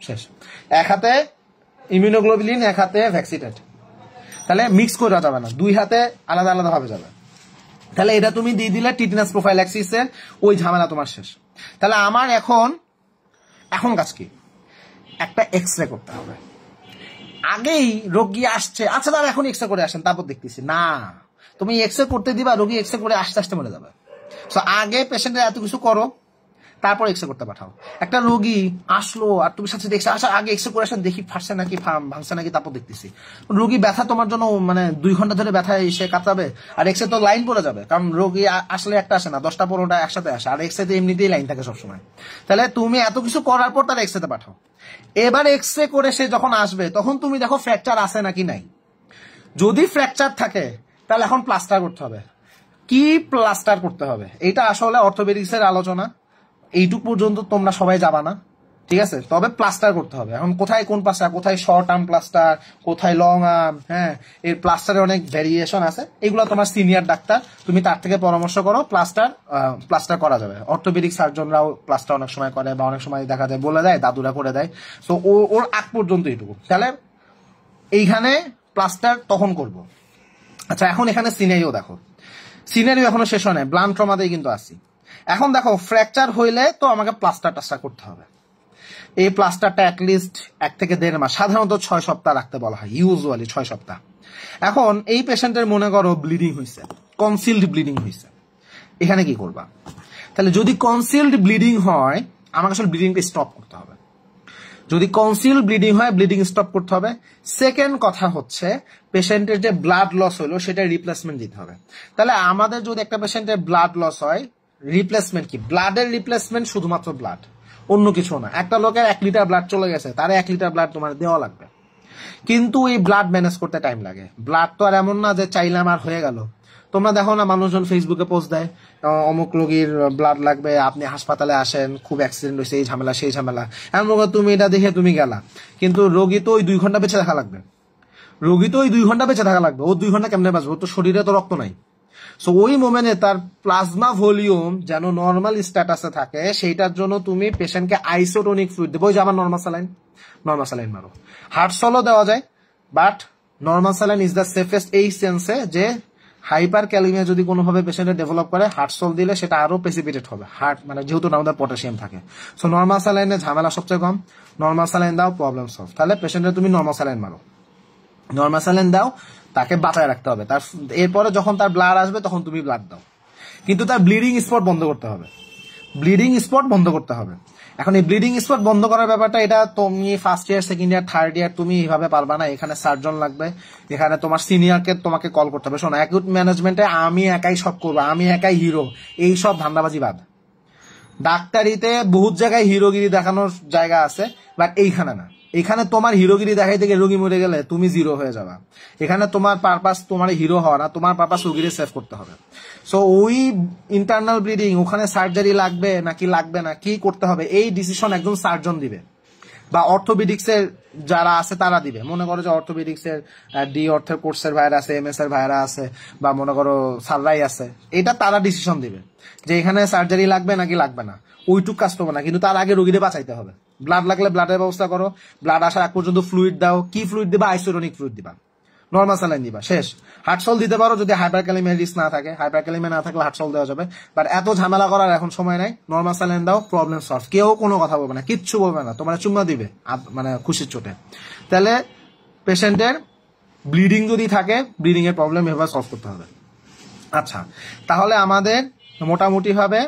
শেষ। এক হাতে ইমিউনোগ্লোবুলিন, এক হাতে ভ্যাক্সিটেট, তাহলে মিক্স করা যাবে না, দুই হাতে আলাদা আলাদা ভাবে যাবে। তাহলে এটা তুমি দিয়ে দিলে টিটেনাস প্রোফাইল্যাক্সিসের ওই ঝামেলা তোমার শেষ। তাহলে আমার এখন কাজ কি? একটা এক্সরে করতে হবে। আগেই রোগী আসছে, আচ্ছা তার এখন এক্সরে করে আসেন তারপর দেখতেছি না, তুমি এক্সরে করতে দিবা, রোগী এক্সরে করে আস্তে আস্তে মরে যাবে। সো আগে পেশেন্টের এত কিছু করো, তারপর এক্সরে করতে পাঠাও। একটা রোগী আসলো আর তুমি সাথে দেখছো, আচ্ছা আগে এক্সরে করে আসেন, দেখি ফাটছে নাকি ভাঙছে নাকি, তারপর দেখতেছি। রোগী ব্যথা তোমার জন্য মানে 2 ঘন্টা ধরে ব্যথা এসে কাটাবে, আর এক্সরে তো লাইন পড়ে যাবে, কারণ রোগী আসলে একটা আসে না, 10টা 15টা একসাথে আসে, আর এক্সরে এমনিতেই লাইন থাকে সবসময়। তাহলে তুমি এত কিছু করার পর তার এক্সরেতে পাঠাও। এবার এক্সরে করে সে যখন আসবে তখন তুমি দেখো ফ্র্যাকচার আছে নাকি নাই। যদি ফ্র্যাকচার থাকে তাহলে এখন প্লাস্টার করতে হবে। কি প্লাস্টার করতে হবে এটা আসলে অর্থোপেডিক্সের আলোচনা, এইটুক পর্যন্ত তোমরা সবাই যাবা না, ঠিক আছে? তবে প্লাস্টার করতে হবে। এখন কোথায় কোন প্লাস্টার, কোথায় শর্ট আর্ম প্লাস্টার, কোথায় লং আর্ম, হ্যাঁ, এর প্লাস্টারের অনেক ভ্যারিয়েশন আছে। এগুলো তোমার সিনিয়র ডাক্তার, তুমি তার থেকে পরামর্শ করো। প্লাস্টার করা যাবে। অর্থোপেডিক সার্জনরাও প্লাস্টার অনেক সময় করে, বা অনেক সময় দেখা যায় বলে দেয়, দাদুরা করে দেয়। সো ওর আগ পর্যন্ত এইটুকু। তাহলে এইখানে প্লাস্টার তখন করব। আচ্ছা, এখন এখানে সিনারিও দেখো, সিনারিও এখনো শেষ হয় নাই, ব্লান্ট ট্রমাতেই কিন্তু আসি। এখন দেখো ফ্র্যাকচার হইলে তো আমাকে প্লাস্টার করতে হবে। এই প্লাস্টারটা অ্যাটলিস্ট 1 থেকে 1.5 মাস, সাধারণত 6 সপ্তাহ রাখতে বলা হয়, ইউজুয়ালি 6 সপ্তাহ। এখন এই পেশেন্টের মনে করো ব্লিডিং হয়েছে, কনসিলড ব্লিডিং হয়েছে, এখানে কি করবা? তাহলে যদি কনসিলড ব্লিডিং হয়, আমাকে আসলে ব্লিডিংটা স্টপ করতে হবে। যদি কনসিল ব্লিডিং হয়, ব্লিডিং স্টপ করতে হবে। সেকেন্ড কথা হচ্ছে, পেশেন্টের যে ব্লাড লস হলো সেটা রিপ্লেসমেন্ট দিতে হবে। তাহলে আমাদের যদি একটা পেশেন্টের ব্লাড লস হয়, রিপ্লেসমেন্ট কি? ব্লাডের রিপ্লেসমেন্ট, শুধুমাত্র ব্লাড, অন্য কিছু না। একটা লোকের 1 লিটার ব্লাড চলে গেছে, তার 1 লিটার ব্লাড তোমার দেওয়া লাগবে, কিন্তু এই ব্লাড ম্যানেজ করতে টাইম লাগে। ব্লাড তো আর এমন না যে চাইলাম আর হয়ে গেল। তোমরা দেখো না, মানুষজন ফেসবুকে পোস্ট দেয়, অমুক রোগীর ব্লাড লাগবে, আপনি হাসপাতালে আসেন, খুব অ্যাক্সিডেন্ট হয়েছে, এই ঝামেলা সেই ঝামেলা। এমন তুমি এটা দেখে তুমি গেলা, কিন্তু রোগী তো ওই 2 ঘন্টা বেঁচে থাকা লাগবে। ও 2 ঘন্টা কেমনে বাঁচবে? ওর তো শরীরে তো রক্ত নাই। সো ওই মোমেন্টে তার প্লাজমা ভলিউম যেন নর্মাল স্ট্যাটাসে থাকে, সেইটার জন্য তুমি পেশেন্টকে আইসোটোনিক ফ্লুইড দেবো। ওই যে আমার নর্মাল স্যালাইন মারো। হার্টসলও দেওয়া যায়, but normal saline is the safest, এই সেন্সে যে হাইপার ক্যালিমিয়া যদি কোনোভাবে পেশেন্টের ডেভেলপ করে, হার্টসল দিলে সেটা আরো প্রেসিপিটেট হবে, হার্ট মানে যেহেতু আমাদের পটাশিয়াম থাকে। সো নর্মাল স্যালাইনে ঝামেলা সবচেয়ে কম, নর্মাল স্যালাইন দাও, প্রবলেম সলভ। তাহলে পেশেন্টের তুমি নর্মাল স্যালাইন মারো, নর্মাল স্যালাইন দাও, তাকে বাঁচায় রাখতে হবে। এরপরে যখন তার ব্লাড আসবে তখন তুমি ব্লাড দাও, কিন্তু তার ব্লিডিং স্পট বন্ধ করতে হবে। এখন এই ব্লিডিং স্পট বন্ধ করার ব্যাপারটা, এটা তুমি first year, second year, third year তুমি এইভাবে পারবা না। এখানে সার্জন লাগবে, এখানে তোমার সিনিয়রকে তোমাকে কল করতে হবে। শোনো, অ্যাকিউট ম্যানেজমেন্টে আমি একাই সব করবো, আমি একাই হিরো, এই সব ধান্দাবাজি বাদ। ডাক্তারিতে বহুত জায়গায় হিরোগিরি দেখানোর জায়গা আছে, বাট এইখানে না। এখানে তোমার হিরোগিরি দেখাই থেকে রোগী মরে গেলে তুমি জিরো হয়ে যাবা। এখানে তোমার পারপাস তোমার হিরো হওয়া না, তোমার পারপাস রোগীরে সেভ করতে হবে। সো ওই ইন্টারনাল ব্লিডিং, ওখানে সার্জারি লাগবে নাকি লাগবে না, কি করতে হবে, এই ডিসিশন একজন সার্জন দিবে, বা অর্থোপেডিক্সের যারা আছে তারা দিবে। মনে করো যে অর্থোপেডিক্সের ডি অর্থের কোর্সের ভাইরা আছে, এমএস এর ভাইরা আছে, বা মনে করো সাররাই আছে, এটা তারা ডিসিশন দিবে যে এখানে সার্জারি লাগবে নাকি লাগবে না। ওইটুক কাজ করবে না, কিন্তু তার আগে রোগীরে বাঁচাইতে হবে। ব্লাড লাগলে ব্লাডের ব্যবস্থা করো, ব্লাড আসার আগ পর্যন্ত ফ্লুইড দাও। কি ফ্লুইড দিবা? আইসোটোনিক ফ্লুইড দিবা, নর্মাল স্যালাইন দিবা, শেষ। হার্টসল দিতে পারো যদি হাইপারক্যালিমিয়া রিস্ক না থাকে, হাইপারক্যালিমিয়া না থাকলে হার্টসল দেওয়া যাবে, বাট এত ঝামেলা করার এখন সময় নাই। নর্মাল স্যালাইন দাও, প্রবলেম সলভ। কেউ কোনো কথা বলবে না, কিচ্ছু বলবে না, তোমার চুম্মা দিবে মানে খুশির চোটে। তাহলে পেশেন্টের ব্লিডিং যদি থাকে, ব্লিডিং এর প্রবলেম এভাবে সলভ করতে হবে। আচ্ছা, তাহলে আমাদের মোটামুটি ভাবে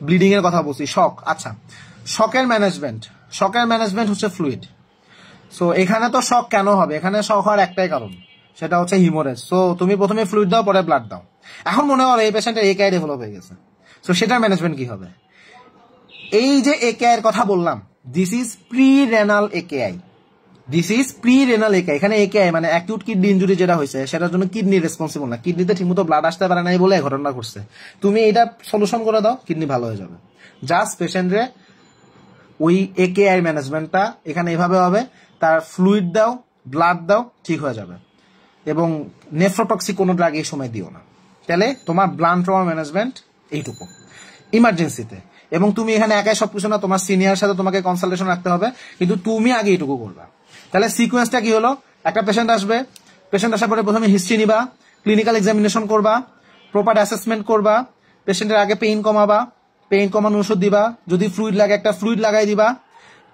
ব্লিডিং এর কথা বলছি, শক। আচ্ছা, শকের ম্যানেজমেন্ট হচ্ছে ফ্লুইড। সো এখানে তো শক কেন হবে? এখানে শক হওয়ার একটাই কারণ, সেটা হচ্ছে হিমোরেজ। সো তুমি প্রথমে ফ্লুইড দাও, পরে ব্লাড দাও। এখন মনে করো এই পেশেন্টের একেআই ডেভেলপ হয়ে গেছে, সো সেটার ম্যানেজমেন্ট কি হবে? এই যে একেআই এর কথা বললাম, দিস ইজ প্রি রেনাল একেআই। এখানে একেআই মানে অ্যাকিউট কিডনি ইনজুরি যেটা হয়েছে সেটার জন্য কিডনি রেসপন্সিবল না, কিডনিতে ঠিকমতো ব্লাড আসতে পারে নাই বলে ঘটনা ঘটছে। তুমি এটা সলিউশন করে দাও, কিডনি ভালো হয়ে যাবে। জাস্ট পেশেন্টরে ওই একেআই ম্যানেজমেন্টটা এখানে এভাবে হবে, তার ফ্লুইড দাও, ব্লাড দাও, ঠিক হয়ে যাবে। এবং নেফ্রোটক্সিক কোনো ড্রাগ এই সময় দিও না। তাহলে তোমার ব্লাড ট্রমা ম্যানেজমেন্ট এইটুকু ইমার্জেন্সিতে। এবং তুমি এখানে একাই সবকিছু না, তোমার সিনিয়র সাথে তোমাকে কনসালটেশন রাখতে হবে, কিন্তু তুমি আগে এইটুকু করবা। তাহলে সিকোয়েন্সটা কি হলো? একটা পেশেন্ট আসবে, পেশেন্ট আসার পরে প্রথমে হিস্ট্রি নিবা, ক্লিনিক্যাল এক্সামিনেশন করবা, প্রপার অ্যাসেসমেন্ট করবা, পেশেন্টের আগে পেইন কমাবা, পেইন কমানোর ওষুধ দিবা, যদি ফ্লুইড লাগে একটা ফ্লুইড লাগাই দিবা।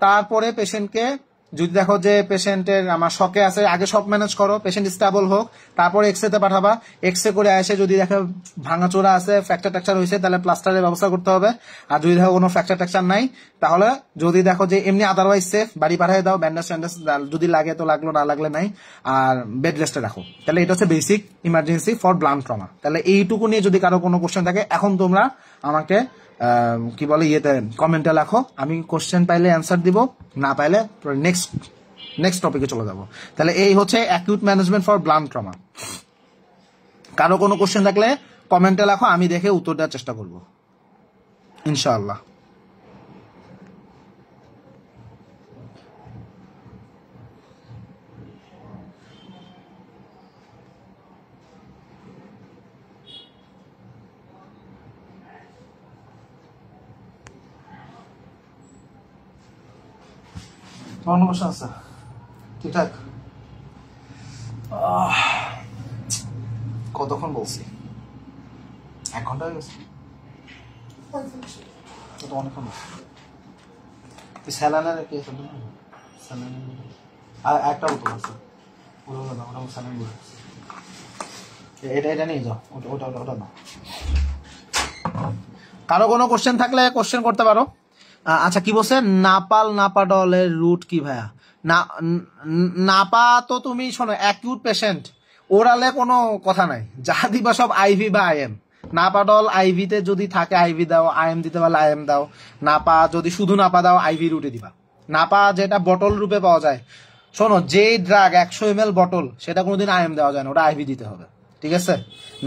তারপরে পেশেন্টকে যদি দেখো যে পেশেন্টের আমার শকে আছে, আগে শক ম্যানেজ করো, পেশেন্ট স্টেবল হোক, তারপরে এক্সরেতে পাঠাবা। এক্সরে করে আসে যদি দেখো ভাঙাচোরা আছে, ফ্র্যাকচার ট্যাকচার হয়েছে, তাহলে প্লাস্টারের ব্যবস্থা করতে হবে। আর যদি দেখো কোনো ফ্র্যাকচার ট্যাকচার নাই, তাহলে যদি দেখো যে এমনি আদারওয়াইজ সেফ, বাড়ি পাঠিয়ে দাও। ব্যান্ডেজ ট্যান্ডেজ যদি লাগে তো লাগলো, না লাগলে নাই, আর বেড রেস্টে রাখো। তাহলে এটা হচ্ছে basic emergency for blood trauma. তাহলে এইটুকু নিয়ে যদি কারো কোনো কোশ্চেন থাকে, এখন তোমরা আমাকে কি বলে ইয়েতে কমেন্টে লেখো, আমি কোশ্চেন পাইলে অ্যান্সার দিব, না পাইলে নেক্সট টপিকে চলে যাব। তাহলে এই হচ্ছে acute management for blood trauma. কারো কোনো কোশ্চেন থাকলে কমেন্টে লেখো, আমি দেখে উত্তর দেওয়ার চেষ্টা করব ইনশাআল্লাহ। তোমার কোনো কোশ্চেন আছে? ঠিকঠাক? কতক্ষণ বলছি? 1 ঘন্টা হয়ে গেছে? তো অনেকক্ষণ। স্যালানের কি স্যালান আর একটা বোতল আছে, ওটা স্যালান বলে এটা নিয়ে যাও, ওটা না। কারো কোনো কোশ্চেন থাকলে কোশ্চেন করতে পারো। আচ্ছা, কি বলছে? নাপাডলের রুট কি ভাইয়া? নাপা তো তুমি শোনো, অ্যাকিউট পেশেন্ট, ওরালে কোনো কথা নাই, যা দিবা সব আইভি বা আইএম। নাপাডল আইভিতে যদি থাকে আইভি দাও, আইএম দিতে পারলে আইএম দাও। নাপা যদি শুধু নাপা দাও, আইভি রুটে দিবা। নাপা যেটা বটল রূপে পাওয়া যায়, শোনো, যে ড্রাগ 100 ml বটল, সেটা কোনোদিন আইএম দেওয়া যায় না, ওটা আইভি দিতে হবে, ঠিক আছে?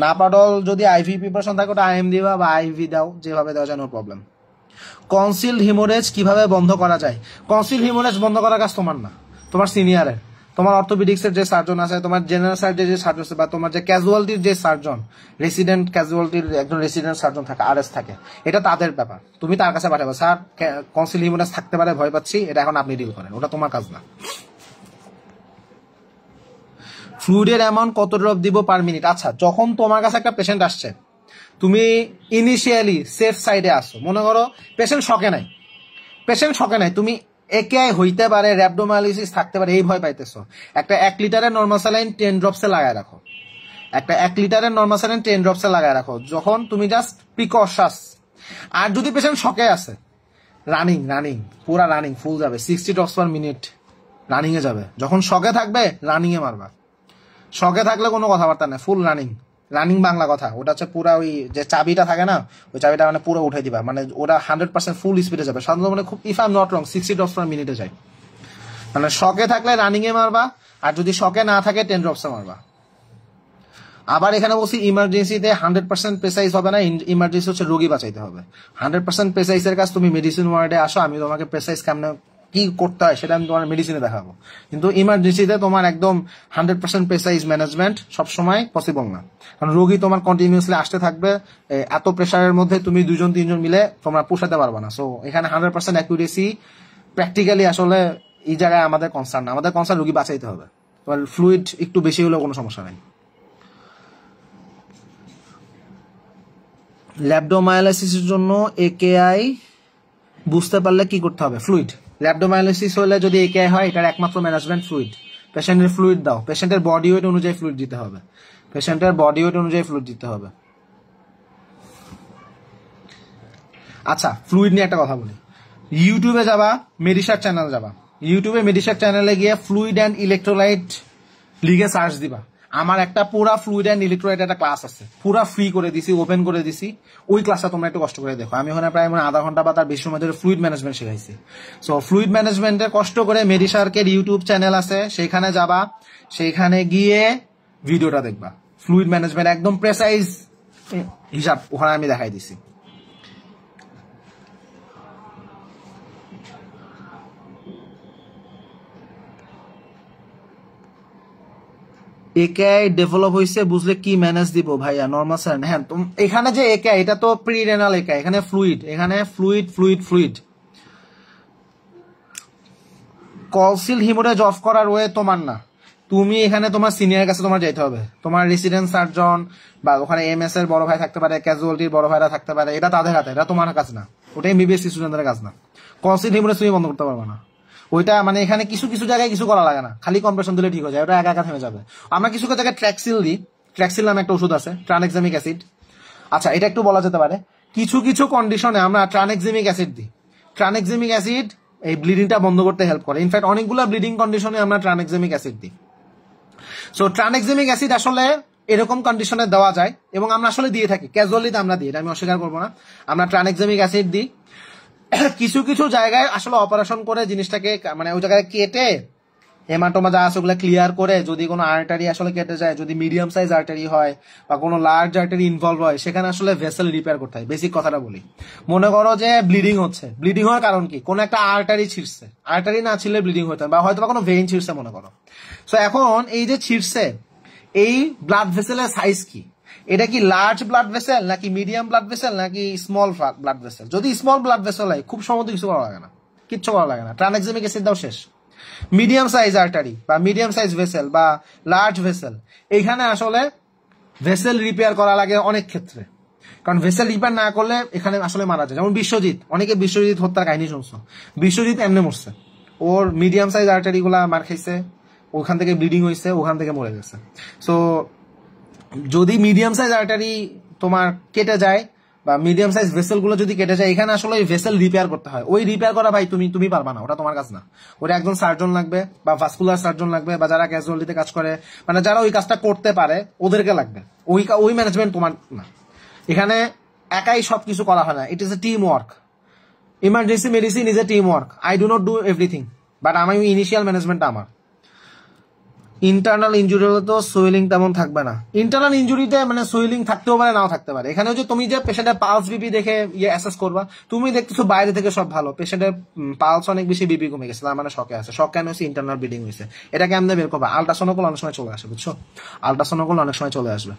নাপাডল যদি আইভি প্রিপারেশন থাকে, ওটা আইএম দিবা বা আইভি দাও, যেভাবে দেওয়া যায়, নো প্রবলেম। কনসিল হিমোরেজ কিভাবে বন্ধ করা যায়? কনসিল হিমোরেজ বন্ধ করার কাজ তোমার না, তোমার সিনিয়রের। তোমার অর্থোপেডিক্সের যে সার্জন আছে, তোমার জেনারেল সার্জারির যে সার্জন আছে, বা তোমার যে ক্যাজুয়ালিটির যে সার্জন, রেসিডেন্ট ক্যাজুয়ালিটির একজন রেসিডেন্ট সার্জন থাকে, আরএস থাকে, এটা তাদের ব্যাপার। তুমি তার কাছে পাঠাবে, স্যার কনসিল হিমোরেজ থাকতে পারে, ভয় পাচ্ছি, এটা এখন আপনি ডিল করেন, ওটা তোমার কাজ না। ফ্লুইডের অ্যামাউন্ট কত ড্রপ দিব পার মিনিট? আচ্ছা, যখন তোমার কাছে একটা পেশেন্ট আসছে, তুমি ইনিশিয়ালি সেফ সাইডে আসো, মনে করো পেশেন্ট শকে নাই, তুমি একেআই হইতে পারে, র‍্যাবডোমায়োলাইসিস থাকতে পারে, এই ভয় পাইতেছো, একটা 1 লিটারের নরমাল স্যালাইন 10 ড্রপসে লাগায় রাখো, 1 লিটারের নরমাল স্যালাইন 10 ড্রপসে লাগায় রাখো, যখন তুমি জাস্ট প্রিকশাস। আর যদি পেশেন্ট শকে আছে, রানিং পুরা রানিং ফুল যাবে, 60 ড্রপস পার মিনিট রানিং এ যাবে। যখন শকে থাকবে, রানিং এ মারবা। শকে থাকলে কোনো কথাবার্তা নেই, ফুল রানিং বাংলা কথা, ওটা হচ্ছে পুরা ওই যে চাবিটা থাকে না, ওই চাবিটা মানে পুরো উঠাই দিবা, মানে ওটা 100% ফুল স্পিডে যাবে। সাধারণত মানে খুব, if I am not wrong, 60 drops per মিনিটে যায়। মানে শকে থাকলে রানিং এ মারবা, আর যদি শকে না থাকে 10 ড্রপসে মারবা। আবার এখানে বলছি ইমার্জেন্সিতে 100% প্রেসাইজ হবে না, ইমার্জেন্সি হচ্ছে রোগী বাঁচাইতে হবে। 100% প্রেসাইজের কাজ তুমি মেডিসিন ওয়ার্ডে আসো, আমি তোমাকে প্রেসাইজ কেমনে কি করতে হয় সেটা আমি তোমার মেডিসিনে দেখাবো। কিন্তু ইমার্জেন্সিতে তোমার একদম 100% প্রেসাইজ ম্যানেজমেন্ট সবসময় পসিবল না, কারণ রোগী তোমার কন্টিনিউসলি আসতে থাকবে, এত প্রেসারের মধ্যে তুমি 2-3 জন মিলে তোমরা পোষাতে পারবে না। সো এখানে 100% অ্যাকুরেসি প্র্যাকটিক্যালি আসলে এই জায়গায় আমাদের কনসার্ন না, আমাদের কনসার্ন রোগী বাঁচাইতে হবে। তোমার ফ্লুইড একটু বেশি হলেও কোনো সমস্যা নাই। ল্যাবডোমায়োলাইসিসের জন্য একেআই বুঝতে পারলে কি করতে হবে? ফ্লুইড। ল্যাবডোমায়োলাইসিস হলে যদি একেআই হয়, এটার একমাত্র ম্যানেজমেন্ট ফ্লুইড। পেশেন্টের ফ্লুইড দাও, পেশেন্টের বডি ওয়েট অনুযায়ী ফ্লুইড দিতে হবে। আচ্ছা, ফ্লুইড নিয়ে একটা কথা বলি। ইউটিউবে যাবা, মেডিসার চ্যানেল যাবা, ইউটিউবে মেডিসার চ্যানেলে গিয়ে ফ্লুইড অ্যান্ড ইলেকট্রোলাইট লিগে সার্চ দিবা। আমার একটা পুরা ফ্লুইড অ্যান্ড ইলেকট্রোলাইট একটা ক্লাস আছে, পুরা ফ্রি করে দিছি, ওপেন করে দিছি। ওই ক্লাসটা তোমরা একটু কষ্ট করে দেখো। আমি ওখানে প্রায় আধা ঘন্টা বা তার বেশি সময় ধরে ফ্লুইড ম্যানেজমেন্ট শিখাইছি। সো ফ্লুইড ম্যানেজমেন্টের কষ্ট করে মেডিসার্কের ইউটিউব চ্যানেল আছে, সেইখানে যাবা, সেইখানে গিয়ে ভিডিওটা দেখবা। ফ্লুইড ম্যানেজমেন্ট একদম প্রেসাইজ হিসাব ওখানে আমি দেখাই দিছি। একেআই ডেভেলপ হয়েছে বুঝলে কি ম্যানেজ দিব ভাইয়া নর্মাল স্যার? হ্যাঁ, এখানে যে একেআই এটা তো প্রি রেনাল একেআই, এখানে ফ্লুইড, এখানে ফ্লুইড ফ্লুইড ফ্লুইড। কলসিল হিমোরেজ অফ করার ওয়ে তোমার না, তুমি এখানে তোমার সিনিয়রের কাছে তোমার যেতে হবে। তোমার রেসিডেন্ট সার্জন বা ওখানে এমএস এর বড় ভাই থাকতে পারে, ক্যাজুয়ালিটির বড় ভাইরা থাকতে পারে, এটা তাদের হাতে, এটা তোমার কাজ না, ওটা এমবিবিএস স্টুডেন্টদের কাজ না। কলসিল হিমোরেজ তুমি বন্ধ করতে পারবে না ওইটা, মানে এখানে কিছু কিছু জায়গায় কিছু করা লাগে না, খালি কম্প্রেশন দিলে ঠিক হয়ে যায়, ওটা একা একা থেমে যাবে। আমরা কিছু কিছু জায়গায় ট্র্যাক্সিল দিই, ট্র্যাক্সিল নামে একটা ওষুধ আছে, ট্রানএক্সামিক অ্যাসিড। আচ্ছা, এটা একটু বলা যেতে পারে, কিছু কিছু কন্ডিশনে আমরা ট্রানএক্সামিক অ্যাসিড দিই। ট্রানএক্সামিক অ্যাসিড এই ব্লিডিংটা বন্ধ করতে হেল্প করে। ইনফ্যাক্ট অনেকগুলো ব্লিডিং কন্ডিশনে আমরা ট্রানএক্সামিক অ্যাসিড দিই। সো ট্রানএক্সামিক অ্যাসিড আসলে এরকম কন্ডিশনে দেওয়া যায় এবং আমরা আসলে দিয়ে থাকি, ক্যাজুয়ালিতে আমরা দিই, এটা আমি অস্বীকার করবো না। আমরা ট্রানএক্সামিক অ্যাসিড দিই। কিছু কিছু জায়গায় আসলে অপারেশন করে জিনিসটাকে, মানে ওই জায়গায় কেটে হেমাটোমা যা আছে ওগুলো ক্লিয়ার করে, যদি কোনো আর্টারি আসলে কেটে যায়, যদি মিডিয়াম সাইজ আর্টারি হয় বা কোনো লার্জ আর্টারি ইনভলভ হয়, সেখানে আসলে ভেসেল রিপেয়ার করতে হয়। বেসিক কথাটা বলি, মনে করো যে ব্লিডিং হচ্ছে, ব্লিডিং হওয়ার কারণ কি? কোনো একটা আর্টারি ছিঁড়ছে, আর্টারি না ছিঁড়লে ব্লিডিং হতে হয়, বা হয়তো কোনো ভেইন ছিঁড়ছে মনে করো। সো এখন এই যে ছিঁড়ছে, এই ব্লাড ভেসেলের সাইজ কি? এটা কি লার্জ ব্লাড ভেসেল নাকি মিডিয়াম ব্লাড ভেসেল নাকি স্মল ব্লাড ভেসেল? যদি স্মল ব্লাড ভেসেল হয়, খুব সম্ভবত কিছু করা লাগে না, কিচ্ছু করা লাগে না, ট্রানএক্সামিক অ্যাসিড দাও, শেষ। মিডিয়াম সাইজ আর্টারি বা মিডিয়াম সাইজ ভেসেল বা লার্জ ভেসেল, এইখানে আসলে ভেসেল রিপেয়ার করা লাগে অনেক ক্ষেত্রে, কারণ ভেসেল রিপেয়ার না করলে এখানে আসলে মারা যায়। যেমন বিশ্বজিৎ, অনেকে বিশ্বজিৎ হত্যার কাহিনী শুনছো, বিশ্বজিৎ এমনি মরছে, ওর মিডিয়াম সাইজ আর্টারি গুলা মার খাইছে, ওখান থেকে ব্লিডিং হয়েছে, ওখান থেকে মরে গেছে। সো যদি মিডিয়াম সাইজ আর্টারি তোমার কেটে যায় বা মিডিয়াম সাইজ ভেসেল গুলো যদি কেটে যায়, এখানে আসলে ওই ভেসেল রিপেয়ার করতে হয়। ওই রিপেয়ার করা ভাই তুমি পারবা না, ওটা তোমার কাজ না, ওটা একজন সার্জন লাগবে বা ভাস্কুলার সার্জন লাগবে বা যারা ক্যাজুয়ালিটিতে কাজ করে, মানে যারা ওই কাজটা করতে পারে ওদেরকে লাগবে। ওই ম্যানেজমেন্ট তোমার না, এখানে একাই সবকিছু করা হয় না, it is a team work. Emergency medicine is a team work. I do not do everything, but আমি ইনিশিয়াল ম্যানেজমেন্টটা আমার। ইন্টারনাল ইঞ্জুরি হলে তো সোয়েলিং তেমন থাকবে না। ইন্টারনাল ইঞ্জুরিতে মানে সোয়েলিং থাকতেও পারে, নাও থাকতে পারে। এখানে হচ্ছে তুমি যে পেশেন্টের পালস বিপি দেখে অ্যাসেস করবা, তুমি দেখতেছো বাইরে থেকে সব ভালো, পেশেন্টের পালস অনেক বেশি, বিপি কমে গেছে, তার মানে শকে আছে। শক কেন হচ্ছে? ইন্টারনাল ব্লিডিং হয়েছে। এটাকে আমরা বের করবা। আলট্রাসোনোকল অনেক সময় চলে আসে, বুঝছো? আলট্রাসোনোকল অনেক সময় চলে আসবে।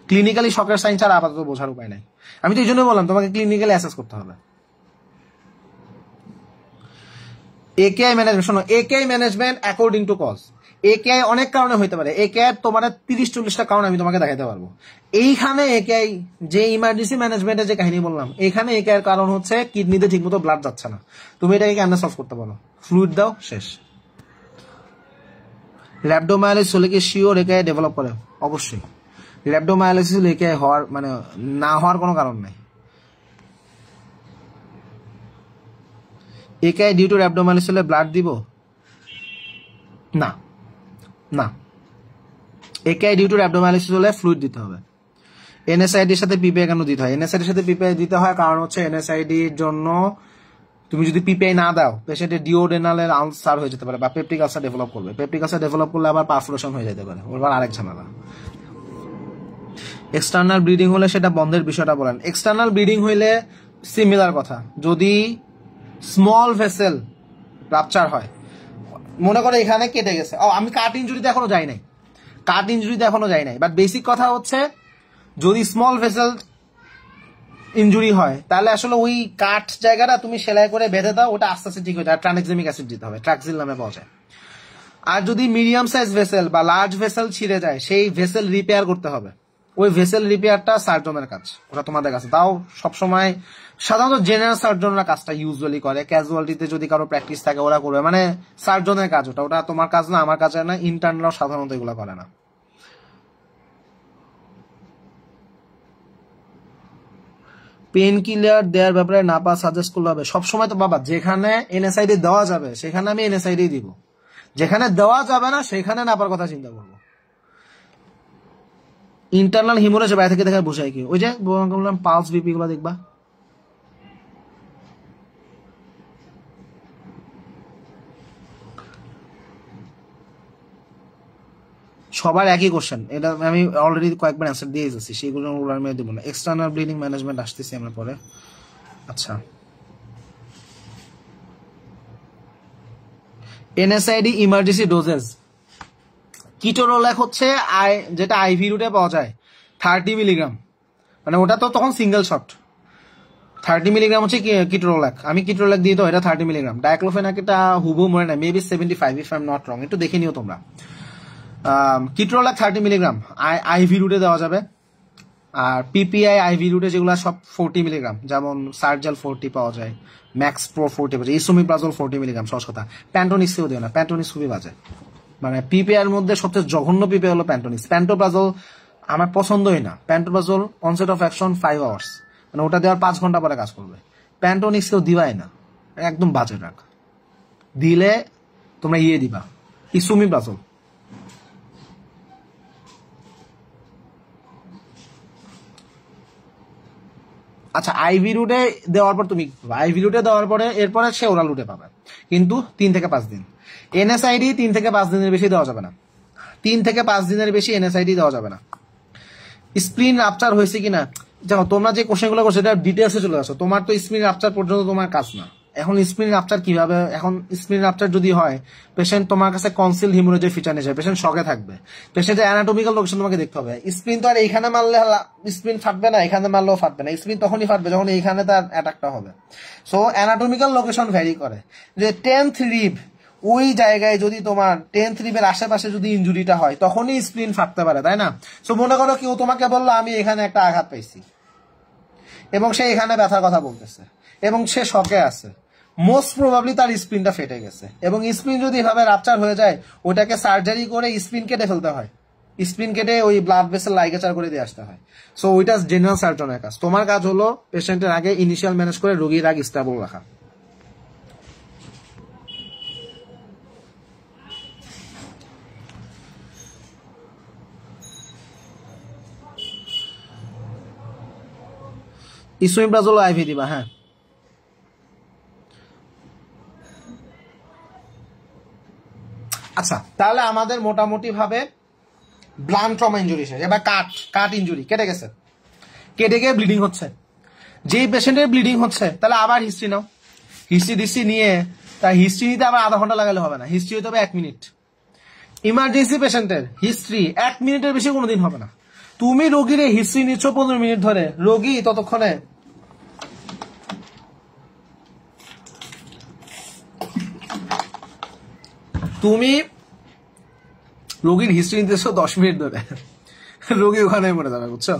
ক্লিনিক্যালি শকের সাইন ছাড়া আপাতত বোঝার উপায় নাই। আমি তো এই জন্য বললাম তোমাকে ক্লিনিক্যালি অ্যাসেস করতে হবে। একেআই ম্যানেজমেন্ট, শোনো, AKI management according to cause. AKI অনেক কারণে হইতে পারে। একেআই তোমার 30-40টা কারণ আমি তোমাকে দেখাতে পারবো। এইখানে একেআই যে ইমার্জেন্সি ম্যানেজমেন্টের যে কাহিনী বললাম, এখানে একেআই কারণ হচ্ছে কিডনিতে ঠিকমতো ব্লাড যাচ্ছে না। তুমি এটাকে কেমনে সলভ করতে পারো? ফ্লুইড দাও, শেষ। ল্যাবডোমায়ালিসিস হলে কি শিওর একেআই ডেভেলপ করে? অবশ্যই। ল্যাবডোমায়ালিসিস হলে একেআই হওয়ার, মানে না হওয়ার কোনো কারণ নাই। একেআই ডিউ টু ল্যাবডোমায়ালিসিস হলে ব্লাড দিব না, না। একেআই ডিউ টু অ্যাবডোমায়ালিসিস হলে ফ্লুইড দিতে হবে। এনএসআইডির সাথে পিপিআই কেন দিতে হয়? এনএসআইডির সাথে পিপিআই দিতে হয় কারণ হচ্ছে এনএসআইডির জন্য তুমি যদি পিপিআই না দাও, পেশেন্টের ডিওডেনালের আলসার হয়ে যেতে পারে বা পেপটিক আলসার ডেভেলপ করবে। পেপটিক আলসার ডেভেলপ করলে আবার পারফোরেশন হয়ে যেতে পারে, ওর আরেক ঝামেলা। এক্সটার্নাল ব্লিডিং হলে সেটা বন্ধের বিষয়টা বলেন। এক্সটার্নাল ব্লিডিং হইলে সিমিলার কথা, যদি স্মল ভেসেল রাপচার হয়, মনে করো এখানে কেটে গেছে, আমি কাট ইঞ্জুরিতে এখনো যাই নাই, বাট বেসিক কথা হচ্ছে যদি স্মল ভেসেল ইঞ্জুরি হয় তাহলে আসলে ওই কাট জায়গাটা তুমি সেলাই করে বেঁধে দাও, ওটা আস্তে আস্তে ঠিক হয়ে যায়। ট্রানএক্সামিক অ্যাসিড দিতে হবে, ট্রাক্সিল নামে পাওয়া যায়। আর যদি মিডিয়াম সাইজ ভেসেল বা লার্জ ভেসেল ছিঁড়ে যায়, সেই ভেসেল রিপেয়ার করতে হবে। ওই ভেসেল রিপেয়ারটা সার্জনের কাজ, ওটা তোমাদের কাছে। তাও সবসময় সাধারণত জেনারেল সার্জনরা কাজটা ইউজুয়ালি করে, ক্যাজুয়ালিটিতে যদি কারো প্র্যাকটিস থাকে ওরা করবে, মানে সার্জনের কাজ ওটা, ওটা তোমার কাজ না, আমার কাজ না। ইন্টার্নরাও সাধারণত এগুলো করে না। পেন কিলার দেওয়ার ব্যাপারে নাপা সাজেস্ট করলে হবে? সবসময় তো বাবা যেখানে এনএসআইডি দেওয়া যাবে সেখানে আমি এনএসআইডি দিব, যেখানে দেওয়া যাবে না সেখানে নাপার কথা চিন্তা করবো। ইন্টারনাল হিমোরেজ বাইরে থেকে দেখা বোঝায় কি? ওই যে বললাম পালস বিপি গুলো দেখবা। সবার একই কোশ্চেন, এটা আমি অলরেডি কয়েকবার অ্যান্সার দিয়ে যাচ্ছি, সেগুলো আমি দেবো না। এক্সটার্নাল ব্লিডিং ম্যানেজমেন্ট আসতেছি আমরা পরে। আচ্ছা, এনএসআইডি ইমার্জেন্সি ডোজেস কিটোরোল্যাক হচ্ছে যেটা আইভি রুটে পাওয়া যায় 30 মিলিগ্রাম, মানে ওটা তো তখন সিঙ্গেল শট। 30 মিলিগ্রাম হচ্ছে কিটোরোল্যাক, আমি কিটোরোল্যাক দিয়ে তো এটা 30 মিলিগ্রাম। ডাইক্লোফেনাক এটা হুবু মনে নাই, maybe 75 if I am not রং, একটু দেখে নিও তোমরা। কিটোরোল্যাক 30 মিলিগ্রাম আইভি রুটে দেওয়া যাবে। আর পিপিআই আইভি রুটে যেগুলো সব 40 মিলিগ্রাম, যেমন সার্জাল 40 পাওয়া যায়, ম্যাক্স প্রো 40 পাওয়া যায়, ইসোমিপ্রাজল 40 মিলিগ্রাম। সহজ কথা, প্যান্টোনিক্সও দিও না, প্যান্টোনিক্স খুবই বাজে। মানে পিপিআই এর মধ্যে সবচেয়ে জঘন্য পিপিআই হলো প্যান্টোনিক্স। প্যান্টোপ্রাজল আমার পছন্দই না। Pantoprazole onset of action 5 hours, মানে ওটা দেওয়ার 5 ঘন্টা পরে কাজ করবে। প্যান্টোনিক্সকেও দিবাই না, একদম বাজে রাখ। দিলে তোমরা দিবা ইসোমিপ্রাজল। আচ্ছা, আইভি রুটে দেওয়ার পর তুমি আইভি রুটে দেওয়ার পরে এরপরে সে ওরাল রুটে পাবে, কিন্তু 3 থেকে 5 দিন। এনএসআইডি 3 থেকে 5 দিনের বেশি দেওয়া যাবে না। 3 থেকে 5 দিনের বেশি এনএসআইডি দেওয়া যাবে না। স্প্লিন রাপচার হয়েছে কিনা, দেখো তোমরা যে কোশ্চেনগুলো করছো এটা ডিটেলসে চলে আসো। তোমার তো স্প্লিন রাপচার পর্যন্ত তোমার কাজ না। এখন স্প্লিন রাপচার কিভাবে, এখন স্প্লিন রাপচার যদি হয়, পেশেন্ট তোমার কাছে কনসিল হিমোরেজের ফিচার নিয়ে যায়, পেশেন্ট শকে থাকবে। পেশেন্টের অ্যানাটমিক্যাল লোকেশন তোমাকে দেখতে হবে। স্প্লিন তো আর এইখানে মারলে স্প্লিন ফাটবে না, এখানে মারলেও ফাটবে না। স্প্লিন তখনই ফাটবে যখন এইখানে তার অ্যাটাকটা হবে। সো অ্যানাটমিক্যাল লোকেশন ভ্যারি করে। যে 10th রিব, ওই জায়গায় যদি তোমার 10th রিবের আশেপাশে যদি ইনজুরিটা হয় তখনই স্প্লিন ফাটতে পারে, তাই না? সো মনে করো কেউ তোমাকে বললো আমি এখানে একটা আঘাত পাইছি, এবং সে এখানে ব্যথার কথা বলতেছে এবং সে শকে আছে, মোস্ট প্রবাবলি তার স্প্লিনটা ফেটে গেছে। এবং স্প্লিন যদি এভাবে রাপচার হয়ে যায়, ওটাকে সার্জারি করে স্প্লিন কেটে ফেলতে হয়। স্প্লিন কেটে ওই ব্লাড ভেসেল লাইগেচার করে দিয়ে আসতে হয়। সো ওইটা জেনারেল সার্জনের কাজ। তোমার কাজ হলো পেশেন্টের আগে ইনিশিয়াল ম্যানেজ করে রোগীর আগে স্টেবল রাখা। ইসোমিপ্রাজল আইভি দিবা। হ্যাঁ, আচ্ছা, তাহলে আমাদের মোটামুটি ভাবে ব্লান্ট ট্রমা ইনজুরি শেষ। এবার কাট ইনজুরি, কেটে গেছে, কেটে গিয়ে ব্লিডিং হচ্ছে। যেই পেশেন্টের ব্লিডিং হচ্ছে তাহলে আবার হিস্ট্রি নাও। হিস্ট্রি নিয়ে তার হিস্ট্রি নিতে আবার আধা ঘন্টা লাগালে হবে না, হিস্ট্রি হতে হবে 1 মিনিট। ইমার্জেন্সি পেশেন্টের হিস্ট্রি 1 মিনিটের বেশি কোনোদিন হবে না। তুমি রোগীর হিস্ট্রি নিচ্ছ 15 মিনিট ধরে, রোগী ততক্ষণে তুমি রোগীর হিস্ট্রি নিতেছো 10 মিনিট ধরে, রোগী ওখানে মরে যাবে, বুঝছো?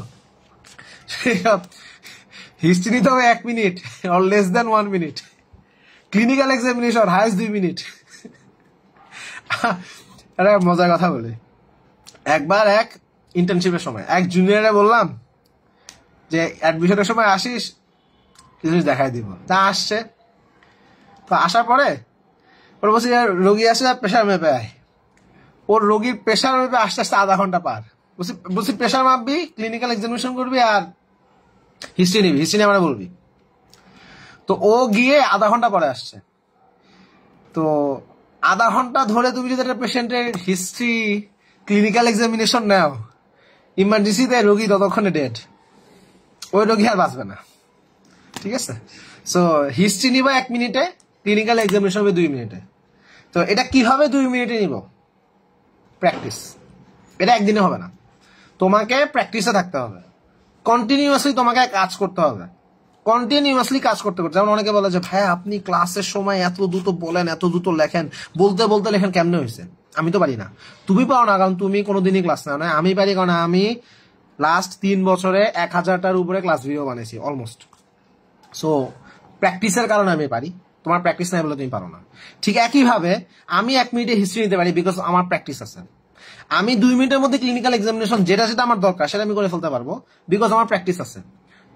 হিস্ট্রি নিতে হবে 1 minute or less than 1 minute. Clinical examination highest 2 minute. আরে মজার কথা বলে, একবার এক ইন্টার্নশিপের সময় এক জুনিয়রে বললাম যে অ্যাডমিশনের সময় আসিস, কিছু দেখাই দিব। তা আসছে, তো আসার পরে ওর বলছি রোগী আসে প্রেশার মেপে আয়। ওর রোগীর প্রেশার মেপে আস্তে আস্তে আধা ঘন্টা পার। বলছি প্রেশার মাপবি, ক্লিনিক্যাল এক্সামিনেশন করবি আর হিস্ট্রি নিবি, হিস্ট্রি নিয়ে আমরা বলবি। তো ও গিয়ে আধা ঘন্টা পরে আসছে। তো আধা ঘন্টা ধরে তুমি যদি একটা পেশেন্টের হিস্ট্রি, ক্লিনিক্যাল এক্সামিনেশন নাও, ইমার্জেন্সিতে রোগী ততক্ষণে ডেড, ওই রোগী আর বাঁচবে না। ঠিক আছে? সো হিস্ট্রি নিবা 1 মিনিটে, ক্লিনিক্যাল এক্সামিনেশন হবে 2 মিনিটে। তো এটা কিভাবে 2 মিনিটে নিব? প্র্যাকটিস। এটা একদিনে হবে না, তোমাকে প্র্যাকটিসে থাকতে হবে। কন্টিনিউয়াসলি তোমাকে কাজ করতে হবে, কন্টিনিউয়াসলি কাজ করতে করতে। যেমন অনেকে বলে যে ভাই আপনি ক্লাসের সময় এত দ্রুত বলেন, এত দ্রুত লেখেন, বলতে বলতে লেখেন, কেমনে হয়েছে? আমি তো পারি না। তুমি পাও না কারণ তুমি কোনোদিনই ক্লাস নাও না। আমি পারি কারণ আমি লাস্ট 3 বছরে 1000টার উপরে ক্লাস ভিডিও বানিয়েছি অলমোস্ট। সো প্র্যাকটিসের কারণে আমি পারি, তোমার প্র্যাকটিস নাই বলে তুমি পারো না। ঠিক একইভাবে আমি 1 মিনিটে হিস্ট্রি নিতে পারি বিকজ আমার প্র্যাকটিস আছে। আমি 2 মিনিটের মধ্যে ক্লিনিক্যাল এক্সামিনেশন যেটা যেটা আমার দরকার সেটা আমি করে ফেলতে পারবো বিকজ আমার প্র্যাকটিস আছে।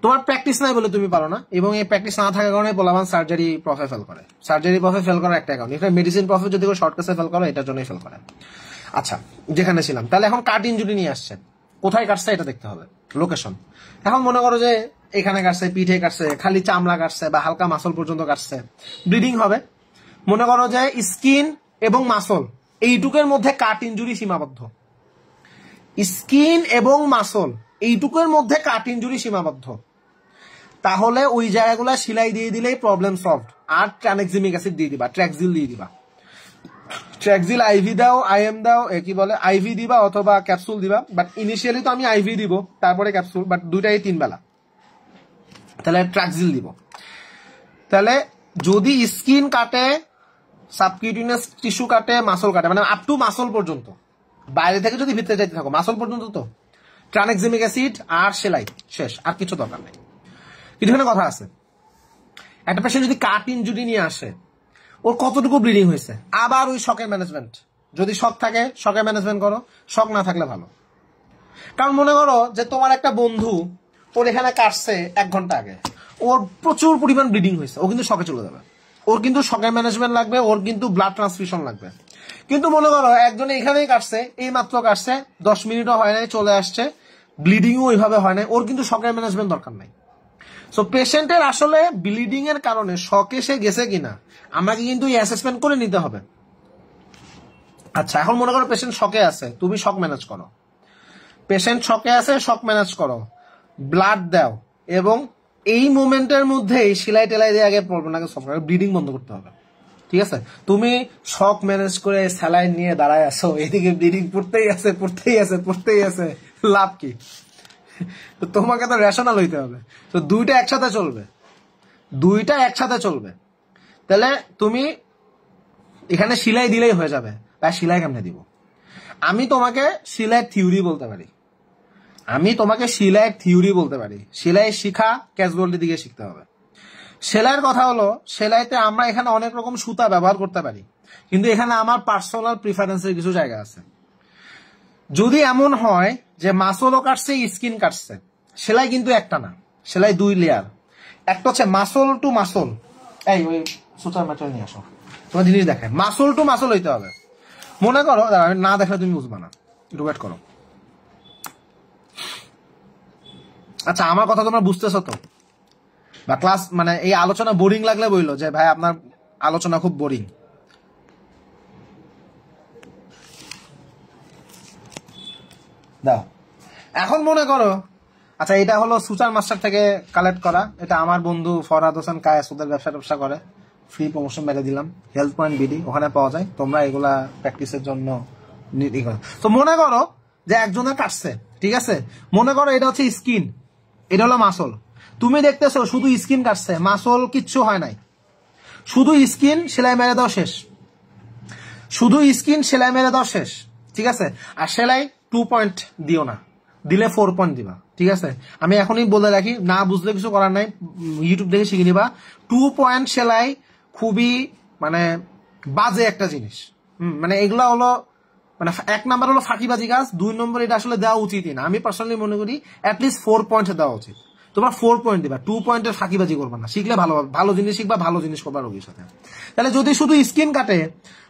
তোমার প্র্যাকটিস নাই বলে তুমি পারো না, এবং এই প্র্যাকটিস না থাকার কারণে পোলাপান সার্জারি প্রফে ফেল করে। সার্জারি প্রফে ফেল করার একটা কারণ, এটা মেডিসিন প্রফে যদি শর্টকাটে ফেল করো এটার জন্যই ফেল করে। আচ্ছা, যেখানে ছিলাম, তাহলে এখন কাট ইনজুরি নিয়ে আসছেন, কোথায় কাটছে এটা দেখতে হবে, লোকেশন। এখন মনে করো যে এখানে কাটছে, পিঠে কাটছে, খালি চামড়া কাটছে বা হালকা মাসল পর্যন্ত কাটছে, ব্লিডিং হবে। মনে করো যে স্কিন এবং মাসল এইটুকের মধ্যে কাট ইনজুরি সীমাবদ্ধ, স্কিন এবং মাসল এইটুকুর মধ্যে কাট ইনজুরি সীমাবদ্ধ, তাহলে ওই জায়গাগুলো সেলাই দিয়ে দিলেই প্রবলেম সলভড। আর ট্রানেক্সিমিক অ্যাসিড দিয়ে দিবা, ট্র্যাক্সিল দিয়ে দিবা। ট্র্যাক্সিল আইভি দাও, আইএম দাও, কি বলে আইভি দিবা অথবা ক্যাপসুল দিবা। বাট ইনিশিয়ালি তো আমি আইভি দিব, তারপরে ক্যাপসুল, বাট দুইটাই 3 বেলা। তাহলে ট্র্যাক্সিল দিব। তাহলে যদি স্কিন কাটে, সাবকিউটিনিয়াস টিস্যু কাটে, মাসল কাটে, মানে আপ টু মাসল পর্যন্ত, বাইরে থেকে যদি ভিতরে যাইতে থাকো মাসল পর্যন্ত, তো ট্রানেক্সিমিক অ্যাসিড আর সেলাই শেষ, আর কিছু দরকার নেই। কিন্তু এখানে কথা আছে, একটা পেশেন্ট যদি কাট ইনজুরি নিয়ে আসে, ওর কতটুকু ব্লিডিং হয়েছে, আবার ওই শকের ম্যানেজমেন্ট। যদি শক থাকে শকের ম্যানেজমেন্ট করো, শক না থাকলে ভালো। কারণ মনে করো যে তোমার একটা বন্ধু, ওর এখানে কাটছে 1 ঘন্টা আগে, ওর প্রচুর পরিমাণ ব্লিডিং হয়েছে, ও কিন্তু শকে চলে যাবে, ওর কিন্তু শকের ম্যানেজমেন্ট লাগবে, ওর কিন্তু ব্লাড ট্রান্সফিউশন লাগবে। কিন্তু মনে করো একজনে এখানেই কাটছে, এই মাত্র কাটছে, 10 মিনিটও হয় নাই, চলে আসছে, ব্লিডিংও ওইভাবে হয় নাই, ওর কিন্তু শকের ম্যানেজমেন্ট দরকার নাই। সো পেশেন্টের আসলে ব্লিডিং এর কারণে শকে সে গেছে কিনা আমাকে কিন্তু এই অ্যাসেসমেন্ট করে নিতে হবে। আচ্ছা, এখন মনে করো পেশেন্ট শকে আছে, তুমি শক ম্যানেজ করো। পেশেন্ট শকে আছে, শক ম্যানেজ করো, ব্লাড দাও, এবং এই মোমেন্টের মধ্যেই সেলাই টেলাই দিয়ে আগে প্রবলেমটাকে সলভ করো, ব্লিডিং বন্ধ করতে হবে। ঠিক আছে, তুমি শক ম্যানেজ করে স্যালাইন নিয়ে দাঁড়ায় আছো, এদিকে ব্লিডিং পড়তেই আছে, পড়তেই আছে, পড়তেই আছে, লাভ কি? তো তোমাকে তো রেশনাল হইতে হবে। তো দুইটা একসাথে চলবে, দুইটা একসাথে চলবে। তাহলে তুমি এখানে সেলাই দিলেই হয়ে যাবে। তাই সেলাই কেমনে দিব? আমি তোমাকে সেলাই থিওরি বলতে পারি, আমি তোমাকে সেলাইয়ের থিওরি বলতে পারি। সেলাই শিখা ক্যাজুয়ালিটি দিকে শিখতে হবে। সেলাইয়ের কথা হলো, সেলাইতে আমরা এখানে অনেক রকম সুতা ব্যবহার করতে পারি, কিন্তু এখানে আমার পার্সোনাল প্রিফারেন্সের কিছু জায়গা আছে। যদি এমন হয় যে মাসলও কাটছে, স্কিন কাটছে, সেলাই কিন্তু একটা না, সেলাই 2 লেয়ার। একটা হচ্ছে মাসল টু মাসল, এই ওই সুতার ম্যাটেরিয়াল নিয়ে আসো, তোমার জিনিস দেখে মাসল টু মাসল হইতে হবে। মনে করো, না দেখলে তুমি বুঝবা না, একটু ওয়েট করো। আচ্ছা, আমার কথা তোমরা বুঝতেছো তো? বা ক্লাস মানে এই আলোচনা বোরিং লাগলে বললো যে ভাই আপনার আলোচনা খুব বোরিং। দাও, এখন মনে করো, আচ্ছা এটা হলো সুচার মাস্টার থেকে কালেক্ট করা, এটা আমার বন্ধু ফরহাদ হোসেন কায়েস, ওদের ব্যবসা করে, ফ্রি প্রমোশন মেরে দিলাম, হেলথ পয়েন্ট বিডি, ওখানে পাওয়া যায়, তোমরা এগুলা প্র্যাকটিসের জন্য। তো মনে করো যে একজনের কাটছে, ঠিক আছে, মনে করো এটা হচ্ছে স্কিন, এটা হলো মাসল, তুমি দেখতেছো শুধু স্কিন কাটছে, মাসল কিচ্ছু হয় নাই, শুধু স্কিন, সেলাই মেরে দাও শেষ, শুধু স্কিন সেলাই মেরে দাও শেষ। ঠিক আছে, আর সেলাই 2 পয়েন্ট দিও না, দিলে 4 পয়েন্ট দিবা। ঠিক আছে, আমি এখনই বলে রাখি, না বুঝলে কিছু করার নাই, ইউটিউব দেখে শিখে নিবা। 2 পয়েন্ট সেলাই খুবই মানে বাজে একটা জিনিস। মানে এগুলা হলো মানে 1 নাম্বার হলো ফাঁকিবাজি কাজ, 2 নম্বর এটা আসলে দেওয়া উচিতই না। আমি পার্সোনালি মনে করি অ্যাটলিস্ট 4 পয়েন্ট দেওয়া উচিত। তোমরা 4 পয়েন্ট দিবা, 2 পয়েন্টের ফাঁকিবাজি করবা না। শিখলে ভালো, ভালো জিনিস শিখবা, ভালো জিনিস করবা রোগীর সাথে। তাহলে যদি শুধু স্কিন কাটে,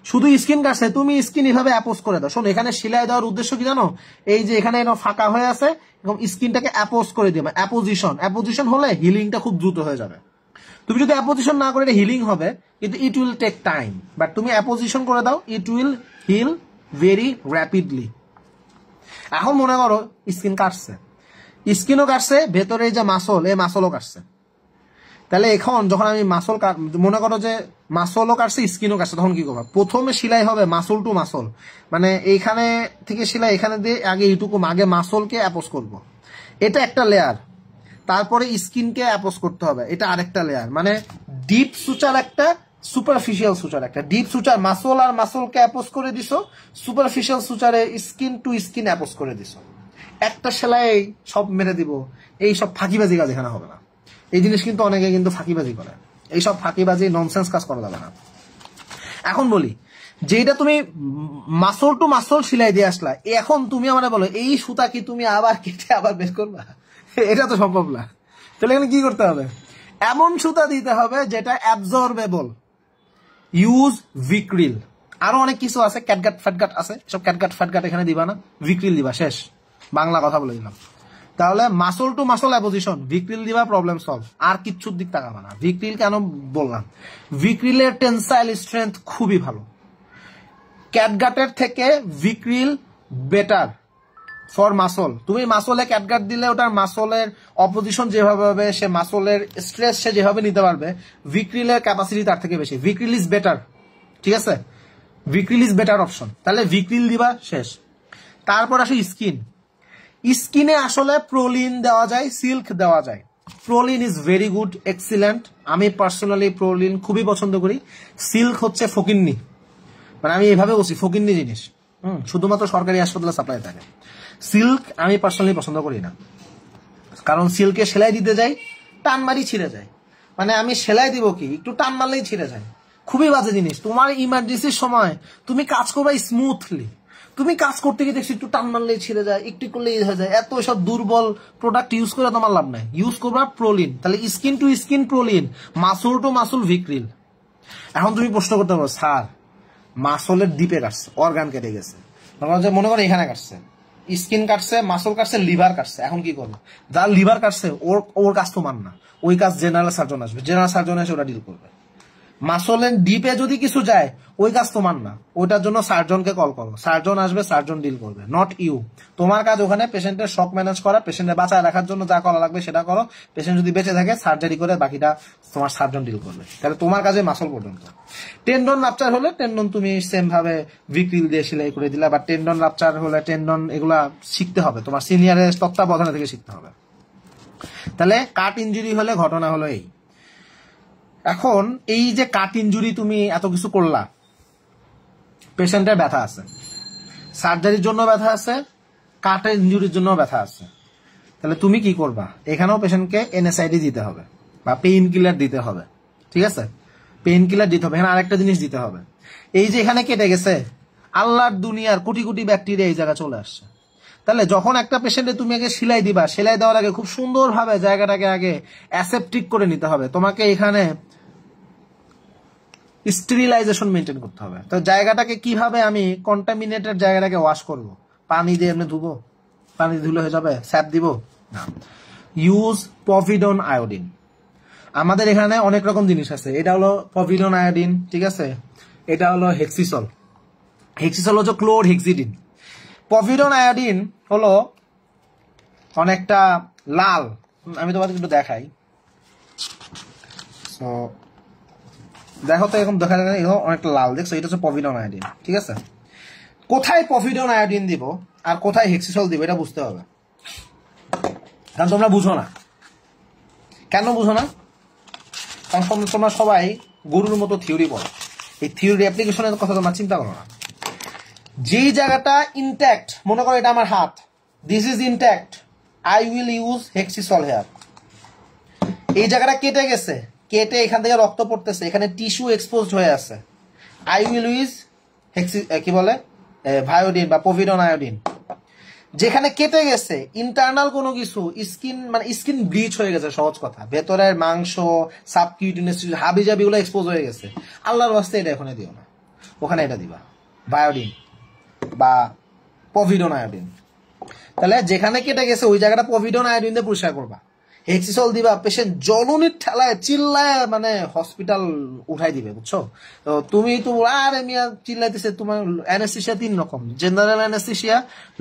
শুধু স্কিন কাটছে, তুমি স্কিন এভাবে অ্যাপোজ করে দাও। শোনো, এখানে সেলাই দেওয়ার উদ্দেশ্য কি জানো? এই যে এখানে ফাঁকা হয়ে আছে এবং স্কিনটাকে অ্যাপোজ করে দিবা। অ্যাপোজিশন হলে হিলিংটা খুব দ্রুত হয়ে যাবে। তুমি যদি অ্যাপোজিশন না করে, এটা হিলিং হবে কিন্তু it will take time, but তুমি অ্যাপোজিশন করে দাও, it will heal very rapidly. এখন মনে করো স্কিন কাটছে, স্কিনও কাটছে, ভেতরে যে মাসল, এই মাসলও কাটছে। তাহলে এখন যখন আমি মাসল মনে করো যে মাসলও কাটছে, স্কিনও কাটছে, তখন কি করবা? প্রথমে সেলাই হবে মাসল টু মাসল, মানে এইখানে থেকে সেলাই এখানে দিয়ে আগে এইটুকু, আগে মাসলকে অ্যাপোজ করব, এটা একটা লেয়ার। তারপরে স্কিনকে অ্যাপোজ করতে হবে, এটা আরেকটা লেয়ার। মানে ডিপ সুচার একটা, সুপারফিশিয়াল সুচার একটা। ডিপ সুচার মাসল আর মাসলকে অ্যাপোজ করে দিছো, সুপারফিশিয়াল সুচারে স্কিন টু স্কিন অ্যাপোজ করে দিছো। একটা সেলাই সব মেরে দিব, এই সব ফাঁকিবাজি কাজ এখানে হবে না। এই জিনিস কিন্তু অনেকে কিন্তু ফাঁকিবাজি করে, এইসব ফাঁকিবাজি ননসেন্স কাজ করা যাবে না। এখন বলি, যেটা তুমি মাসল টু মাসল সেলাই দিয়ে আসলা, এখন তুমি আমার বলো এই সুতা কি তুমি আবার কেটে আবার বের করবা? এটা তো সম্ভব না। তাহলে এখানে কি করতে হবে? এমন সুতা দিতে হবে যেটা অ্যাবজর্বেবল। ইউজ ভিক্রিল। আরো অনেক কিছু আছে, ক্যাটগাট ফ্যাটগাট আছে, সব ক্যাটগাট ফ্যাটগাট এখানে দিবা না, ভিক্রিল দিবা, শেষ। বাংলা কথা বলে দিলাম। তাহলে মাসল টু মাসল অ্যাপোজিশন, ভিক্রিল দিবা, প্রবলেম সলভ। আর কিচ্ছুর দিক তাকাবা না। ভিক্রিল কেন বললাম? ভিক্রিলের টেনসাইল স্ট্রেংথ খুবই ভালো। ক্যাটগাটের থেকে ভিক্রিল বেটার ফর মাসল। তুমি মাসলে ক্যাটগাট দিলে ওটার মাসলের অপোজিশন যেভাবে হবে, সে মাসলের স্ট্রেস সে যেভাবে নিতে পারবে, ভিক্রিলের ক্যাপাসিটি তার থেকে বেশি। ভিক্রিল ইজ বেটার, ঠিক আছে? ভিক্রিল ইজ বেটার অপশন। তাহলে ভিক্রিল দিবা, শেষ। তারপর আসে স্কিন। স্কিনে আসলে প্রোলিন দেওয়া যায়, সিল্ক দেওয়া যায়। Proline is very good, excellent. আমি পার্সোনালি প্রোলিন খুবই পছন্দ করি। সিল্ক হচ্ছে ফকিন্নি, মানে আমি এভাবে বলছি, ফকিন্নি জিনিস। শুধুমাত্র সরকারি হাসপাতালে সাপ্লাই থাকে। সিল্ক আমি পার্সোনালি পছন্দ করি না, কারণ সিল্কে সেলাই দিতে যাই, টান মারি ছিঁড়ে যায়। মানে আমি সেলাই দিব কি, একটু টান মারলেই ছিঁড়ে যায়। খুবই বাজে জিনিস। তোমার ইমার্জেন্সির সময় তুমি কাজ করবা স্মুথলি, তুমি কাজ করতে গিয়ে দেখছি একটু টান মারলেই ছিঁড়ে যায়, একটু করলেই হয়ে যায়। এত সব দুর্বল প্রোডাক্ট ইউজ করে তোমার লাভ নাই। ইউজ করবা প্রোলিন। তাহলে skin to skin prolene, muscle to muscle vicryl. এখন তুমি প্রশ্ন করতে পারো, স্যার মাসলের ডিপে কাটছে, অর্গান কেটে গেছে, মনে করো এখানে কাটছে, স্কিন কাটছে, মাসল কাটছে, লিভার কাটছে, এখন কি করবো? যার লিভার কাটছে ওর কাজ তো মান না, ওই কাজ জেনারেল সার্জন আসবে, জেনারেল সার্জন এসে ওটা ডিল করবে। মাসলের ডিপে যদি কিছু যায়, ওই কাজ তোমার না, ওইটার জন্য সার্জনকে কল করো, সার্জন আসবে, সার্জন ডিল করবে, নট ইউ। তোমার কাজ ওখানে পেশেন্টের শক ম্যানেজ করা, পেশেন্টের বাঁচায় রাখার জন্য যা করা লাগবে সেটা করো। পেশেন্ট যদি বেঁচে থাকে সার্জারি করে বাকিটা তোমার সার্জন ডিল করবে। তাহলে তোমার কাজে মাসল পর্যন্ত। টেন্ডন রাপচার হলে টেন্ডন তুমি সেম ভাবে ভিক্রিল দিয়ে সেলাই করে দিলা, বা টেন্ডন রাপচার হলে টেন্ডন, এগুলা শিখতে হবে, তোমার সিনিয়রের তত্ত্বাবধানে থেকে শিখতে হবে। তাহলে কাট ইনজুরি হলে ঘটনা হলো এই। এখন এই যে কাট ইনজুরি তুমি এত কিছু করলা, পেশেন্টের ব্যথা আছে, সার্জারির জন্য ব্যথা আছে, কাটের ইনজুরির জন্য ব্যথা আছে। তাহলে তুমি কি করবা? এখানেও পেশেন্টকে এনএসআইডি দিতে হবে বা পেইন কিলার দিতে হবে, ঠিক আছে? পেইন কিলার দিতে হবে। এখানে আরেকটা জিনিস দিতে হবে, এই যে এখানে কেটে গেছে, আল্লাহর দুনিয়ার কোটি কোটি ব্যাকটেরিয়া এই জায়গা চলে আসছে। তাহলে যখন একটা পেশেন্টে তুমি আগে সেলাই দিবা, সেলাই দেওয়ার আগে খুব সুন্দরভাবে জায়গাটাকে আগে অ্যাসেপ্টিক করে নিতে হবে। তোমাকে এখানে স্টেরিলাইজেশন মেনটেন করতে হবে। তো জায়গাটাকে কিভাবে আমি কন্টামিনেটেড জায়গাটাকে ওয়াশ করব? পানি দিয়ে এমনি ধুবো? পানি ধুলে হয়ে যাবে? স্যাপ দিব না। Use povidone iodine. আমাদের এখানে অনেক রকম জিনিস আছে। এটা হলো পভিডন আয়োডিন, ঠিক আছে? এটা হলো হেক্সিসল। হেক্সিসল হচ্ছে ক্লোর হেক্সিডিন। পভিডন আয়োডিন হলো অনেকটা লাল, আমি তোমাদের একটু দেখাই। দেখো তো, এরকম দেখা যায় অনেকটা লাল, দেখছো? এটা হচ্ছে পভিডন আয়োডিন, ঠিক আছে? কোথায় পভিডন আয়োডিন দিব আর কোথায় হেক্সিসল দিব এটা বুঝতে হবে, কারণ তোমরা বুঝো না। কেন বুঝো না? কারণ তোমরা সবাই গরুর মতো থিওরি পড়ো। এই থিওরি অ্যাপ্লিকেশনের কথা তোমরা চিন্তা করো না। যেই জায়গাটা ইনট্যাক্ট, মনে করো এটা আমার হাত, this is intact, I will use Hexisol here. এই জায়গাটা কেটে গেছে, কেটে এখান থেকে রক্ত পড়তেছে, এখানে টিস্যু এক্সপোজড হয়ে আছে, আই উইল ইউজ কি বলে, ভায়োডিন বা পভিডন আয়োডিন। যেখানে কেটে গেছে ইন্টারনাল কোনো কিছু, স্কিন মানে স্কিন ব্লিচ হয়ে গেছে, সহজ কথা, ভেতরের মাংস, সাবকিউটেনিয়াস হাবি জাবি গুলো এক্সপোজ হয়ে গেছে, আল্লাহর ওয়াস্তে এটা এখানে দিও না, ওখানে এটা দিবা ভায়োডিন বা পভিডন আয়োডিন। তাহলে যেখানে কেটে গেছে ওই জায়গাটা পভিডন আয়োডিন দিয়ে পরিষ্কার করবা। হেক্সিসল দিবা, পেশেন্ট জলনির ঠেলায় চিল্লায় মানে হসপিটাল উঠাই দিবে, বুঝছো? তো তুমি তো আরে মিয়া চিল্লাইতেছে। তোমার অ্যানেস্থেসিয়া 3 রকম, general anaesthesia,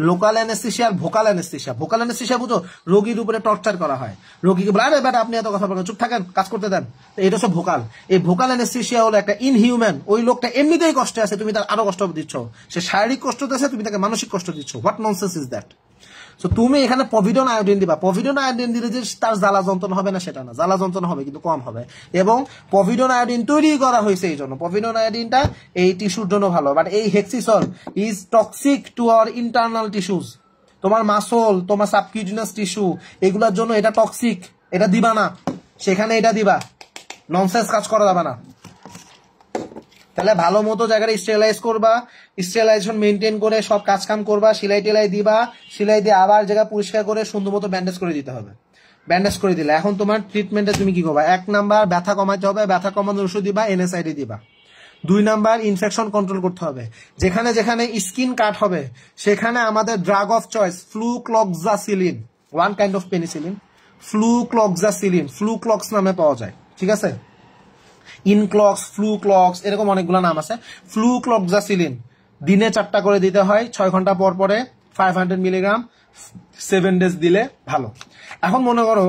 local anaesthesia, vocal anaesthesia. Vocal anaesthesia বুঝো, রোগীর উপরে টর্চার করা হয়, রোগীকে বলে আরে বেটা আপনি এত কথা বলেন, চুপ থাকেন, কাজ করতে দেন। এটা হচ্ছে ভোকাল। এই ভোকাল অ্যানেস্থেসিয়া হলো একটা ইনহিউম্যান, ওই লোকটা এমনিতেই কষ্টে আছে, তুমি তার আরো কষ্ট দিচ্ছ, সে শারীরিক কষ্ট দিচ্ছে, তুমি তাকে মানসিক কষ্ট দিচ্ছ। What nonsense is that? তো তুমি এখানে পভিডন আয়োডিন দিবা। পভিডন আয়োডিন দিলে যে তার জ্বালা যন্ত্রণা হবে না সেটা না, জ্বালা যন্ত্রণা হবে কিন্তু কম হবে। এবং পভিডন আয়োডিন তৈরি করা হয়েছে এই জন্য, পভিডন আয়োডিনটা এই টিস্যুর জন্য ভালো। বাট এই Hexisol is toxic to hour internal tissues. তোমার মাসল, তোমার সাবকিউটেনিয়াস টিস্যু, এগুলোর জন্য এটা টক্সিক, এটা দিবা না। সেখানে এটা দিবা, ননসেন্স কাজ করা যাবে না। তাহলে ভালো মতো জায়গাটা স্টেরিলাইজ করবা, স্টেরিলাইজেশন মেনটেন করে সব কাজ কাম করবা, সেলাই টেলাই দিবা, সেলাই দিয়ে আবার জায়গা পরিষ্কার করে সুন্দর মতো ব্যান্ডেজ করে দিতে হবে। ব্যান্ডেজ করে দিলে। এখন তোমার ট্রিটমেন্টে তুমি কি করবা? 1 নাম্বার ব্যথা কমাতে হবে, ব্যথা কমানোর ওষুধ দিবা, NSAID দিবা। 2 নাম্বার ইনফেকশন কন্ট্রোল করতে হবে। যেখানে যেখানে স্কিন কাট হবে সেখানে আমাদের drug of choice flucloxacillin, one kind of penicillin, flucloxacillin, Fluclox নামে পাওয়া যায়, ঠিক আছে? ইনক্লক্স, ফ্লুক্লক্স, এরকম অনেকগুলো নাম আছে। ফ্লুক্লক্সাসিলিন দিনে 4টা করে দিতে হয়, 6 ঘন্টা পর পরে 500 মিলিগ্রাম, 7 ডেজ দিলে ভালো। এখন মনে করো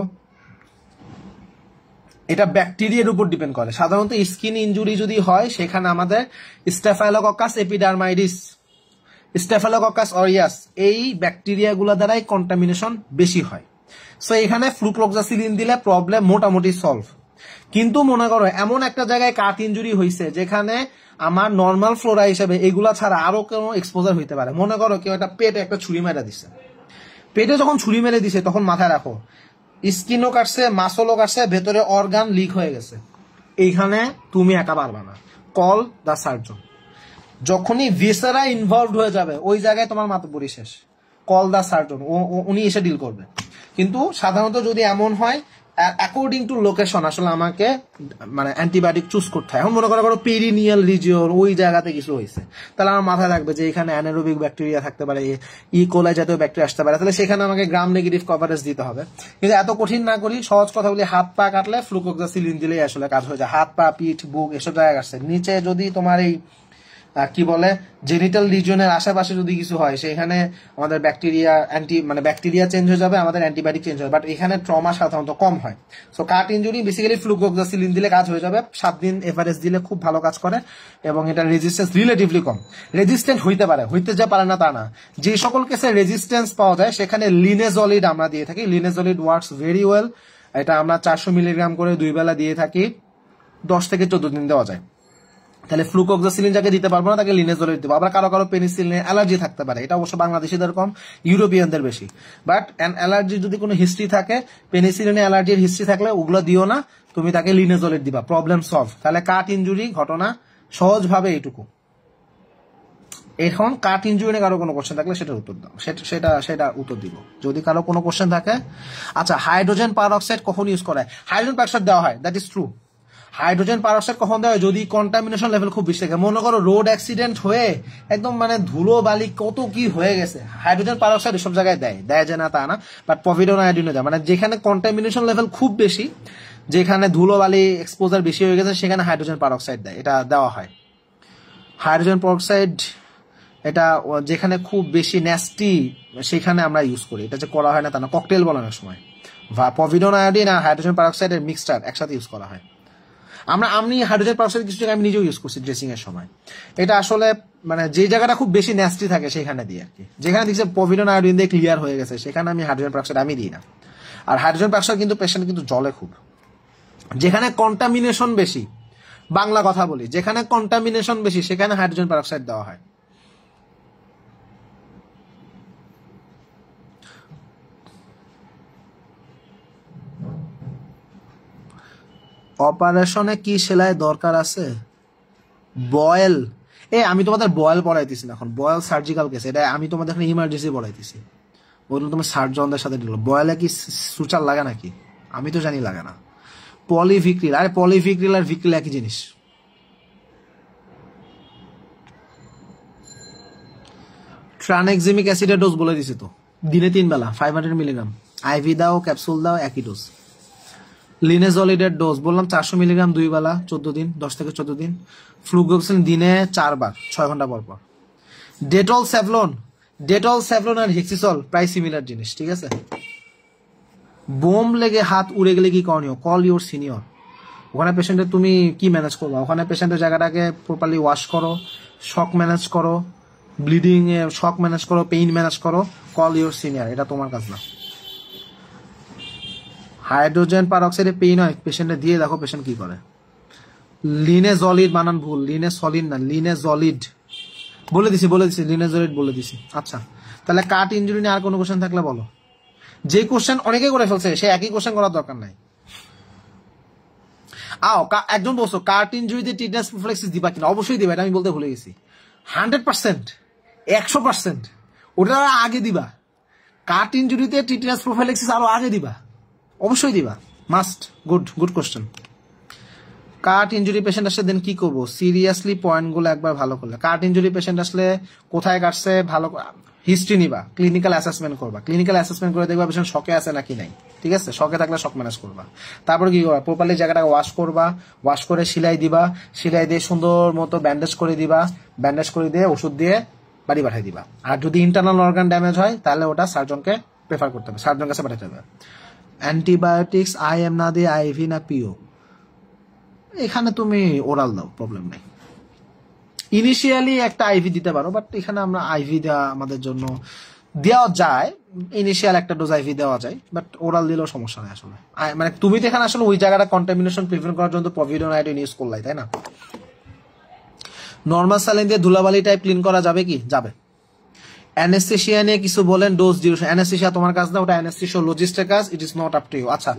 এটা ব্যাকটেরিয়ার উপর ডিপেন্ড করে। সাধারণত স্কিন ইনজুরি যদি হয় সেখানে আমাদের স্টেফাইলোককাস এপিডার্মাইডিস, স্টেফাইলোককাস অরিয়াস, এই ব্যাকটেরিয়াগুলো দ্বারাই কন্টামিনেশন বেশি হয়। সো এখানে ফ্লুক্লক্সাসিলিন দিলে প্রবলেম মোটামুটি সলভ। কিন্তু মনে করো এমন একটা জায়গায় কাট ইনজুরি হয়েছে যেখানে আমার নর্মাল ফ্লোরা হিসেবে এগুলা ছাড়া আরো কোনো এক্সপোজার হইতে পারে। মনে করো কেউ একটা পেটে একটা ছুরি মেরে দিছে, পেটে যখন ছুরি মেরে দিছে তখন মাথায় রাখো স্কিনও কাটছে, মাসলও কাটছে, ভেতরে অর্গান লিক হয়ে গেছে। এইখানে তুমি একা পারবা না, কল দ্য সার্জন। যখনই ভিসেরা ইনভলভড হয়ে যাবে ওই জায়গায় তোমার মাতব্বরি শেষ, কল দ্য সার্জন, উনি এসে ডিল করবে। কিন্তু সাধারণত যদি এমন হয় অ্যাকর্ডিং টু লোকেশন আসলে আমাকে মানে অ্যান্টিবায়োটিক চুজ করতে হয়। এখন মনে করো পেরিনিয়াল রিজিয়ন ওই জায়গাতে কিছু হয়েছে, তাহলে আমার মাথায় রাখবে যে এখানে অ্যানারোবিক ব্যাকটেরিয়া থাকতে পারে, কোলাই জাতীয় ব্যাকটেরিয়া আসতে পারে, তাহলে সেখানে আমাকে গ্রাম নেগেটিভ কভারেজ দিতে হবে। কিন্তু এত কঠিন না করি, সহজ কথা বলি, হাত পা কাটলে ফ্লুক্লক্সাসিলিন দিলেই আসলে কাজ হয়ে যায়। হাত পা, পিঠ, বুক এসব জায়গায় কাটছে, নিচে যদি তোমার এই কি বলে জেনিটাল রিজিয়নের আশেপাশে যদি কিছু হয় সেখানে আমাদের ব্যাকটেরিয়া ব্যাকটেরিয়া চেঞ্জ হয়ে যাবে, আমাদের অ্যান্টিবায়োটিক চেঞ্জ হবে। বাট এখানে ট্রমা সাধারণত কম হয়। সো কাট ইনজুরি বেসিক্যালি ফ্লুক্লক্সাসিলিন দিলে কাজ হয়ে যাবে। 7 দিন এভারেজ দিলে খুব ভালো কাজ করে এবং এটা রেজিস্ট্যান্স রিলেটিভলি কম। রেজিস্ট্যান্ট হইতে পারে, হইতে যা পারে না তা না। যে সকল কেসে রেজিস্ট্যান্স পাওয়া যায় সেখানে লিনেজলিড আমরা দিয়ে থাকি। লিনেজলিড ওয়ার্কস ভেরি ওয়েল। এটা আমরা 400 মিলিগ্রাম করে 2 বেলা দিয়ে থাকি, 10 থেকে 14 দিন দেওয়া যায়। তাহলে ফ্লুক্লক্সাসিলিন যাকে দিতে পারবো না তাকে লিনেজলিড দেবো। আবার কারো কারো পেনিসিলিনে অ্যালার্জি থাকতে পারে, এটা অবশ্য বাংলাদেশিদের কম, ইউরোপিয়ানদের বেশি। বাট অ্যালার্জির যদি কোনো হিস্ট্রি থাকে, পেনিসিলিনে অ্যালার্জির হিস্ট্রি থাকলে ওগুলো দিও না, তুমি তাকে লিনেজলিড দিবা, প্রবলেম সলভ। তাহলে কাট ইনজুরি ঘটনা সহজভাবে এইটুকু। এখন কাট ইনজুরি নিয়ে কারো কোনো কোশ্চেন থাকলে সেটার উত্তর দাও, সেটা উত্তর দিব যদি কারো কোনো কোশ্চেন থাকে। আচ্ছা, হাইড্রোজেন পারঅক্সাইড কখন ইউজ করা হয়? হাইড্রোজেন পারঅক্সাইড দেওয়া হয়, that is true. Hydrogen peroxide কখন দেওয়া হয়? যদি কন্টামিনেশন লেভেল খুব বেশি থাকে। মনে করো রোড অ্যাক্সিডেন্ট হয়ে একদম ধুলো বালি কত কি হয়ে গেছে, হাইড্রোজেন পারঅক্সাইড এসব জায়গায় দেয় যে না তা না, বাট পভিডন আয়োডিনে দেয়। যেখানে কন্টামিনেশন লেভেল খুব বেশি, যেখানে ধুলো বালি এক্সপোজার বেশি হয়ে গেছে সেখানে হাইড্রোজেন পারঅক্সাইড দেয়, এটা দেওয়া হয়। হাইড্রোজেন পারঅক্সাইড এটা যেখানে খুব বেশি ন্যাস্টি সেখানে আমরা ইউজ করি, এটা যে করা হয় না তা না, ককটেল বানানোর সময় পভিডন আয়োডিন আর হাইড্রোজেন পারঅক্সাইডের মিক্সচার একসাথে ইউজ করা হয়। আমি হাইড্রোজেন পারঅক্সাইড কিছু জায়গায় আমি নিজেও ইউজ করছি ড্রেসিং এর সময়। এটা আসলে যে জায়গাটা খুব বেশি ন্যাস্টি থাকে সেখানে দিই আর কি। যেখানে দেখছি পভিডন আয়োডিন দিয়ে ক্লিয়ার হয়ে গেছে সেখানে আমি হাইড্রোজেন পারঅক্সাইড আমি দিই না। আর হাইড্রোজেন পারঅক্সাইড কিন্তু পেশেন্ট কিন্তু জলে খুব, যেখানে কন্টামিনেশন বেশি, বাংলা কথা বলি, যেখানে কন্টামিনেশন বেশি সেখানে হাইড্রোজেন পারঅক্সাইড দেওয়া হয়। অপারেশনে কি সেলাই দরকার আছে? বয়েল, আমি তোমাদের বয়েল পড়াইতেছি না এখন, বয়েল সার্জিক্যাল কেস, এটা আমি তোমাদের এখানে ইমার্জেন্সি পড়াইতেছি। বলুন তুমি সার্জনদের সাথে দিল, বয়েলে কি সুচার লাগে নাকি? আমি তো জানি লাগে না। পলিভিক্রিল, আরে পলিভিক্রিল আর ভিক্রিল একই জিনিস। ট্রানএক্সিমিক অ্যাসিডের ডোজ বলে দিছি তো, দিনে 3 বেলা 500 মিলিগ্রাম, আইভি দাও ক্যাপসুল দাও একই ডোজ। লিনেজলিডের ডোজ বললাম 400 মিলিগ্রাম 2 বেলা 14 দিন, 10 থেকে 14 দিন। ফ্লুক্লক্সাসিলিন দিনে 4 বার 6 ঘন্টা পর পর। ডেটল স্যাভলন আর হেক্সিসল প্রায় সিমিলার জিনিস, ঠিক আছে? বোম লেগে হাত উড়ে গেলে কি করণীয়? Call your senior. ওখানে পেশেন্টের তুমি কি ম্যানেজ করবো? ওখানে পেশেন্টের জায়গাটাকে প্রপারলি ওয়াশ করো, শক ম্যানেজ করো, ব্লিডিং এ শক ম্যানেজ করো, পেইন ম্যানেজ করো, কল ইউর সিনিয়র, এটা তোমার কাজ না। হাইড্রোজেন পারঅক্সাইডে পেইন হয়, পেশেন্টে দিয়ে দেখো পেশেন্ট কি করে। লিনেজলিড বানান ভুল, লিনেসলিন না, লিনেজলিড বলে দিছি, লিনেজলিড বলে দিছি। আচ্ছা, তাহলে কাট ইনজুরি নিয়ে আর কোনো কোশ্চেন থাকলে বলো। যে কোশ্চেন অনেকে করে ফেলছে সে একই কোশ্চেন করার দরকার নাই। একজন বলছো কাট ইনজুরিতে টিটেনাস প্রফিল্যাক্সিস দিবা কিনা? অবশ্যই দিবা, এটা আমি বলতে ভুলে গেছি। 100%, 100% ওটা আগে দিবা। কাট ইনজুরিতে টিটেনাস প্রফিল্যাক্সিস আরো আগে দিবা, অবশ্যই দিবা, must. Good good question. Cut injury patient আসলে দেন কি করবো? সিরিয়াসলি পয়েন্টগুলো একবার ভালো করলে, কাট ইঞ্জুরি পেশেন্ট আসলে কোথায় কাটছে ভালো হিস্ট্রি নিবা, ক্লিনিক্যাল অ্যাসেসমেন্ট করবা, ক্লিনিক্যাল অ্যাসেসমেন্ট করে দেখবা পেশেন্ট শকে আছে নাকি নাই, ঠিক আছে? শকে থাকলে শক ম্যানেজ করবা। তারপর কি করবা? প্রপারলি জায়গাটা ওয়াশ করবা, ওয়াশ করে সেলাই দিবা, সেলাই দিয়ে সুন্দর মতো ব্যান্ডেজ করে দিবা, ব্যান্ডেজ করে দিয়ে ওষুধ দিয়ে বাড়ি পাঠিয়ে দিবা। আর যদি ইন্টারনাল অর্গান ড্যামেজ হয় তাহলে ওটা সার্জনকে প্রেফার করতে হবে, সার্জন কাছে পাঠাতে হবে। অ্যান্টিবায়োটিক্স আইএম না দিয়ে আইভি না পিও, এখানে তুমি ওরাল দাও, প্রবলেম নেই। ইনিশিয়ালি একটা আইভি দিতে পারো, বাট এখানে আমরা আইভি দেওয়া আমাদের জন্য দেওয়া যায়, ইনিশিয়াল একটা ডোজ আইভি দেওয়া যায়, বাট ওরাল দিলেও সমস্যা নেই আসলে। মানে তুমি তো এখানে আসলে ওই জায়গাটা কন্টামিনেশন প্রিভেন্ট করার জন্য পভিডন আয়োডিন ইউজ করলাই, তাই না? নর্মাল স্যালাইন দিয়ে ধুলাবালি টাইপ ক্লিন করা যাবে কি? যাবে। অ্যানেস্থেশিয়া নিয়ে কিছু বলেন, ডোজ ডিউরেশন। অ্যানেস্থেশিয়া তোমার কাজ না, ওটা অ্যানেস্থেশিওলজিস্টের কাজ, it is not up to you. আচ্ছা,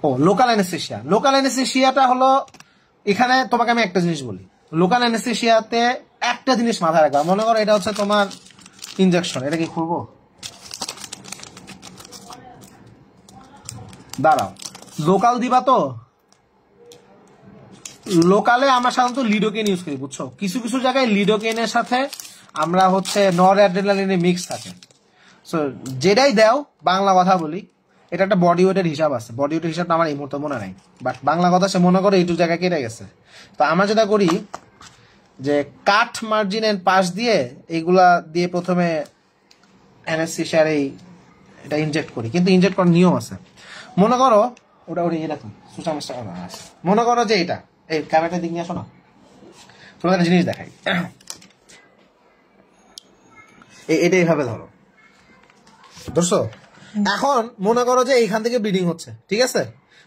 ও লোকাল অ্যানেস্থেশিয়া, লোকাল অ্যানেস্থেশিয়াটা হলো, এখানে তোমাকে আমি একটা জিনিস বলি, লোকাল অ্যানেস্থেশিয়াতে একটা জিনিস মাথায় রাখবা। মনে করো এটা হচ্ছে তোমার ইনজেকশন, এটা কি খুলবো? দাঁড়াও, লোকাল দিবা তো, লোকালে আমরা সাধারণত লিডোকেন ইউজ করি, বুঝছো? কিছু কিছু জায়গায় লিডোকেনের সাথে আমরা হচ্ছে নর অ্যাড্রেনালিনের মিক্স থাকে। সো যেটাই দাও, বাংলা কথা বলি, এটা একটা বডি ওয়েটের হিসাব আছে, বডি ওয়েটের হিসাবটা আমার এই মুহূর্তে মনে নাই, বাট বাংলা কথা সে মনে করে এইটু জায়গায় কেটে গেছে। তো আমরা যেটা করি যে কাট মার্জিনের পাশ দিয়ে এইগুলা দিয়ে প্রথমে অ্যানেস্থেশিয়ার এটা ইনজেক্ট করি, কিন্তু ইনজেক্ট করার নিয়ম আছে। মনে করো ওটা ওটা এরকম মনে করো যে এটা, এই ক্যামেরাটার দিক নিয়ে আসো না, তোমার একটা জিনিস দেখাই। এটা এইভাবে ধরো, ধরছো? এখন মনে করো যে এইখান থেকে ব্লিডিং হচ্ছে, ঠিক আছে?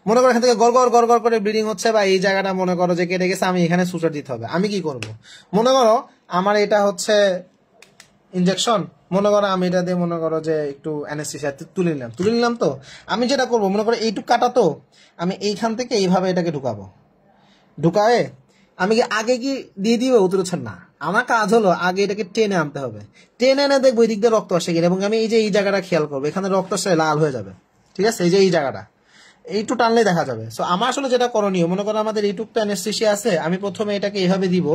মনে করো এখান থেকে গড় গড় গড় গড় করে ব্লিডিং হচ্ছে, বা এই জায়গাটা মনে করো যে কেটে গেছে, আমি এখানে সুচার দিতে হবে। আমি কি করব? মনে করো আমার এটা হচ্ছে ইনজেকশন, মনে করো আমি এটা দিয়ে মনে করো যে একটু অ্যানেস্থেশিয়া তুলে নিলাম। তো আমি যেটা করবো, মনে করো এইটুক কাটা, তো আমি এইখান থেকে এইভাবে এটাকে ঢুকাবো, ঢুকাবে আমি কি আগে কি দিয়ে দিবে? উত্তর হচ্ছে না। আমার কাজ হলো আগে এটাকে টেনে আনতে হবে, টেনে এনে দেখবো এই দিক দিয়ে রক্ত আসে কিনা, এবং আমি এই যে এই জায়গাটা খেয়াল করবো, এখানে রক্ত আসলে লাল হয়ে যাবে, ঠিক আছে? এই যে এই জায়গাটা এইটু টানলে দেখা যাবে। সো আমার আসলে যেটা করণীয়, মনে করো আমাদের এইটুকটা অ্যানেস্থেশিয়া আছে, আমি প্রথমে এটাকে এইভাবে দিব,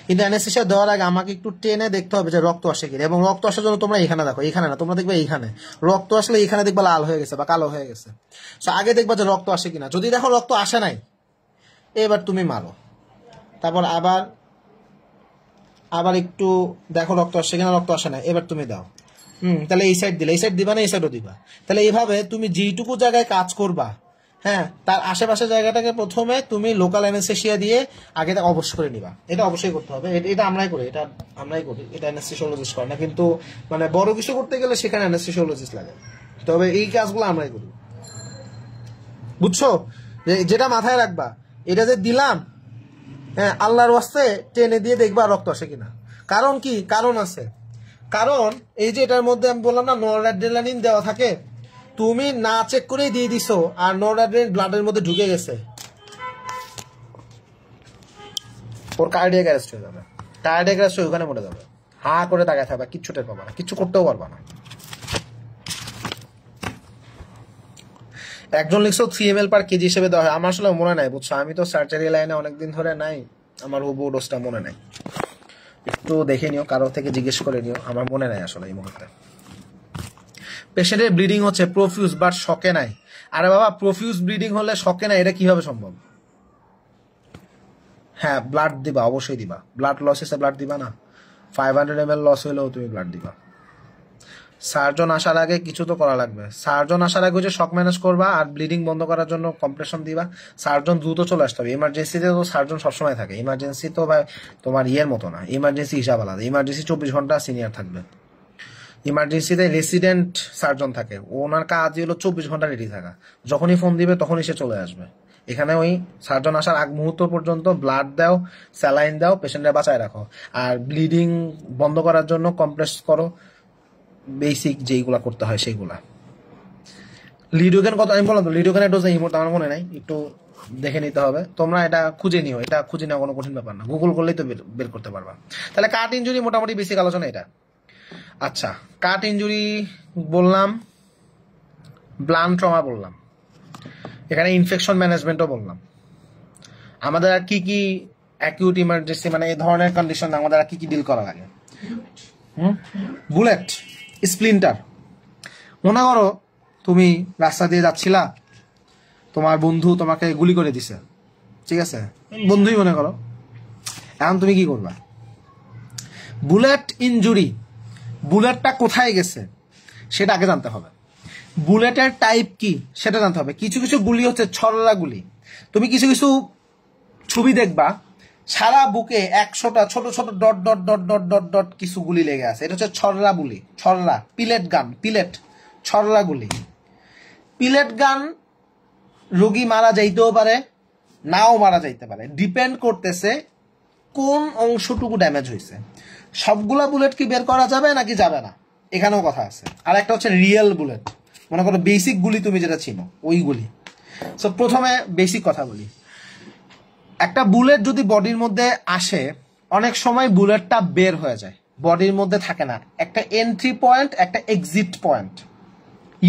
কিন্তু অ্যানেস্থেশিয়া দেওয়ার আগে আমাকে একটু টেনে দেখতে হবে যে রক্ত আসে কিনা, এবং রক্ত আসার জন্য তোমরা এখানে দেখো, এখানে না, তোমরা দেখবে এইখানে রক্ত আসলে এখানে দেখবা লাল হয়ে গেছে বা কালো হয়ে গেছে। সো আগে দেখবা যে রক্ত আসে কিনা, যদি দেখো রক্ত আসে নাই, এবার তুমি মারো। তারপর আবার একটু দেখো রক্ত আসছে কিনা, রক্ত আসে না, এবার তুমি দাও। তাহলে এই সাইড দিলে, এই সাইড দিবা না, এই সাইডও দিবা। তাহলে এইভাবে তুমি যেইটুকু জায়গায় কাজ করবা, হ্যাঁ, তার আশেপাশের জায়গাটাকে প্রথমে তুমি লোকাল অ্যানেস্থেশিয়া দিয়ে আগে অবশ্য করে নিবা। এটা অবশ্যই করতে হবে, এটা আমরাই করি, এটা অ্যানেস্থেশিওলজিস্ট করে না, কিন্তু মানে বড় কিছু করতে গেলে সেখানে অ্যানেস্থেশিওলজিস্ট লাগে, তবে এই কাজগুলো আমরাই করি, বুঝছো? যেটা মাথায় রাখবা, এটা যে দিলাম, হ্যাঁ, আল্লাহর ওয়াস্তে টেনে দিয়ে দেখবা রক্ত আসে কিনা। কারণ কি? কারণ আছে, কারণ এই যে এটার মধ্যে আমি বললাম না নরঅ্যাড্রেনালিন দেওয়া থাকে, তুমি না চেক করেই দিয়ে দিছো আর নরঅ্যাড্রেনালিন ব্লাডের মধ্যে ঢুকে গেছে, ওর কার্ডিয়াক অ্যারেস্ট হয়ে যাবে, কার্ডিয়াক অ্যারেস্ট হয়ে ওখানে মরে যাবে, হা করে তাকায় থাকবে, কিচ্ছু টের পাবা না, কিচ্ছু করতেও পারবা না। একজন লিখছো 3 ml পার কেজি হিসেবে দেওয়া হয়, আমার আসলে মনে নাই, বুঝছো? আমি তো সার্জারি লাইনে অনেকদিন ধরে নাই, আমার হুবু ডোজটা মনে নাই, একটু দেখে নিও, কারো থেকে জিজ্ঞেস করে নিও, আমার মনে নাই আসলে এই মুহূর্তে। পেশেন্টের ব্লিডিং হচ্ছে প্রফিউজ বাট শকে নাই। আরে বাবা, প্রফিউজ ব্লিডিং হলে শকে নাই, এটা কিভাবে সম্ভব? হ্যাঁ, ব্লাড দিবা, অবশ্যই দিবা। ব্লাড লস এসে ব্লাড দিবা না? 500 ml লস হলেও তুমি ব্লাড দিবা। সার্জন আসার আগে কিছু তো করা লাগবে, সার্জন আসার আগে যে শক ম্যানেজ করবা আর ব্লিডিং বন্ধ করার জন্য কম্প্রেশন দিবা। সার্জন দ্রুত চলে আসতে হবে, ইমার্জেন্সিতে তো সার্জন সবসময় থাকে, ইমার্জেন্সি তো তোমার ইয়ের মতো না, ইমার্জেন্সি হিসাব আলাদা, ইমার্জেন্সি 24 ঘন্টা সিনিয়র থাকবে, ইমার্জেন্সিতে রেসিডেন্ট সার্জন থাকে, ওনার কাজ হলো 24 ঘন্টা রেডি থাকা, যখনই ফোন দিবে তখনই সে চলে আসবে। এখানে ওই সার্জন আসার আগ মুহূর্ত পর্যন্ত ব্লাড দাও, স্যালাইন দাও, পেশেন্টরা বাঁচায় রাখো, আর ব্লিডিং বন্ধ করার জন্য কম্প্রেস করো, বেসিক যেইগুলা করতে হয় সেইগুলা। লিডোকেন কত আমি বললাম তো, লিডোকেনের ডোজ এই মুহূর্তে আমার মনে নাই, একটু দেখে নিতে হবে, তোমরা এটা খুঁজে নিও, এটা খুঁজে নেওয়া কোনো কঠিন ব্যাপার না, গুগল করলেই তো বের করতে পারবা। তাহলে কাট ইঞ্জুরি মোটামুটি বেসিক আলোচনা এটা। আচ্ছা, কাট ইঞ্জুরি বললাম, ব্লান্ট ট্রমা বললাম, এখানে ইনফেকশন ম্যানেজমেন্টও বললাম। আমাদের আর কি কি অ্যাকিউট ইমার্জেন্সি মানে এই ধরনের কন্ডিশন আমাদের আর কি কি ডিল করা লাগে? Bullet, splinter. মনে করো তুমি রাস্তা দিয়ে যাচ্ছিলা, তোমার বন্ধু তোমাকে গুলি করে দিছে, ঠিক আছে, বন্ধুই মনে করো। এখন তুমি কি করবা? বুলেট ইনজুরি, বুলেটটা কোথায় গেছে সেটা আগে জানতে হবে। বুলেটের টাইপ কি সেটা জানতে হবে। কিছু কিছু গুলি হচ্ছে ছররা গুলি। তুমি কিছু কিছু ছবি দেখবা সারা বুকে 100টা ছোট ছোট dot dot dot dot dot dot কিছু গুলি লেগে আছে। এটা হচ্ছে ছররা গুলি, ছররা। পিলেট গান, পিলেট, ছররা গুলি। পিলেট গান রোগী মারা যাইতেও পারে, নাও মারা যাইতে পারে, ডিপেন্ড করতেছে কোন অংশটুকু ড্যামেজ হয়েছে। সবগুলা বুলেট কি বের করা যাবে নাকি যাবে না, এখানেও কথা আছে। আর একটা হচ্ছে রিয়েল বুলেট, মনে করো বেসিক গুলি তুমি যেটা চিনো ওই গুলি। সো প্রথমে বেসিক কথা বলি। একটা বুলেট যদি বডির মধ্যে আসে, অনেক সময় বুলেটটা বের হয়ে যায়, বডির মধ্যে থাকে না। একটা এন্ট্রি পয়েন্ট, একটা এক্সিট পয়েন্ট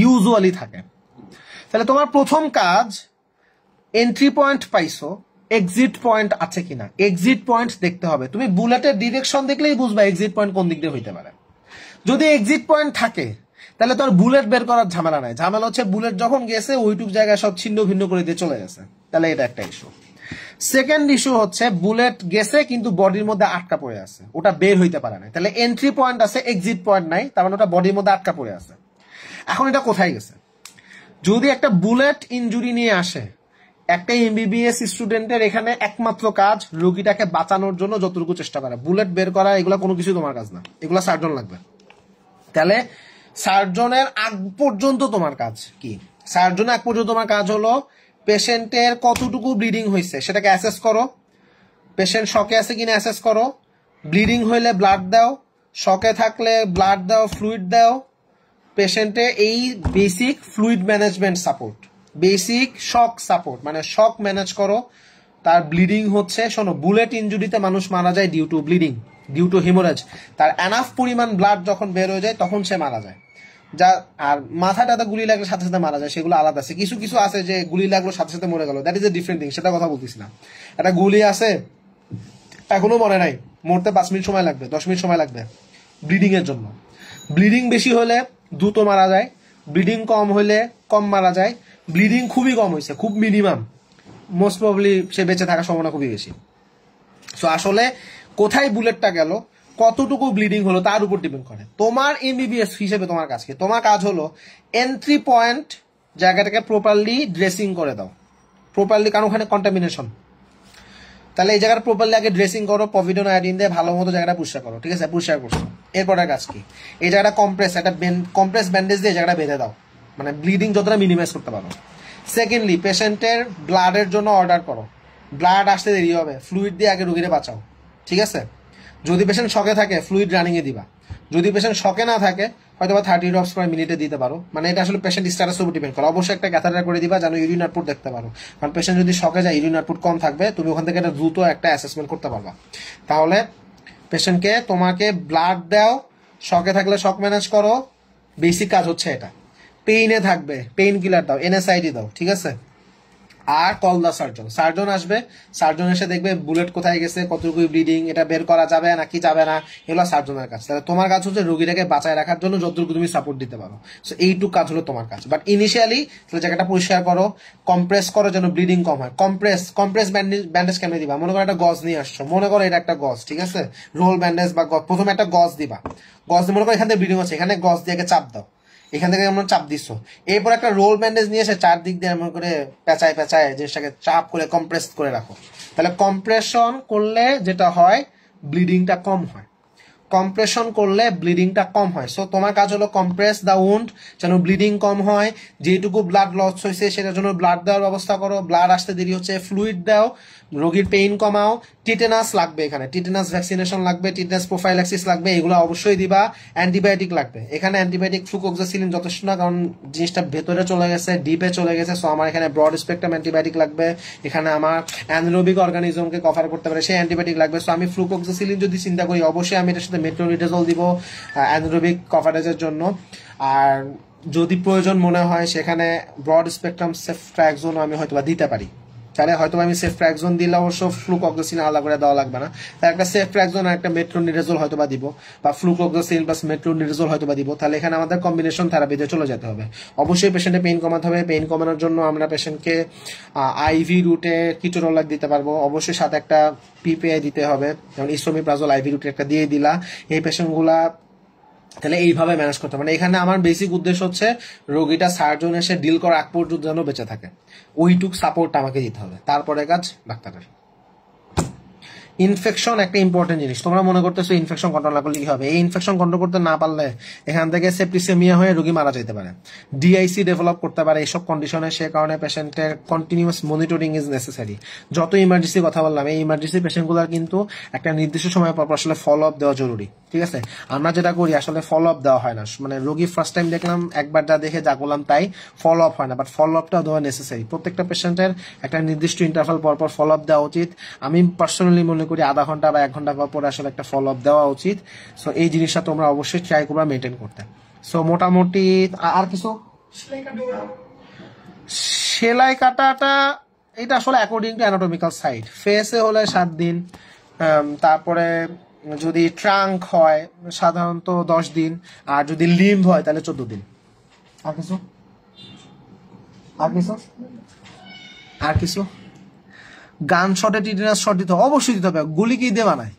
ইউজুয়ালি থাকে। তাহলে তোমার প্রথম কাজ, এন্ট্রি পয়েন্ট পাইছো, এক্সিট পয়েন্ট আছে কিনা, এক্সিট পয়েন্ট দেখতে হবে। তুমি বুলেটের ডিরেকশন দেখলেই বুঝবা এক্সিট পয়েন্ট কোন দিক দিয়ে হইতে পারে। যদি এক্সিট পয়েন্ট থাকে তাহলে তোর বুলেট বের করার ঝামেলা নাই। ঝামেলা হচ্ছে বুলেট যখন গেছে ওইটুক জায়গায় সব ছিন্ন ভিন্ন করে দিয়ে চলে গেছে, তাহলে এটা একটা ইস্যু। সেকেন্ড ইস্যু হচ্ছে বুলেট গেছে কিন্তু বডির মধ্যে আটকা পড়ে আছে, ওটা বের হইতে পারে না। তাহলে এন্ট্রি পয়েন্ট আছে, এক্সিট পয়েন্ট নাই, তার মানে ওটা বডির মধ্যে আটকা পড়ে আছে। এখন এটা কোথায় গেছে? যদি একটা বুলেট ইনজুরি নিয়ে আসে, একটা এমবিবিএস স্টুডেন্টের এখানে একমাত্র কাজ রোগীটাকে বাঁচানোর জন্য যতটুকু চেষ্টা করা। বুলেট বের করা এগুলা কোনো কিছু তোমার কাজ না, এগুলা সার্জন লাগবে। তাহলে সার্জনের আগ পর্যন্ত তোমার কাজ কি? সার্জনের আগ পর্যন্ত তোমার কাজ হলো পেশেন্টের কতটুকু ব্লিডিং হয়েছে সেটাকে অ্যাসেস করো, পেশেন্ট শকে আছে কিনা অ্যাসেস করো, ব্লিডিং হইলে ব্লাড দাও, শকে থাকলে ব্লাড দাও, ফ্লুইড দাও। পেশেন্টে এই basic fluid management support, basic shock support, মানে শক ম্যানেজ করো। তার ব্লিডিং হচ্ছে, শোনো, বুলেট ইনজুরিতে মানুষ মারা যায় due to bleeding, due to haemorrhage. তার এনাফ পরিমাণ ব্লাড যখন বের হয়ে যায় তখন সে মারা যায়। যা আর মাথাটাতে গুলি লাগলে সাথে সাথে মারা যায় সেগুলো আলাদা আছে। কিছু কিছু আছে যে গুলি লাগলো সাথে সাথে মরে গেল, that is a different thing, সেটা কথা বলতেছি না। একটা গুলি আছে এখনো মরে নাই, মরতে 5 মিনিট সময় লাগবে, 10 মিনিট সময় লাগবে ব্লিডিং এর জন্য। ব্লিডিং বেশি হলে দ্রুত মারা যায়, ব্লিডিং কম হলে কম মারা যায়। ব্লিডিং খুবই কম হয়েছে, খুব মিনিমাম, মোস্ট প্রবলি সে বেঁচে থাকার সম্ভাবনা খুবই বেশি। সো আসলে কোথায় বুলেটটা গেল, কতটুকু ব্লিডিং হলো তার উপর ডিপেন্ড করে। তোমার এমবিবিএস হিসেবে তোমার কাজ কি? তোমার কাজ হলো এন্ট্রি পয়েন্ট জায়গাটাকে প্রপারলি ড্রেসিং করে দাও, প্রপারলি, কারণ ওখানে কন্টামিনেশন। তাহলে এই জায়গাটা প্রপারলি আগে ড্রেসিং করো, পভিডন আয়োডিন দিয়ে ভালো মতো জায়গাটা পরিষ্কার করো, ঠিক আছে? পরিষ্কার করছো, এরপরের কাজ কি? এই জায়গাটা কম্প্রেস, একটা কম্প্রেস ব্যান্ডেজ দিয়ে জায়গাটা বেঁধে দাও, মানে ব্লিডিং যতটা মিনিমাইজ করতে পারো। সেকেন্ডলি, পেশেন্টের ব্লাডের জন্য অর্ডার করো, ব্লাড আসতে দেরি হবে, ফ্লুইড দিয়ে আগে রুগীরে বাঁচাও, ঠিক আছে? যদি পেশেন্ট শকে থাকে ফ্লুইড রানিংয়ে দিবা, যদি পেশেন্ট শকে না থাকে হয়তো বা 30 ড্রপস পার মিনিটে দিতে পারো। মানে এটা আসলে পেশেন্ট স্ট্যাটাসের উপর ডিপেন্ড করে। অবশ্যই একটা ক্যাথাটার করে দিবা যেন ইউরিন আউটপুট দেখতে পারো, কারণ পেশেন্ট যদি শকে যায় ইউরিন আউটপুট কম থাকবে, তুমি ওখান থেকে একটা দ্রুত একটা অ্যাসেসমেন্ট করতে পারবা। তাহলে পেশেন্টকে তোমাকে ব্লাড দাও, শকে থাকলে শক ম্যানেজ করো, বেসিক কাজ হচ্ছে এটা। পেইনে থাকবে পেইন কিলার দাও, এনএসআইডি দাও, ঠিক আছে? আর কল দা সার্জন, সার্জন আসবে, সার্জন এসে দেখবে বুলেট কোথায় গেছে, কতটুকু ব্লিডিং, এটা বের করা যাবে নাকি যাবে না, এগুলো সার্জনের কাজ। তাহলে তোমার কাজ হচ্ছে রোগীটাকে বাঁচায় রাখার জন্য যতটুকু তুমি সাপোর্ট দিতে পারো। সো এইটুকু কাজ হলো তোমার কাজ। বাট ইনিশিয়ালি জায়গাটা পরিষ্কার করো, কম্প্রেস করো যেন ব্লিডিং কম হয়। কম্প্রেস ব্যান্ডেজ কেমনে দিবা? মনে করো একটা গজ নিয়ে আসছো, মনে করো এটা একটা গজ, ঠিক আছে? রোল ব্যান্ডেজ বা প্রথমে একটা গজ দিবা, গজ দিয়ে মনে করো এখান থেকে ব্লিডিং হচ্ছে, এখানে গজ দিয়ে চাপ দাও, এখান থেকে এমন চাপ দিচ্ছ। এরপর একটা রোল ব্যান্ডেজ নিয়ে এসে চারদিক দিয়ে এমন করে পেঁচায় পেঁচায় জিনিসটাকে চাপ করে কম্প্রেস করে রাখো। তাহলে কম্প্রেশন করলে যেটা হয়, ব্লিডিংটা কম হয়, কম্প্রেশন করলে ব্লিডিংটা কম হয়। সো তোমার কাজ হলো কম্প্রেস দ্য উন্ড যেন ব্লিডিং কম হয়, যেটুকু ব্লাড লস হয়েছে সেটার জন্য ব্লাড দেওয়ার ব্যবস্থা করো, ব্লাড আসতে দেরি হচ্ছে ফ্লুইড দাও, রোগীর পেইন কমাও। টিটেনাস লাগবে, এখানে টিটেনাস ভ্যাকসিনেশন লাগবে, টিটেনাস প্রোফাইল্যাক্সিস লাগবে, এগুলো অবশ্যই দিবা। অ্যান্টিবায়োটিক লাগবে, এখানে অ্যান্টিবায়োটিক ফ্লুকোক্সাসিলিন যথেষ্ট না, কারণ জিনিসটা ভেতরে চলে গেছে, ডিপে চলে গেছে। সো আমার এখানে ব্রড স্পেকট্রাম অ্যান্টিবায়োটিক লাগবে, এখানে আমার অ্যানারোবিক অর্গানিজমকে কভার করতে পারে সেই অ্যান্টিবায়োটিক লাগবে। সো আমি ফ্লুকোক্সাসিলিন যদি চিন্তা করি অবশ্যই আমি এটার সাথে মেট্রোনিডাজল দিব অ্যানারোবিক কভারেজের জন্য। আর যদি প্রয়োজন মনে হয় সেখানে ব্রড স্পেকট্রাম সেফট্রাক্সোন আমি হয়তো দিতে পারি, তাহলে হয়তো আমি সেফট্রাক্সোন দিলে অবশ্য ফ্লুকক্সিন আলাদা করে দেওয়া লাগবে না, তাহলে একটা সেফট্রাক্সোন আর একটা মেট্রোনিডাজোল হয়তো দিব, বা ফ্লুকক্সিন প্লাস মেট্রোনিডাজোল হয়তো দিব, তাহলে এখানে আমাদের কম্বিনেশন থেরাপিতে চলে যেতে হবে। অবশ্যই পেশেন্টের পেইন কমাতে হবে, পেইন কমানোর জন্য আমরা পেশেন্টকে আইভি রুটে কিটোরোলাক দিতে পারবো, অবশ্যই সাথে একটা পিপিআই দিতে হবে, যেমন ইসোমিপ্রাজোল আইভি রুটে একটা দিয়ে দিলা, এই পেশেন্টগুলা তাহলে এইভাবে ম্যানেজ করতে হবে। মানে এখানে আমার বেসিক উদ্দেশ্য হচ্ছে রোগীটা সার্জন এসে ডিল করার আগ পর্যন্ত যেন বেঁচে থাকে, ওইটুক সাপোর্ট আমাকে দিতে হবে, তারপরে কাজ ডাক্তারের। ইনফেকশন একটা ইম্পর্টেন্ট জিনিস, তোমরা মনে করতেছো ইনফেকশন কন্ট্রোল না করলে কি হবে, এই ইনফেকশন কন্ট্রোল করতে না পারলে এখান থেকে সেপ্টিসেমিয়া হয়ে রোগী মারা যেতে পারে, ডিআইসি ডেভেলপ করতে পারে এইসব কন্ডিশনে, সে কারণে পেশেন্টের কন্টিনিউয়াস মনিটরিং ইজ নেসেসারি। যত ইমার্জেন্সি কথা বললাম, এই ইমার্জেন্সি পেশেন্টগুলোর কিন্তু একটা নির্দিষ্ট সময় পর আসলে ফলো আপ দেওয়া জরুরি, ঠিক আছে। আমরা যেটা করি আসলে ফলো আপ দেওয়া হয় না, মানে রোগী ফার্স্ট টাইম দেখলাম একবার যা দেখে যা করলাম তাই, ফলো আপ হয় না, বাট ফলো আপটা দেওয়া নেসেসারি। প্রত্যেকটা পেশেন্টের একটা নির্দিষ্ট ইন্টারভাল পর পর ফলো আপ দেওয়া উচিত। আমি পার্সোনালি মনে করি আধা ঘন্টা বা 1 ঘন্টা পর পর আসলে একটা ফলো আপ দেওয়া উচিত। সো এই জিনিসটা তোমরা অবশ্যই ট্রাই করবা মেনটেন করতে। সো মোটামুটি আর কিছু সেলাই কাটাটা এটা আসলে অ্যাকর্ডিং টু অ্যানাটমিক্যাল সাইড, ফেসে হলে 7 দিন, তারপরে যদি ট্রাঙ্ক হয় সাধারণত 10 দিন, আর যদি লিম্ব হয় তাহলে 14 দিন। আর কিছু আর কিছু আর কিছু গান শটে টিটেনাস শট দিতে অবশ্যই দিতে হবে। গুলি কি দিয়ে বানায়,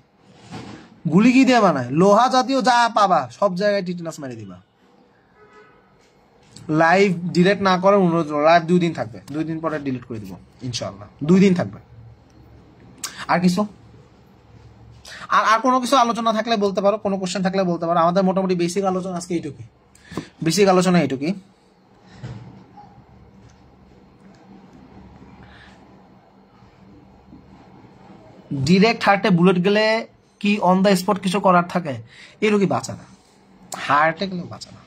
গুলি কি দিয়ে বানায়, লোহা জাতীয় যা পাবা সব জায়গায় টিটেনাস মারি দিবা। লাইভ ডিলিট না করার অনুরোধ, লাইভ 2 দিন থাকবে, 2 দিন পরে ডিলিট করে দিব ইনশাআল্লাহ, 2 দিন থাকবে। আর কিছু আর কোনো কিছু আলোচনা থাকলে বলতে পারো, কোনো কোশ্চেন থাকলে বলতে পারো। আমাদের মোটামুটি বেসিক আলোচনা আজকে এইটুকুই, বেসিক আলোচনা এইটুকুই। ডিরেক্ট হার্টে বুলেট গেলে কি অন দ্য স্পট কিছু করার থাকে? এই রোগী বাঁচা না, হার্টে গেলে বাঁচা না,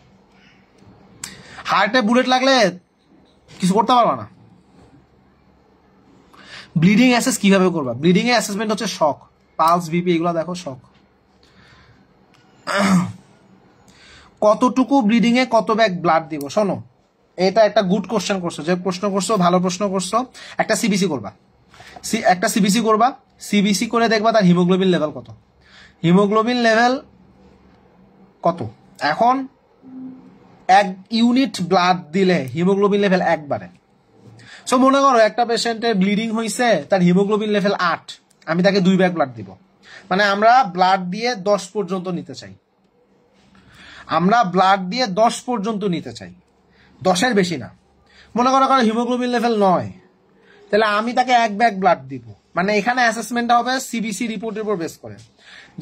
হার্টে বুলেট লাগলে কিছু করতে পারবা না। ব্লিডিং অ্যাসেস কিভাবে করবা? ব্লিডিং এর অ্যাসেসমেন্ট হচ্ছে শক, পালস, বিপি এগুলো দেখো, শক কতটুকু ব্লিডিং এ কত ব্যাগ ব্লাড দিব। শোনো, এটা একটা গুড কোশ্চেন করছো, যে প্রশ্ন করছো ভালো প্রশ্ন করছো। একটা সিবিসি করবা, একটা সিবিসি করবা, সিবিসি করে দেখবা তার হিমোগ্লোবিন লেভেল কত, হিমোগ্লোবিন লেভেল কত। এখন 1 ইউনিট ব্লাড দিলে হিমোগ্লোবিন লেভেল 1 বাড়ে। সো মনে করো একটা পেশেন্টের ব্লিডিং হয়েছে, তার হিমোগ্লোবিন লেভেল 8, আমি তাকে 2 ব্যাগ ব্লাড দিব। মানে আমরা ব্লাড দিয়ে 10 পর্যন্ত নিতে চাই, আমরা ব্লাড দিয়ে 10 পর্যন্ত নিতে চাই, 10-এর বেশি না। মনে করো কারো হিমোগ্লোবিন লেভেল 9, তাহলে আমি তাকে 1 ব্যাগ ব্লাড দিব। মানে এখানে অ্যাসেসমেন্টটা হবে সিবিসি রিপোর্টের উপর বেস করে,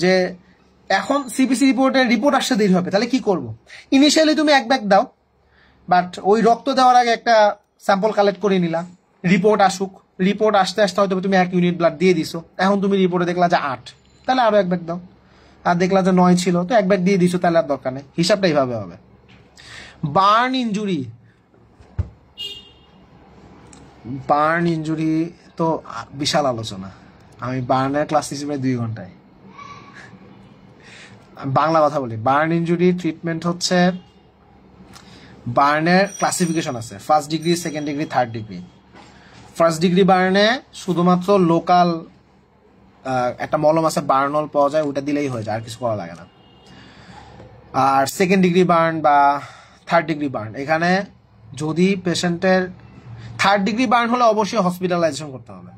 যে এখন সিবিসি রিপোর্টের রিপোর্ট আসতে দেরি হবে, তাহলে কি করব? ইনিশিয়ালি তুমি 1 ব্যাগ দাও, বাট ওই রক্ত দেওয়ার আগে একটা স্যাম্পল কালেক্ট করে নিলা, রিপোর্ট আসুক, রিপোর্ট আসতে আসতে হয়তো তুমি 1 ইউনিট ব্লাড দিয়ে দিছো, এখন তুমি রিপোর্টে দেখলা যে 8, তাহলে আরো 1 ব্যাগ দাও, আর দেখলা যে 9 ছিল তো 1 ব্যাগ দিয়ে দিছো, তাহলে আর দরকার নেই। হিসাবটা এইভাবে হবে। বার্ন ইনজুরি, বার্ন ইনজুরি তো বিশাল আলোচনা। আমি বার্নের ক্লাস নিয়েছি প্রায় 2 ঘন্টায়। বাংলা কথা বলি, বার্ন ইনজুরি ট্রিটমেন্ট হচ্ছে, বার্নের ক্লাসিফিকেশন আছে, 1st degree, 2nd degree, 3rd degree. 1st degree বার্নে শুধুমাত্র লোকাল একটা মলম আছে বার্নল পাওয়া যায়, ওটা দিলেই হয়ে যায়, আর কিছু করা লাগে না। আর 2nd ডিগ্রি বার্ন বা 3rd ডিগ্রি বার্ন, এখানে যদি পেশেন্টের 3rd ডিগ্রি বার্ন হলে অবশ্যই হসপিটালাইজেশন করতে হবে।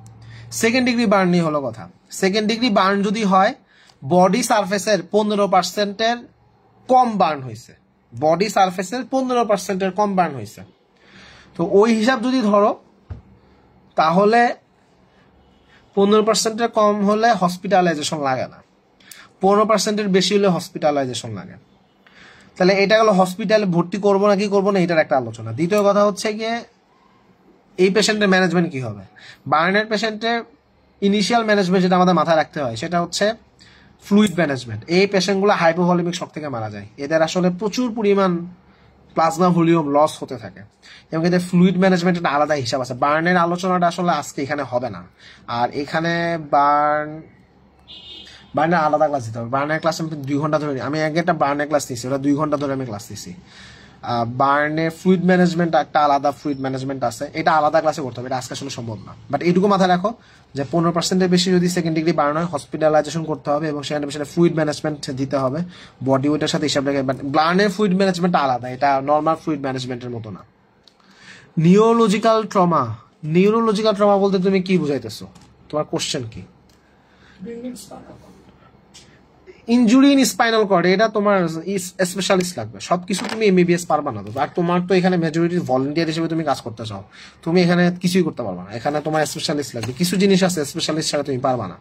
2nd ডিগ্রি বার্ন নিয়ে হলো কথা। 2nd ডিগ্রি বার্ন যদি হয় বডি সারফেসের 15%-এর কম বার্ন হয়েছে, বডি সারফেসের 15%-এর কম বার্ন হয়েছে, তো ওই হিসাব যদি ধরো তাহলে 15%-এর কম হলে হসপিটালাইজেশন লাগে না, 15%-এর বেশি হলে হসপিটালাইজেশন লাগে। তাহলে এটা হলো হসপিটালে ভর্তি করবো না কি করবো না, এটার একটা আলোচনা। দ্বিতীয় কথা হচ্ছে গিয়ে এই পেশেন্টের ম্যানেজমেন্ট কি হবে। বার্নের পেশেন্টের ইনিশিয়াল ম্যানেজমেন্ট যেটা আমাদের মাথায় রাখতে হয় সেটা হচ্ছে ফ্লুইড ম্যানেজমেন্ট। এই পেশেন্টগুলো হাইপোভলিমিক শক থেকে মারা যায়, এদের আসলে প্রচুর পরিমাণ প্লাজমা ভলিউম লস হতে থাকে, এবং এদের ফ্লুইড ম্যানেজমেন্টের আলাদা হিসাব আছে। বার্নের আলোচনাটা আসলে আজকে এখানে হবে না, আর এখানে বার্নের আলাদা ক্লাস দিতে হবে। বার্নের ক্লাস আমি 2 ঘন্টা ধরে, আমি আগে একটা বার্নের ক্লাস নিয়েছি, ওটা 2 ঘন্টা ধরে আমি ক্লাস নিয়েছি। বার্নের ফ্লুইড ম্যানেজমেন্ট একটা আলাদা ফ্লুইড ম্যানেজমেন্ট আছে, এটা আলাদা ক্লাসে করতে হবে, এটা আজকে আসলে সম্ভব না। বাট এইটুকু মাথায় রাখো যে 15%-এর বেশি যদি সেকেন্ড ডিগ্রি বার্ন হয় হসপিটালাইজেশন করতে হবে এবং সেখানে পেশেন্টের ফ্লুইড ম্যানেজমেন্ট দিতে হবে, বডি ওয়েটের সাথে হিসাব রেখে। বাট বার্নের ফ্লুইড ম্যানেজমেন্ট আলাদা, এটা নর্মাল ফ্লুইড ম্যানেজমেন্টের মতো না। নিউরোলজিক্যাল ট্রমা, নিউরোলজিক্যাল ট্রমা বলতে তুমি কি বুঝাইতেছো? তোমার কোশ্চেন কি? ইনজুরি ইন স্পাইনাল কর্ড, এটা তোমার স্পেশালিস্ট লাগবে, সবকিছু তুমি এমবিবিএস পারবা না। আর তোমার তো এখানে মেজরিটি ভলেন্টিয়ার হিসেবে তুমি কাজ করতে চাও, তুমি এখানে কিছুই করতে পারবা না, এখানে তোমার স্পেশালিস্ট লাগবে। কিছু জিনিস আছে স্পেশালিস্ট ছাড়া তুমি পারবা না।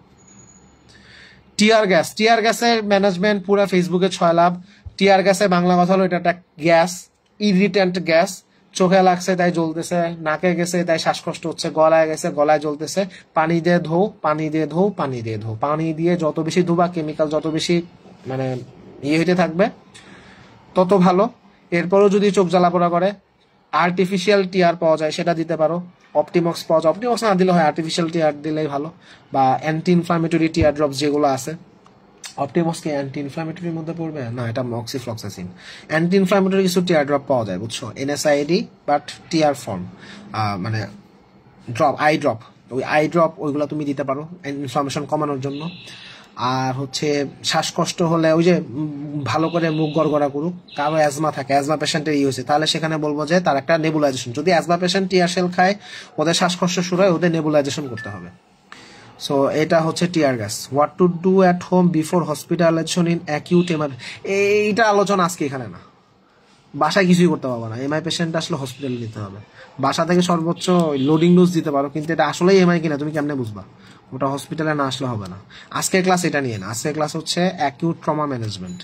টিয়ার গ্যাস, টিয়ার গ্যাসের ম্যানেজমেন্ট পুরো ফেসবুকে 6 লাভ। টিয়ার গ্যাসের বাংলা কথা হলো এটা একটা গ্যাস, ইরিটেন্ট গ্যাস, চোখে লাগছে তাই জ্বলতেছে, নাকে গেছে তাই শ্বাসকষ্ট হচ্ছে, গলায় গেছে গলায় জ্বলতেছে, পানি দিয়ে ধো, পানি দিয়ে ধো, পানি দিয়ে ধো, পানি দিয়ে যত বেশি ধোবা কেমিক্যাল যত বেশি মানে হইতে থাকবে তত ভালো। এরপরও যদি চোখ জ্বালাপোড়া করে আর্টিফিশিয়াল টিয়ার পাওয়া যায় সেটা দিতে পারো, অপটিমক্স পাওয়া যায়, অপটিমক্স না দিলে হয়, আর্টিফিশিয়াল টিয়ার দিলেই ভালো। বা অ্যান্টি ইনফ্লামেটরি টিয়ার ড্রপস যেগুলো আছে, অপটিমক্স কি অ্যান্টি ইনফ্লামেটরির মধ্যে পড়বে না, এটা মক্সিফ্লক্সাসিন। অ্যান্টি ইনফ্লামেটরি কিছু টিয়ার ড্রপ পাওয়া যায় বুঝছো, এনএসআইডি বাট টিয়ার ফর্ম, মানে ড্রপ, আই ড্রপ, ওই আই ড্রপ ওইগুলো তুমি দিতে পারো ইনফ্লামেশন কমানোর জন্য। আর হচ্ছে শ্বাসকষ্ট হলে ওই যে ভালো করে মুখ গড়গড়া করুক, কারো অ্যাজমা থাকে, অ্যাজমা পেশেন্টের হয়েছে, তাহলে সেখানে বলবো যে তার একটা নেবুলাইজেশন, যদি অ্যাজমা পেশেন্ট টিয়ারশেল খায় ওদের শ্বাসকষ্ট শুরু হয়, ওদের নেবুলাইজেশন করতে হবে। সো এটা হচ্ছে tear gas. What to do at home before hospitalisation in acute MI, এইটা আলোচনা আজকে এখানে না, বাসায় কিছুই করতে পারবো না, এমআই পেশেন্ট আসলে হসপিটালে নিতে হবে। বাসা থেকে সর্বোচ্চ লোডিং ডোজ দিতে পারো, কিন্তু এটা আসলেই এমআই কিনা তুমি কেমনে বুঝবা? ওটা হসপিটালে না আসলে হবে না। আজকের ক্লাস এটা নিয়ে না, আজকের ক্লাস হচ্ছে acute trauma management.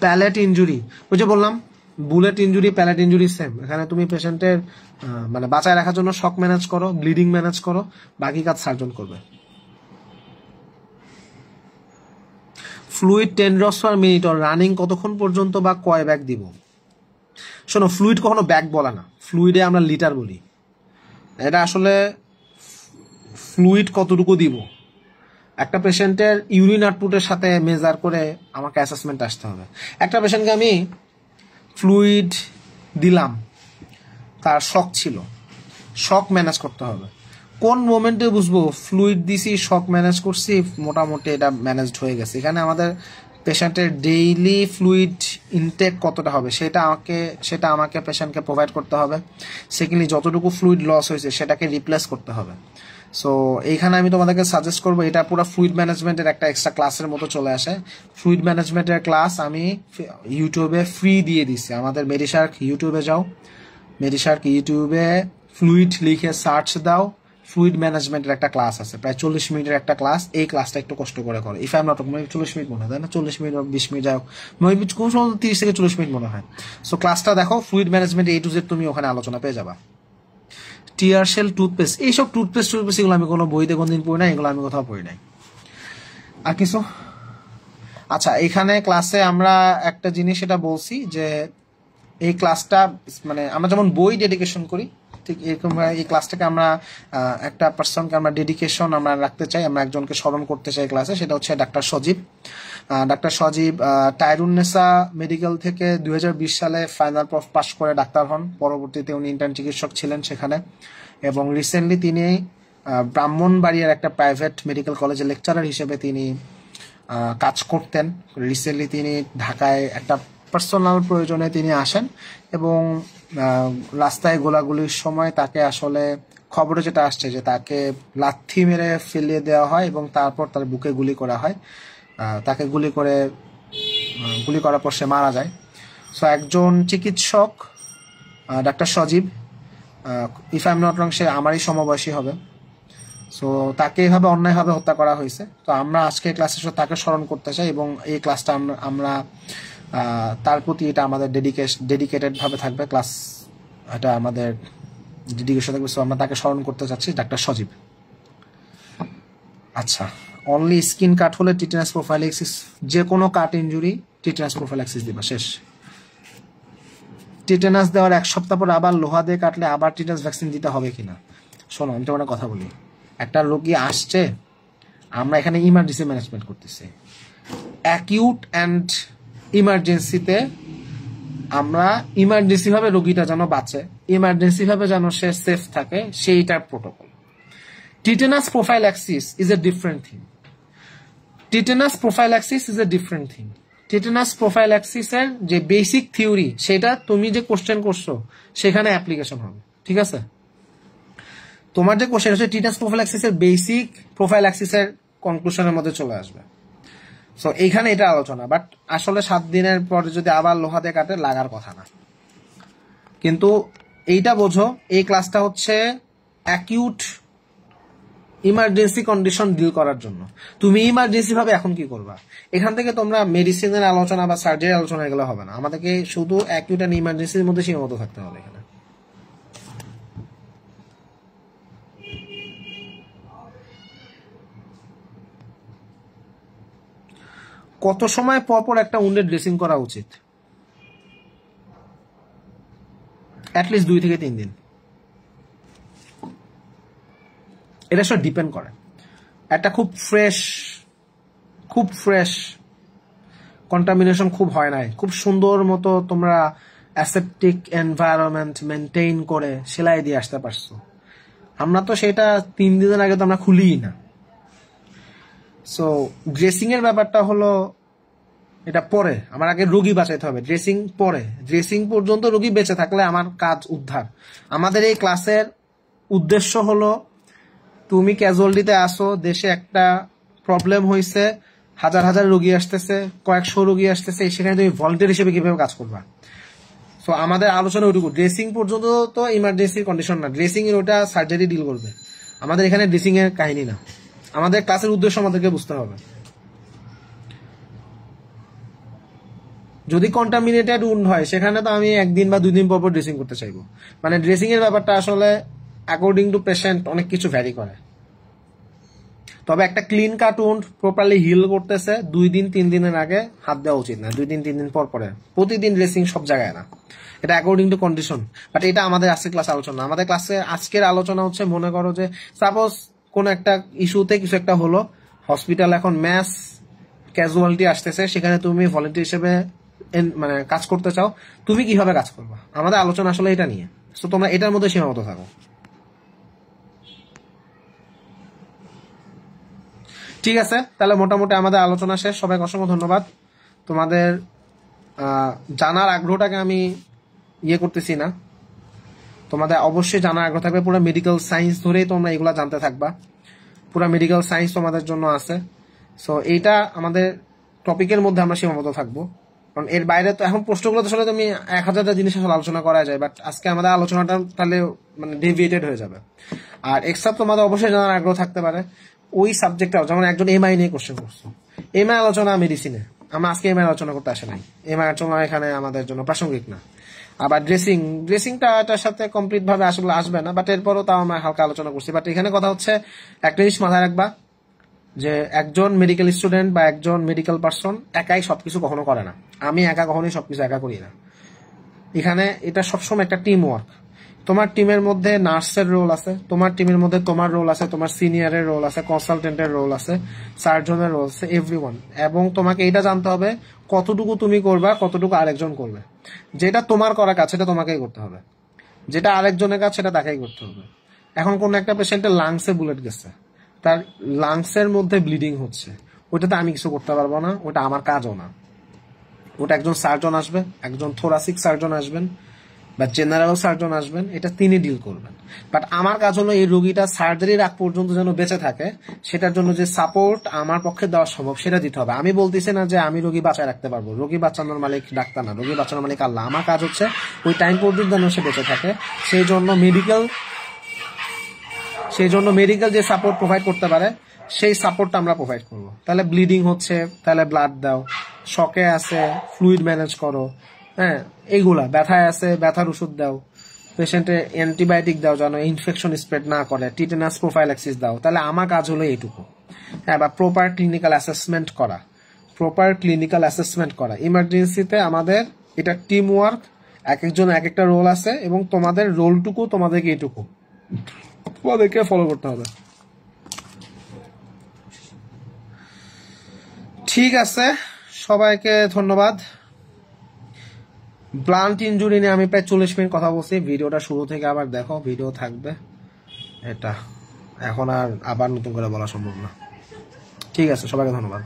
Pellet injury, ওই যে বললাম bullet injury pellet injury same, এখানে তুমি পেশেন্টের মানে বাঁচায় রাখার জন্য শক ম্যানেজ করো, ব্লিডিং ম্যানেজ করো, বাকি কাজ সার্জন করবে। Fluid 10 drops per minute, running কতক্ষণ পর্যন্ত বা কয় ব্যাগ দিব? শোনো, ফ্লুইড কখনো ব্যাগ বলা না, ফ্লুইডে আমরা লিটার বলি। এটা আসলে ফ্লুইড কতটুকু দিব একটা পেশেন্টের ইউরিন আউটপুটের সাথে মেজার করে আমাকে অ্যাসেসমেন্ট আসতে হবে। একটা পেশেন্টকে আমি ফ্লুইড দিলাম, তার শক ছিল, শক ম্যানেজ করতে হবে, কোন মোমেন্টে বুঝবো ফ্লুইড দিছি শক ম্যানেজ করছি, মোটামুটি এটা ম্যানেজড হয়ে গেছে। এখানে আমাদের পেশেন্টের ডেইলি ফ্লুইড ইনটেক কতটা হবে সেটা আমাকে পেশেন্টকে প্রোভাইড করতে হবে। সেকেন্ডলি যতটুকু ফ্লুইড লস হয়েছে সেটাকে রিপ্লেস করতে হবে। সো এইখানে আমি তোমাদেরকে সাজেস্ট করবো, এটা পুরো ফ্লুইড ম্যানেজমেন্টের একটা এক্সট্রা ক্লাসের মতো চলে আসে। ফ্লুইড ম্যানেজমেন্টের ক্লাস আমি ইউটিউবে ফ্রি দিয়ে দিচ্ছি, আমাদের মেডিশার্ক ইউটিউবে যাও, মেডিশার্ক ইউটিউবে ফ্লুইড লিখে সার্চ দাও, ফ্লুইড ম্যানেজমেন্টের একটা ক্লাস আছে, প্রায় 40 মিনিটের একটা ক্লাস। এই ক্লাসটা একটু কষ্ট করে করো, if I am not wrong 40 minute মনে হয়, তাই না? 40 মিনিট বা 20 মিনিট, যাই হোক, খুব সম্ভবত 30 থেকে 40 মিনিট মনে হয়। সো ক্লাসটা দেখো, fluid management A to Z তুমি ওখানে আলোচনা পেয়ে যাবা। টিয়ারশেল টুথপেস্ট, এইসব টুথপেস্ট এগুলো আমি কোনো বইতে কোনদিন পড়ি নাই, এগুলো আমি কোথাও পড়ি নাই। আর কিছু? আচ্ছা, এখানে ক্লাসে আমরা একটা জিনিস এটা বলছি যে এই ক্লাসটা মানে আমরা যেমন বই ডেডিকেশন করি, ঠিক এরকম এই ক্লাসটাকে আমরা একটা পার্সনকে আমরা ডেডিকেশন আমরা রাখতে চাই, আমরা একজনকে স্মরণ করতে চাই ক্লাসে, সেটা হচ্ছে ডাক্তার সজীব। ডাক্তার সজীব টাইরুন্নেসা মেডিকেল থেকে 2020 সালে ফাইনাল পাস করে ডাক্তার হন, পরবর্তীতে উনি ইন্টার্ন চিকিৎসক ছিলেন সেখানে, এবং রিসেন্টলি তিনি ব্রাহ্মণবাড়িয়ার একটা প্রাইভেট মেডিকেল কলেজের লেকচারার হিসেবে তিনি কাজ করতেন। রিসেন্টলি তিনি ঢাকায় একটা পার্সোনাল প্রয়োজনে তিনি আসেন এবং রাস্তায় গোলাগুলির সময় তাকে আসলে খবরে যেটা আসছে যে তাকে লাথি মেরে ফেলিয়ে দেওয়া হয় এবং তারপর তার বুকে গুলি করা হয়, তাকে গুলি করার পর সে মারা যায়। সো একজন চিকিৎসক doctor Sajib, if I am not wrong, সে আমারই সমবয়সী হবে। সো তাকে এইভাবে অন্যায়ভাবে হত্যা করা হয়েছে। তো আমরা আজকে ক্লাসে তাকে স্মরণ করতে চাই এবং এই ক্লাসটা আমরা তার প্রতি এটা আমাদের ডেডিকেটেড ভাবে থাকবে ক্লাস, এটা আমাদের ডেডিকেশন থাকবে। সো আমরা তাকে স্মরণ করতে চাচ্ছি, ডাক্তার সজীব। আচ্ছা, অনলি স্কিন কাট হলে টিটেনাস প্রোফাইলাক্সিস, যে কোনো কাট ইনজুরি টিটেনাস প্রোফাইলাক্সিস দিবা, শেষ। টিটেনাস দেওয়ার 1 সপ্তাহ পর আবার লোহা দিয়ে কাটলে আবার টিটেনাস ভ্যাকসিন দিতে হবে কিনা? শোনো, আমি তোমার কথা বলি, একটা রোগী আসছে, আমরা এখানে ইমার্জেন্সি ম্যানেজমেন্ট করতেছি, অ্যাকিউট অ্যান্ড ইমার্জেন্সিতে আমরা ইমার্জেন্সি ভাবে রোগীটা যেন বাঁচে, ইমার্জেন্সি ভাবে যেন সে সেফ থাকে, সেইটার protocol. Tetanus prophylaxis is a different thing. Tetanus prophylaxis is a different thing. Tetanus প্রোফাইল্যাক্সিসের যে বেসিক থিওরি, সেটা তুমি যে কোশ্চেন করছো সেখানে অ্যাপ্লিকেশন হবে, ঠিক আছে? তোমার যে কোশ্চেন হচ্ছে টিটেনাস প্রোফাইল্যাক্সিসের বেসিক প্রোফাইল্যাক্সিসের কনক্লুশনের মধ্যে চলে আসবে। সো এইখানে এটা আলোচনা, বাট আসলে 7 দিনের পরে যদি আবার লোহাতে কাটে লাগার কথা না। কিন্তু এইটা বোঝো, এই ক্লাসটা হচ্ছে অ্যাকিউট ইমার্জেন্সি কন্ডিশন ডিল করার জন্য। তুমি ইমার্জেন্সি ভাবে এখন কি করবা, এখান থেকে তোমরা মেডিসিনের আলোচনা বা সার্জারি আলোচনা এগুলো হবে না, আমাদেরকে শুধু অ্যাকিউট এন্ড ইমার্জেন্সির মধ্যে সীমাবদ্ধ থাকতে হবে এখানে। কত সময় পর পর একটা উন্ডের ড্রেসিং করা উচিত? অ্যাটলিস্ট 2 থেকে 3 দিন। এটা সব ডিপেন্ড করে। একটা খুব ফ্রেশ কন্টামিনেশন খুব হয় নাই, খুব সুন্দর মতো তোমরা অ্যাসেপটিক এনভায়রনমেন্ট মেনটেইন করে সেলাই দিয়ে আসতে পারছো, আমরা তো সেটা 3 দিনের আগে তো আমরা খুলিই না। সো ড্রেসিং এর ব্যাপারটা হলো এটা পরে, আমার আগে রোগী বাঁচাইতে হবে, ড্রেসিং পরে। ড্রেসিং পর্যন্ত রোগী বেঁচে থাকলে আমার কাজ উদ্ধার। আমাদের এই ক্লাসের উদ্দেশ্য হলো, তুমি ক্যাজুয়ালিটিতে আসো, দেশে একটা প্রবলেম হয়েছে, হাজার হাজার রোগী আসতেছে, কয়েকশো রোগী আসতেছে, সেখানে তুমি ভলান্টিয়ার হিসেবে কিভাবে কাজ করবা। সো আমাদের আলোচনা ওইটুকু। ড্রেসিং পর্যন্ত তো ইমার্জেন্সি কন্ডিশন না, ড্রেসিং এর ওটা সার্জারি ডিল করবে। আমাদের এখানে ড্রেসিং এর কাহিনী না, আমাদের ক্লাসের উদ্দেশ্য আমাদেরকে বুঝতে হবে। যদি কন্টামিনেটেড উন্ড হয়, সেখানে তো আমি 1 দিন বা 2 দিন পর পর ড্রেসিং করতে চাইবো। মানে ড্রেসিং এর ব্যাপারটা আসলে অ্যাকর্ডিং টু পেশেন্ট অনেক কিছু ভ্যারি করে। তবে একটা ক্লিন কাট উন্ড প্রপারলি হিল করতেছে 2 দিন 3 দিনের আগে হাত দেওয়া উচিত না, 2 দিন 3 দিন পর পরে। প্রতিদিন ড্রেসিং সব জায়গায় না, এটা অ্যাকর্ডিং টু কন্ডিশন। বাট এটা আমাদের আজকের ক্লাসে আলোচনা। আমাদের ক্লাসে আজকের আলোচনা হচ্ছে, মনে করো যে সাপোজ কোন একটা ইস্যুতে কিছু একটা হলো, হসপিটাল এখন ম্যাস ক্যাজুয়ালিটি আসতেছে, সেখানে তুমি ভলান্টিয়ার হিসেবে মানে কাজ করতে চাও, তুমি কিভাবে কাজ করবা। আমাদের আলোচনা আসলে এটা নিয়ে। সো তোমরা এটার মধ্যে সীমাবদ্ধ থাকো, ঠিক আছে? তাহলে মোটামুটি আমাদের আলোচনা শেষ। সবাইকে অসংখ্য ধন্যবাদ। তোমাদের জানার আগ্রহটাকে আমি করতেছি না, তোমাদের অবশ্যই জানার আগ্রহ থাকবে। পুরো মেডিকেল সায়েন্স ধরেই তোমরা এগুলা জানতে থাকবা, পুরো মেডিকেল সায়েন্স তোমাদের জন্য আছে। সো এইটা আমাদের টপিকের মধ্যে আমরা সীমাবদ্ধ থাকবো, কারণ এর বাইরে তো এখন প্রশ্নগুলো তো আসলে তুমি 1000টা জিনিস আসলে আলোচনা করা যায়, বাট আজকে আমাদের আলোচনাটা তাহলে মানে ডেভিয়েটেড হয়ে যাবে। আর এক্সট্রা তোমাদের অবশ্যই জানার আগ্রহ থাকতে পারে ওই সাবজেক্টটা, যেমন একজন এমআই নিয়ে কোশ্চেন করছো, এমআই আলোচনা মেডিসিনে, আমরা আজকে এমআই আলোচনা করতে আসে নাই, এমআই আলোচনা এখানে আমাদের জন্য প্রাসঙ্গিক না। আবার ড্রেসিংটা এটার সাথে কমপ্লিট ভাবে আসলে আসবে না, বাট এরপরও তাও আমরা হালকা আলোচনা করছি। বাট এখানে কথা হচ্ছে, একটা জিনিস মাথায় রাখবা, যে একজন মেডিকেল স্টুডেন্ট বা একজন মেডিকেল পার্সন একাই সবকিছু কখনো করে না। আমি একা কখনোই সবকিছু একা করি না। এখানে এটা সবসময় একটা টিম ওয়ার্ক। তোমার টিমের মধ্যে নার্সের রোল আছে, তোমার টিমের মধ্যে তোমার রোল আছে, তোমার সিনিয়রের রোল আছে, কনসালটেন্টের রোল আছে, সার্জনের রোল আছে, এভরিওয়ান। এবং তোমাকে এটা জানতে হবে কতটুকু তুমি করবা, কতটুকু আরেকজন করবে। যেটা তোমার করা কাজ সেটা তোমাকেই করতে হবে, যেটা আরেকজনের কাজ সেটা তাকেই করতে হবে। এখন কোন একটা পেশেন্টের লাংসে বুলেট গেছে, তার লাংসের মধ্যে ব্লিডিং হচ্ছে, ওইটাতে আমি কিছু করতে পারবো না, ওটা আমার কাজও না। ওটা একজন সার্জন আসবে, একজন থোরাসিক সার্জন আসবেন বা জেনারেল সার্জন আসবেন, এটা তিনি ডিল করবেন। বাট আমার কাজ হলো এই রোগীটা সার্জারির আগ পর্যন্ত যেন বেঁচে থাকে, সেটার জন্য যে সাপোর্ট আমার পক্ষে দেওয়া সম্ভব সেটা দিতে হবে। আমি বলতেছি না যে আমি রোগী বাঁচায় রাখতে পারবো, রোগী বাঁচানোর মালিক ডাক্তার না, রোগী বাঁচানোর মালিক আল্লাহ। আমার কাজ হচ্ছে ওই টাইম পর্যন্ত যেন সে বেঁচে থাকে, সেই জন্য মেডিকেল যে সাপোর্ট প্রোভাইড করতে পারে সেই সাপোর্টটা আমরা প্রোভাইড করবো। তাহলে ব্লিডিং হচ্ছে, তাহলে ব্লাড দাও, শকে আছে ফ্লুইড ম্যানেজ করো, হ্যাঁ এইগুলা, ব্যথায় আছে ব্যথার ওষুধ দাও, পেশেন্টের অ্যান্টিবায়োটিক দাও যেন ইনফেকশন স্প্রেড না করে, টিটেনাস প্রোফাইল্যাক্সিস দাও। তাহলে আমার কাজ হলো এইটুকু। হ্যাঁ, বা প্রপার ক্লিনিক্যাল অ্যাসেসমেন্ট করা। ইমার্জেন্সিতে আমাদের এটা টিম ওয়ার্ক, এক একজন এক একটা রোল আছে, এবং তোমাদের রোলটুকু তোমাদেরকে এইটুকু তোমাদেরকে ফলো করতে হবে। ঠিক আছে, সবাইকে ধন্যবাদ। ব্লান্ট ইনজুরি নিয়ে আমি প্রায় 40 মিনিট কথা বলছি। ভিডিওটা শুরু থেকে আবার দেখো, ভিডিও থাকবে। এটা এখন আর আবার নতুন করে বলা সম্ভব না। ঠিক আছে, সবাইকে ধন্যবাদ।